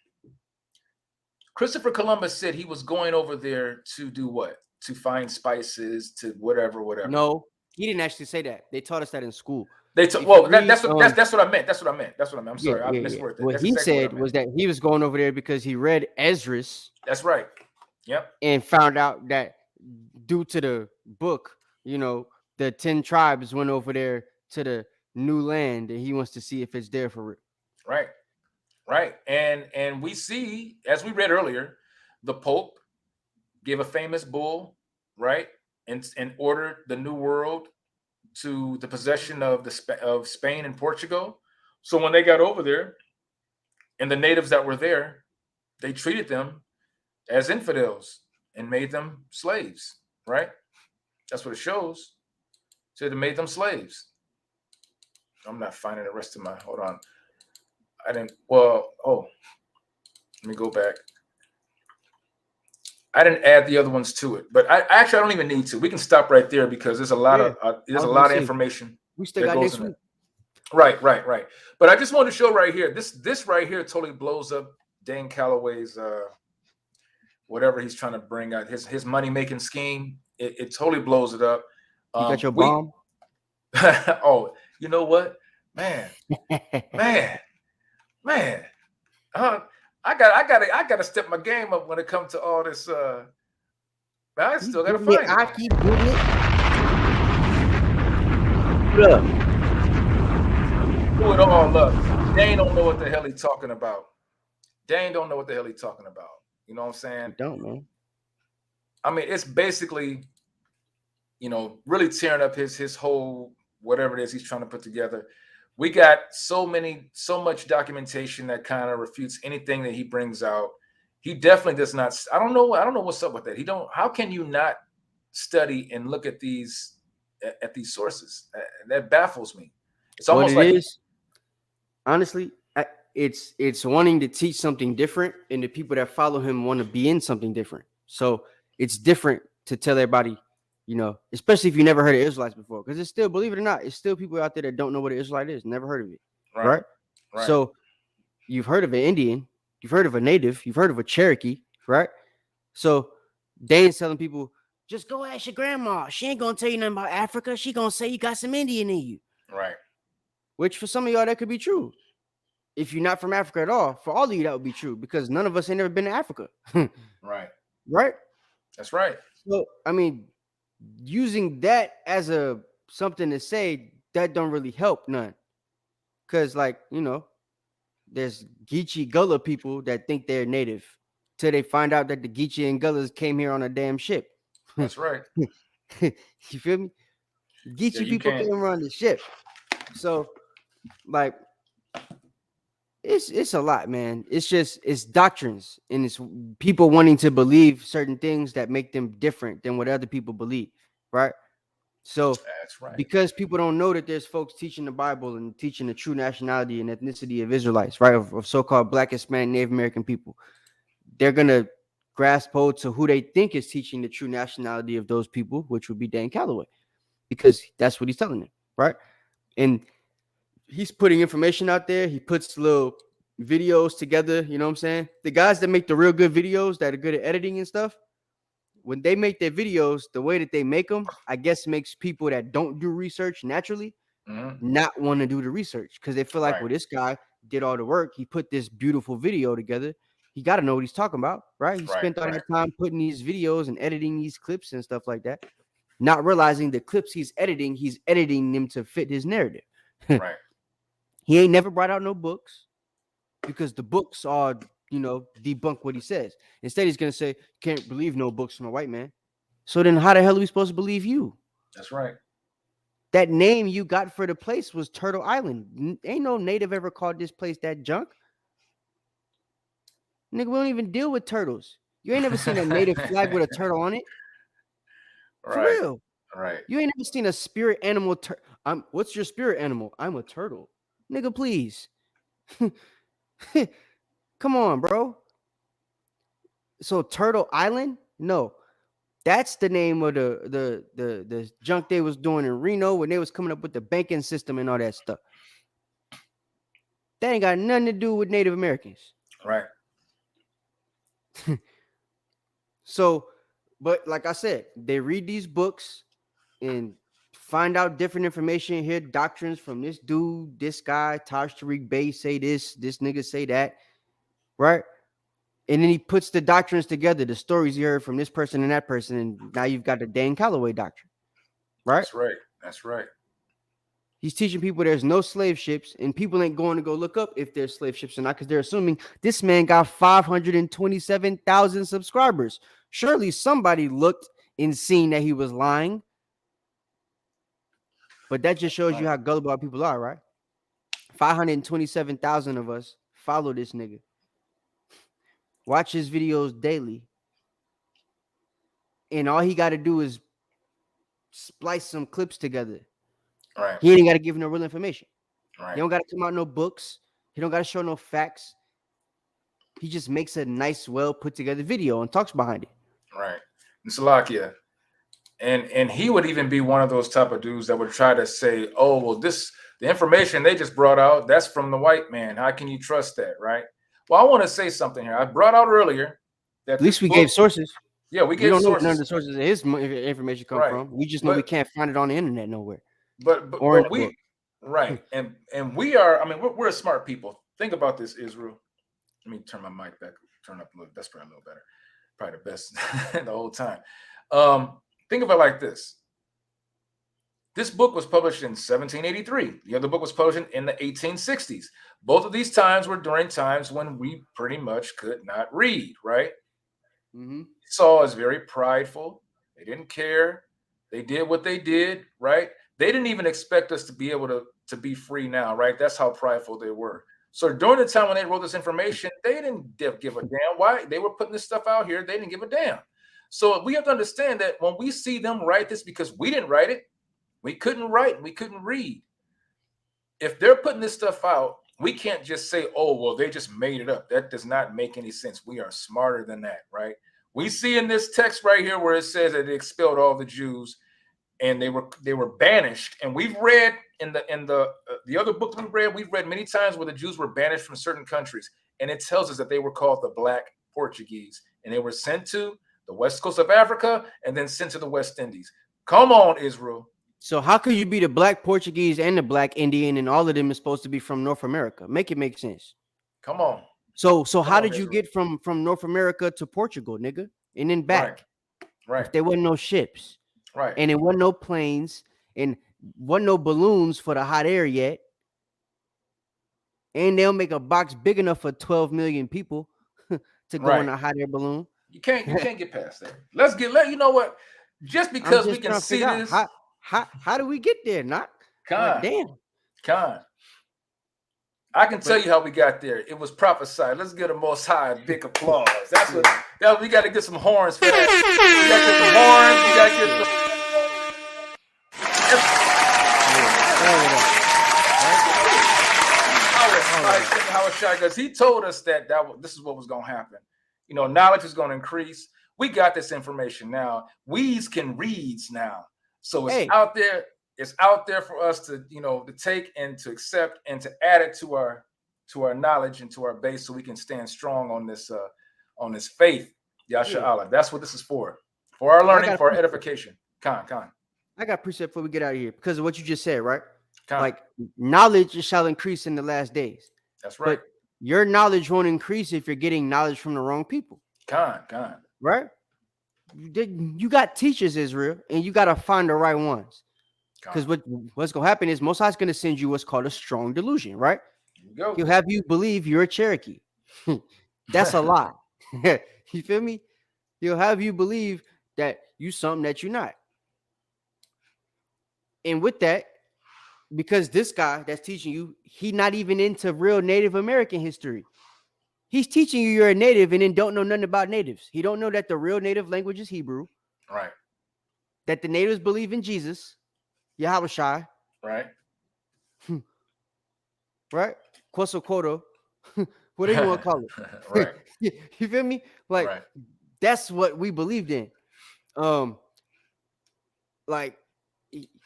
H: Christopher Columbus said he was going over there to do what? To find spices, to whatever.
G: No, he didn't actually say that. They taught us that in school.
H: That's what I meant. That's what I meant. I'm sorry, I misworded that.
G: What he said was that he was going over there because he read Esdras.
H: That's right. Yep.
G: And found out that due to the book, the 10 tribes went over there to the new land, and he wants to see if it's there for real.
H: Right. And we see, as we read earlier, the Pope gave a famous bull, right, and ordered the New World to the possession of Spain and Portugal. So when they got over there, and the natives that were there, they treated them as infidels and made them slaves, right? That's what it shows. So they made them slaves. I'm not finding the rest of my, hold on. Let me go back. I didn't add the other ones to it, but I don't even need to. We can stop right there because there's a lot of information.
G: We still got next week.
H: Right. But I just wanted to show right here. This right here totally blows up Dane Calloway's whatever he's trying to bring out, his money making scheme. It totally blows it up.
G: You got your bomb?
H: Oh, you know what, man. I gotta step my game up when it comes to all this. I still gotta find it.
G: I keep doing it.
H: Look, do it all up. Dane don't know what the hell he's talking about. Dane don't know what the hell he's talking about. You know what I'm saying?
G: I don't know.
H: I mean, it's basically, really tearing up his whole whatever it is he's trying to put together. We got so much documentation that kind of refutes anything that he brings out. He definitely does not. I don't know what's up with that. How can you not study and look at these sources? That baffles me. It's almost like
G: is. Honestly, it's wanting to teach something different, and the people that follow him want to be in something different. So it's different to tell everybody, especially if you never heard of Israelites before, because it's still, believe it or not, it's still people out there that don't know what an Israelite is, never heard of it. Right. So you've heard of an Indian, you've heard of a native, you've heard of a Cherokee, right? So Dane's telling people, just go ask your grandma. She ain't gonna tell you nothing about Africa. She gonna say you got some Indian in you.
H: Right.
G: Which for some of y'all that could be true. If you're not from Africa at all, for all of you that would be true, because none of us ain't never been to Africa.
H: Right.
G: That's right. So I mean, using that as something to say, that don't really help none. Because there's Geechee Gullah people that think they're native till they find out that the Geechee and Gullahs came here on a damn ship.
H: That's right.
G: You feel me? Geechee people came on the ship. So it's a lot, man. It's doctrines, and it's people wanting to believe certain things that make them different than what other people believe, right? So
H: that's right.
G: Because people don't know that there's folks teaching the Bible and teaching the true nationality and ethnicity of Israelites, right? Of so-called Black, Hispanic, Native American people. They're gonna grasp hold to who they think is teaching the true nationality of those people, which would be Dane Calloway, because that's what he's telling them, right? And he's putting information out there. He puts little videos together. You know what I'm saying? The guys that make the real good videos that are good at editing and stuff, when they make their videos, the way that they make them, I guess makes people that don't do research naturally not want to do the research, because they feel like, well, this guy did all the work. He put this beautiful video together. He got to know what he's talking about, right? He spent all that time putting these videos and editing these clips and stuff like that, not realizing the clips he's editing them to fit his narrative.
H: Right.
G: He ain't never brought out no books because the books are, debunk what he says. Instead, he's gonna say, "Can't believe no books from a white man." So then, how the hell are we supposed to believe you?
H: That's right.
G: That name you got for the place was Turtle Island. Ain't no native ever called this place that junk. Nigga, we don't even deal with turtles. You ain't never seen a native flag with a turtle on it. For
H: Right.
G: real.
H: Right.
G: You ain't never seen a spirit animal. What's your spirit animal? I'm a turtle. Nigga, please. Come on, bro. So Turtle Island? No. That's the name of the junk they was doing in Reno when they was coming up with the banking system and all that stuff. That ain't got nothing to do with Native Americans.
H: Right.
G: So, but like I said, they read these books and find out different information, hear doctrines from this dude, this guy, Taj Tariq Bey say this nigga say that, right? And then he puts the doctrines together, the stories he heard from this person and that person, and now you've got the Dane Calloway doctrine, right?
H: That's right. That's right.
G: He's teaching people there's no slave ships, and people ain't going to go look up if there's slave ships or not because they're assuming this man got 527,000 subscribers. Surely somebody looked and seen that he was lying. But that just shows you how gullible our people are, right? 527,000 of us follow this nigga. Watch his videos daily. And all he got to do is splice some clips together.
H: Right.
G: He ain't got to give no real information.
H: Right.
G: He don't got to come out no books. He don't got to show no facts. He just makes a nice, well put together video and talks behind it.
H: Right. And Salakia. And he would even be one of those type of dudes that would try to say, oh, well, the information they just brought out, that's from the white man. How can you trust that? Right. Well, I want to say something here. I brought out earlier that
G: at least we gave sources.
H: Yeah, we gave sources. We don't know
G: where none of the sources of his information come from. We just know we can't find it on the internet nowhere.
H: But we right. And we are, I mean, we're smart people. Think about this, Israel. Let me turn my mic back, turn up a little. That's probably a little better. Probably the best the whole time. Think of it like this. This book was published in 1783. The other book was published in the 1860s. Both of these times were during times when we pretty much could not read, right?
G: Mm-hmm.
H: Esau is very prideful. They didn't care. They did what they did, right? They didn't even expect us to be able to be free now, right? That's how prideful they were. So during the time when they wrote this information, they didn't give a damn. Why? They were putting this stuff out here. They didn't give a damn. So we have to understand that when we see them write this, because we didn't write it, we couldn't write, we couldn't read. If they're putting this stuff out, we can't just say, oh, well, they just made it up. That does not make any sense. We are smarter than that, right? We see in this text right here where it says that they expelled all the Jews and they were banished. And we've read in the other book we've read many times where the Jews were banished from certain countries. And it tells us that they were called the Black Portuguese. And they were sent to the west coast of Africa and then sent to the West Indies. Come on, Israel.
G: So how could you be the Black Portuguese and the Black Indian and all of them is supposed to be from North America? Make it make sense.
H: Come on.
G: So how did you get from North America to Portugal, nigga? And then back.
H: Right.
G: If there wasn't no ships.
H: Right.
G: And there wasn't no planes and wasn't no balloons for the hot air yet. And they'll make a box big enough for 12 million people to go in a hot air balloon.
H: You can't get past that. You know what? Just because we can see this.
G: How do we get there? Not damn.
H: I can tell you how we got there. It was prophesied. Let's get a Most High a big applause. That's what we got to get some horns for that. We got to get some horns. We got to get because he told us that this is what was going to happen. You know, knowledge is going to increase. We got this information now. We's can reads now. So it's out there. It's out there for us to, to take and to accept and to add it to our knowledge and to our base so we can stand strong on this faith. Yasha Allah. That's what this is for our learning, for our edification. Khan.
G: I got precept before we get out of here because of what you just said, right? Like knowledge shall increase in the last days.
H: That's right.
G: But your knowledge won't increase if you're getting knowledge from the wrong people.
H: Khan.
G: Right? You got teachers, Israel, and you got to find the right ones. Because what's gonna happen is Most High's gonna send you what's called a strong delusion, right?
H: Here we go.
G: He'll have you believe you're a Cherokee. That's a lie. You feel me? He'll have you believe that you something that you're not. And with that, because this guy that's teaching you, he not even into real Native American history. He's teaching you you're a native and then don't know nothing about natives. He don't know that the real native language is Hebrew.
H: Right.
G: That the natives believe in Jesus, Yahweh Shai.
H: Right.
G: Right? Quoso, whatever you want to call it.
H: Right.
G: You feel me? Like,
H: right.
G: That's what we believed in. Like,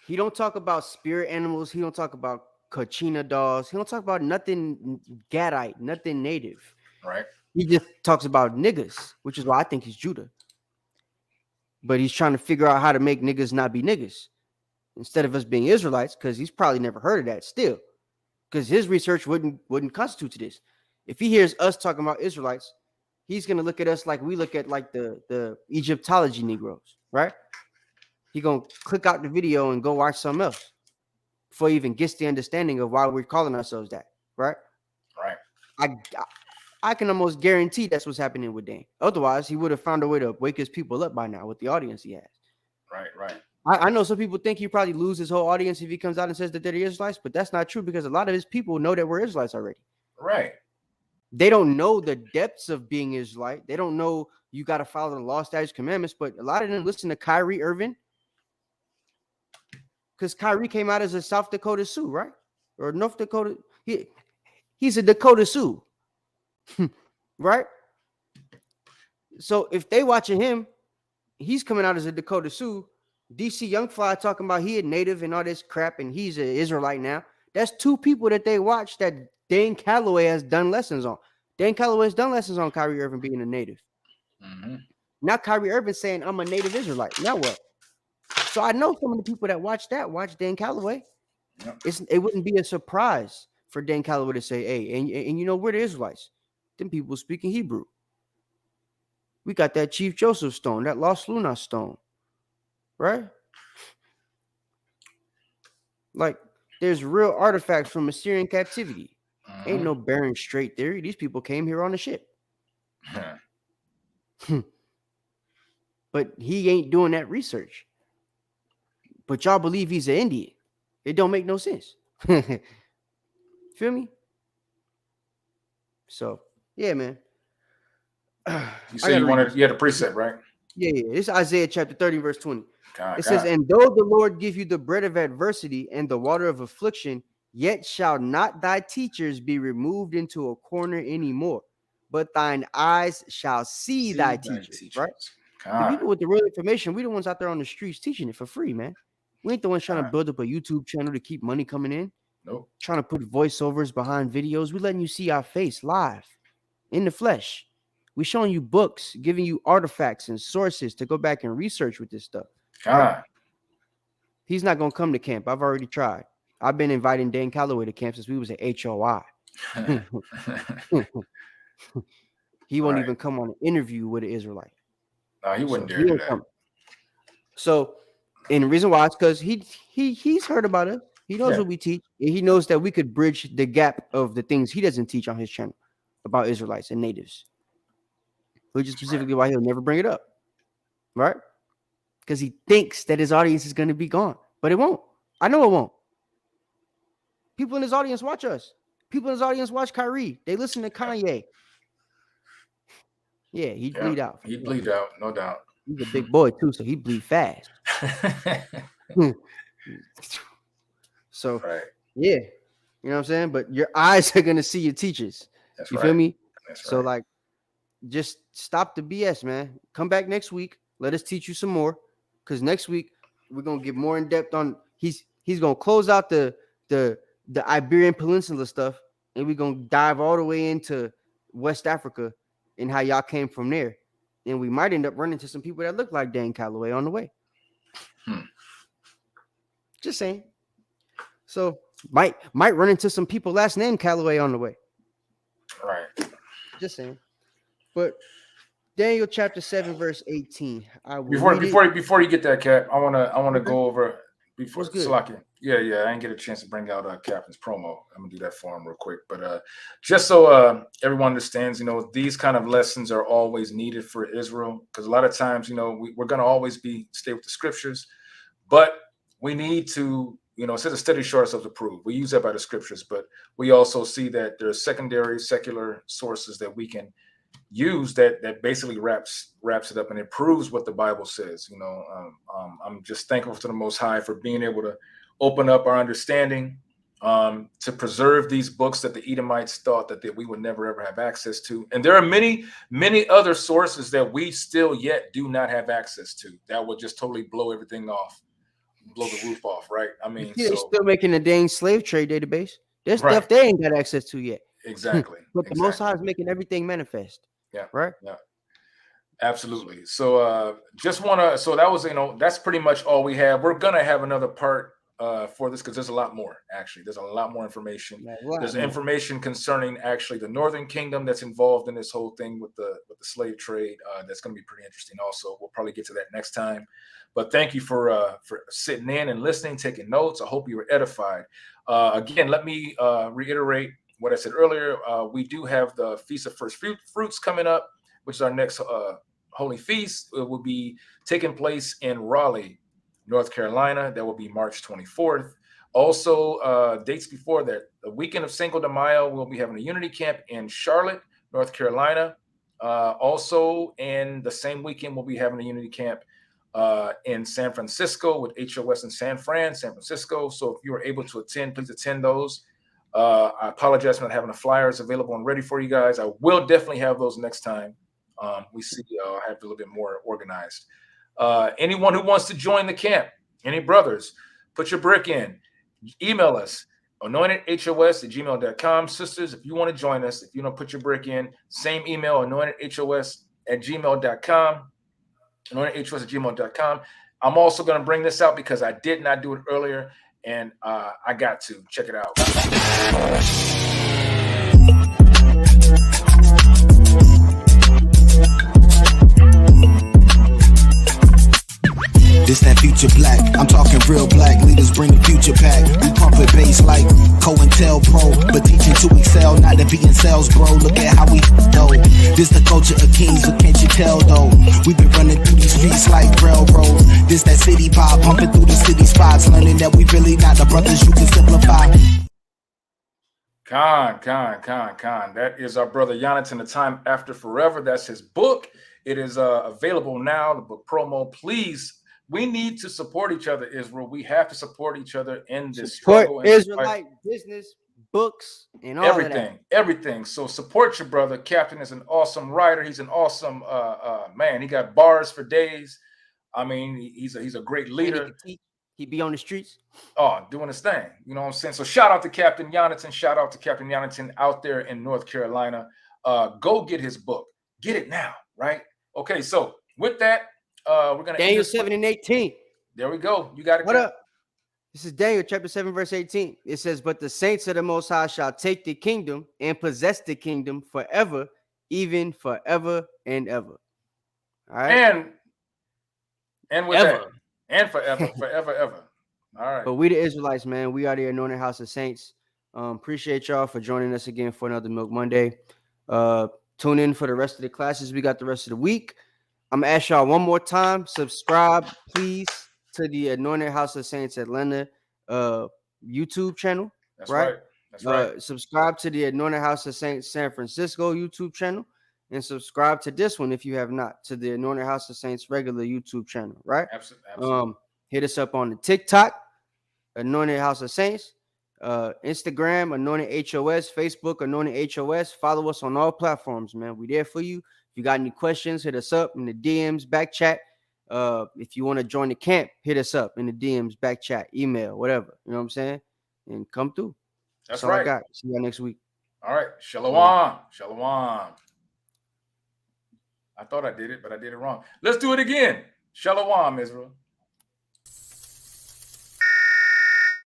G: he don't talk about spirit animals. He don't talk about cochina dolls. He don't talk about nothing Gadite, nothing native.
H: Right.
G: He just talks about niggas, which is why I think he's Judah. But he's trying to figure out how to make niggas not be niggas instead of us being Israelites, because he's probably never heard of that still. Because his research wouldn't constitute to this. If he hears us talking about Israelites, he's gonna look at us like we look at like the Egyptology Negroes, right? He gonna click out the video and go watch something else before he even gets the understanding of why we're calling ourselves that, right?
H: Right.
G: I can almost guarantee that's what's happening with Dane. Otherwise, he would have found a way to wake his people up by now with the audience he has.
H: Right, right.
G: I know some people think he probably lose his whole audience if he comes out and says that they're the Israelites, but that's not true because a lot of his people know that we're Israelites already.
H: Right.
G: They don't know the depths of being Israelite. They don't know you got to follow the law, statutes, commandments, but a lot of them listen to Kyrie Irving because Kyrie came out as a South Dakota Sioux, right? Or North Dakota. He's a Dakota Sioux, right? So if they watching him, he's coming out as a Dakota Sioux. DC Young Fly talking about he a native and all this crap, and he's an Israelite now. That's two people that they watch that Dane Calloway has done lessons on. Dane Calloway has done lessons on Kyrie Irving being a native.
H: Mm-hmm.
G: Now Kyrie Irving saying I'm a native Israelite. Now what? So I know some of the people that watch Dane Calloway.
H: Yep.
G: It wouldn't be a surprise for Dane Calloway to say, hey, and you know, we're the Israelites. Them people speaking Hebrew. We got that Chief Joseph stone, that Lost Luna stone. Right? Like, there's real artifacts from Assyrian captivity. Ain't no barren straight theory. These people came here on a ship. But he ain't doing that research. But y'all believe he's an Indian. It don't make no sense. Feel me? So, yeah, man.
H: You said you had a precept, right?
G: Yeah. It's Isaiah chapter 30, verse 20.
H: God,
G: it says, and though the Lord give you the bread of adversity and the water of affliction, yet shall not thy teachers be removed into a corner anymore, but thine eyes shall see thy teachers. Right? The people with the real information, we the ones out there on the streets teaching it for free, man. We ain't the ones trying to build up a YouTube channel to keep money coming in.
H: Nope.
G: Trying to put voiceovers behind videos. We letting you see our face live in the flesh. We showing you books, giving you artifacts and sources to go back and research with this stuff.
H: God.
G: He's not going to come to camp. I've already tried. I've been inviting Dan Calloway to camp since we was at HOI. He won't even come on an interview with an Israelite.
H: No, he wouldn't dare do that.
G: Come. So, and the reason why is because he's heard about us. He knows what we teach. And he knows that we could bridge the gap of the things he doesn't teach on his channel about Israelites and natives. Which is specifically why he'll never bring it up. Right? Because he thinks that his audience is going to be gone. But it won't. I know it won't. People in his audience watch us. People in his audience watch Kyrie. They listen to Kanye. Yeah, he'd bleed out.
H: He'd bleed out, no doubt.
G: He's a big boy, too, so he'd bleed fast. So, yeah. You know what I'm saying? But your eyes are going to see your teachers. You feel me? So, like, just stop the BS, man. Come back next week. Let us teach you some more. Because next week, we're going to get more in depth on, he's going to close out the Iberian Peninsula stuff. And we're going to dive all the way into West Africa and how y'all came from there. And we might end up running into some people that look like Dan Calloway on the way. Just saying. So might run into some people last name Calloway on the way.
H: Right.
G: Just saying. But Daniel chapter 7, verse 18.
H: Before you get that, Cap, I wanna go over before
G: What's good?
H: Salakia. Yeah, I didn't get a chance to bring out Captain's promo. I'm gonna do that for him real quick. But just so everyone understands, these kind of lessons are always needed for Israel, because a lot of times, we're gonna always stay with the scriptures, but we need to, it says a study show ourselves approved. We use that by the scriptures, but we also see that there's secondary secular sources that we can use that basically wraps it up and it proves what the Bible says. I'm just thankful to the Most High for being able to open up our understanding, to preserve these books that the Edomites thought that we would never ever have access to. And there are many other sources that we still yet do not have access to that would just totally blow everything off, blow the roof off, right? I mean,
G: they're still making a Dane slave trade database. There's
H: Right.
G: stuff they ain't got access to yet.
H: Exactly.
G: But the Most High is making everything manifest.
H: Yeah.
G: Right.
H: Yeah. Absolutely. So that was, that's pretty much all we have. We're gonna have another part for this because there's a lot more. Actually, there's a lot more information. There's information concerning actually the Northern Kingdom that's involved in this whole thing with the slave trade. That's going to be pretty interesting. Also, we'll probably get to that next time. But thank you for sitting in and listening, taking notes. I hope you were edified. Again, let me reiterate what I said earlier. We do have the Feast of First Fruits coming up, which is our next holy feast. It will be taking place in Raleigh, North Carolina. That will be March 24th. Also, dates before that, the weekend of Cinco de Mayo, we'll be having a unity camp in Charlotte, North Carolina. Also, in the same weekend, we'll be having a unity camp in San Francisco with HOS in San Francisco. So if you are able to attend, please attend those. I apologize for not having the flyers available and ready for you guys. I will definitely have those next time. We see I have a little bit more organized. Anyone who wants to join the camp, any brothers, put your brick in. Email us, anointedhos@gmail.com. Sisters, if you want to join us, if you want to put your brick in, same email, anointedhos@gmail.com. anointedhos@gmail.com. I'm also going to bring this out because I did not do it earlier, and I got to. Check it out.
F: This that future black, I'm talking real black. Leaders bring the future back. We pumping bass like COINTELPRO, but teaching to excel, not to be in sales, bro. Look at how we go. This the culture of kings, but can't you tell though? We've been running through these streets like railroads. This that city pop, pumping through the city spots, learning that we really not the brothers you can simplify.
H: Khan. That is our brother Jonathan, The Time After Forever. That's his book. It is available now, the book promo. Please, we need to support each other, Israel. We have to support each other in this struggle.
G: Israelite business, books, and all
H: everything. So support your brother. Captain is an awesome writer. He's an awesome man. He got bars for days. I mean, he's a great leader.
G: He be on the streets.
H: Doing his thing. You know what I'm saying? So shout out to Captain Jonathan. Shout out to Captain Jonathan out there in North Carolina. Go get his book. Get it now, right? Okay, so with that, we're gonna
G: Daniel 7:18.
H: There we go. You got it.
G: What up? This is Daniel chapter 7, verse 18. It says, "But the saints of the Most High shall take the kingdom and possess the kingdom forever, even forever and ever." All right.
H: And with that, and forever, ever. All right.
G: But we the Israelites, man. We are the Anointed House of Saints. Appreciate y'all for joining us again for another Milk Monday. Tune in for the rest of the classes. We got the rest of the week. I'm gonna ask y'all one more time. Subscribe, please, to the Anointed House of Saints Atlanta YouTube channel.
H: That's right. That's right.
G: Subscribe to the Anointed House of Saints San Francisco YouTube channel, and subscribe to this one if you have not, to the Anointed House of Saints regular YouTube channel. Right?
H: Absolutely.
G: Hit us up on the TikTok, Anointed House of Saints, Instagram, AnointedHOS, Facebook, AnointedHOS. Follow us on all platforms, man. We there for you. If you got any questions, hit us up in the DMs, back chat. If you want to join the camp, hit us up in the DMs, back chat, email, whatever. You know what I'm saying? And come through.
H: That's
G: all
H: right.
G: I got. See you next week.
H: All right. Shalom. Shalom. I thought I did it, but I did it wrong. Let's do it again. Shalom, Israel.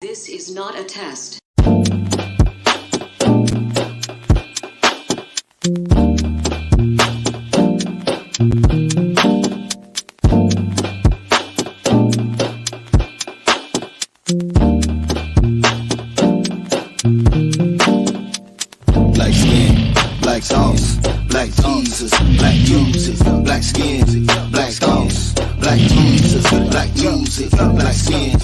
N: This is not a test.
F: black thoughts, black Jesus, black music, black skin, black thoughts, black Jesus, black music, black skin,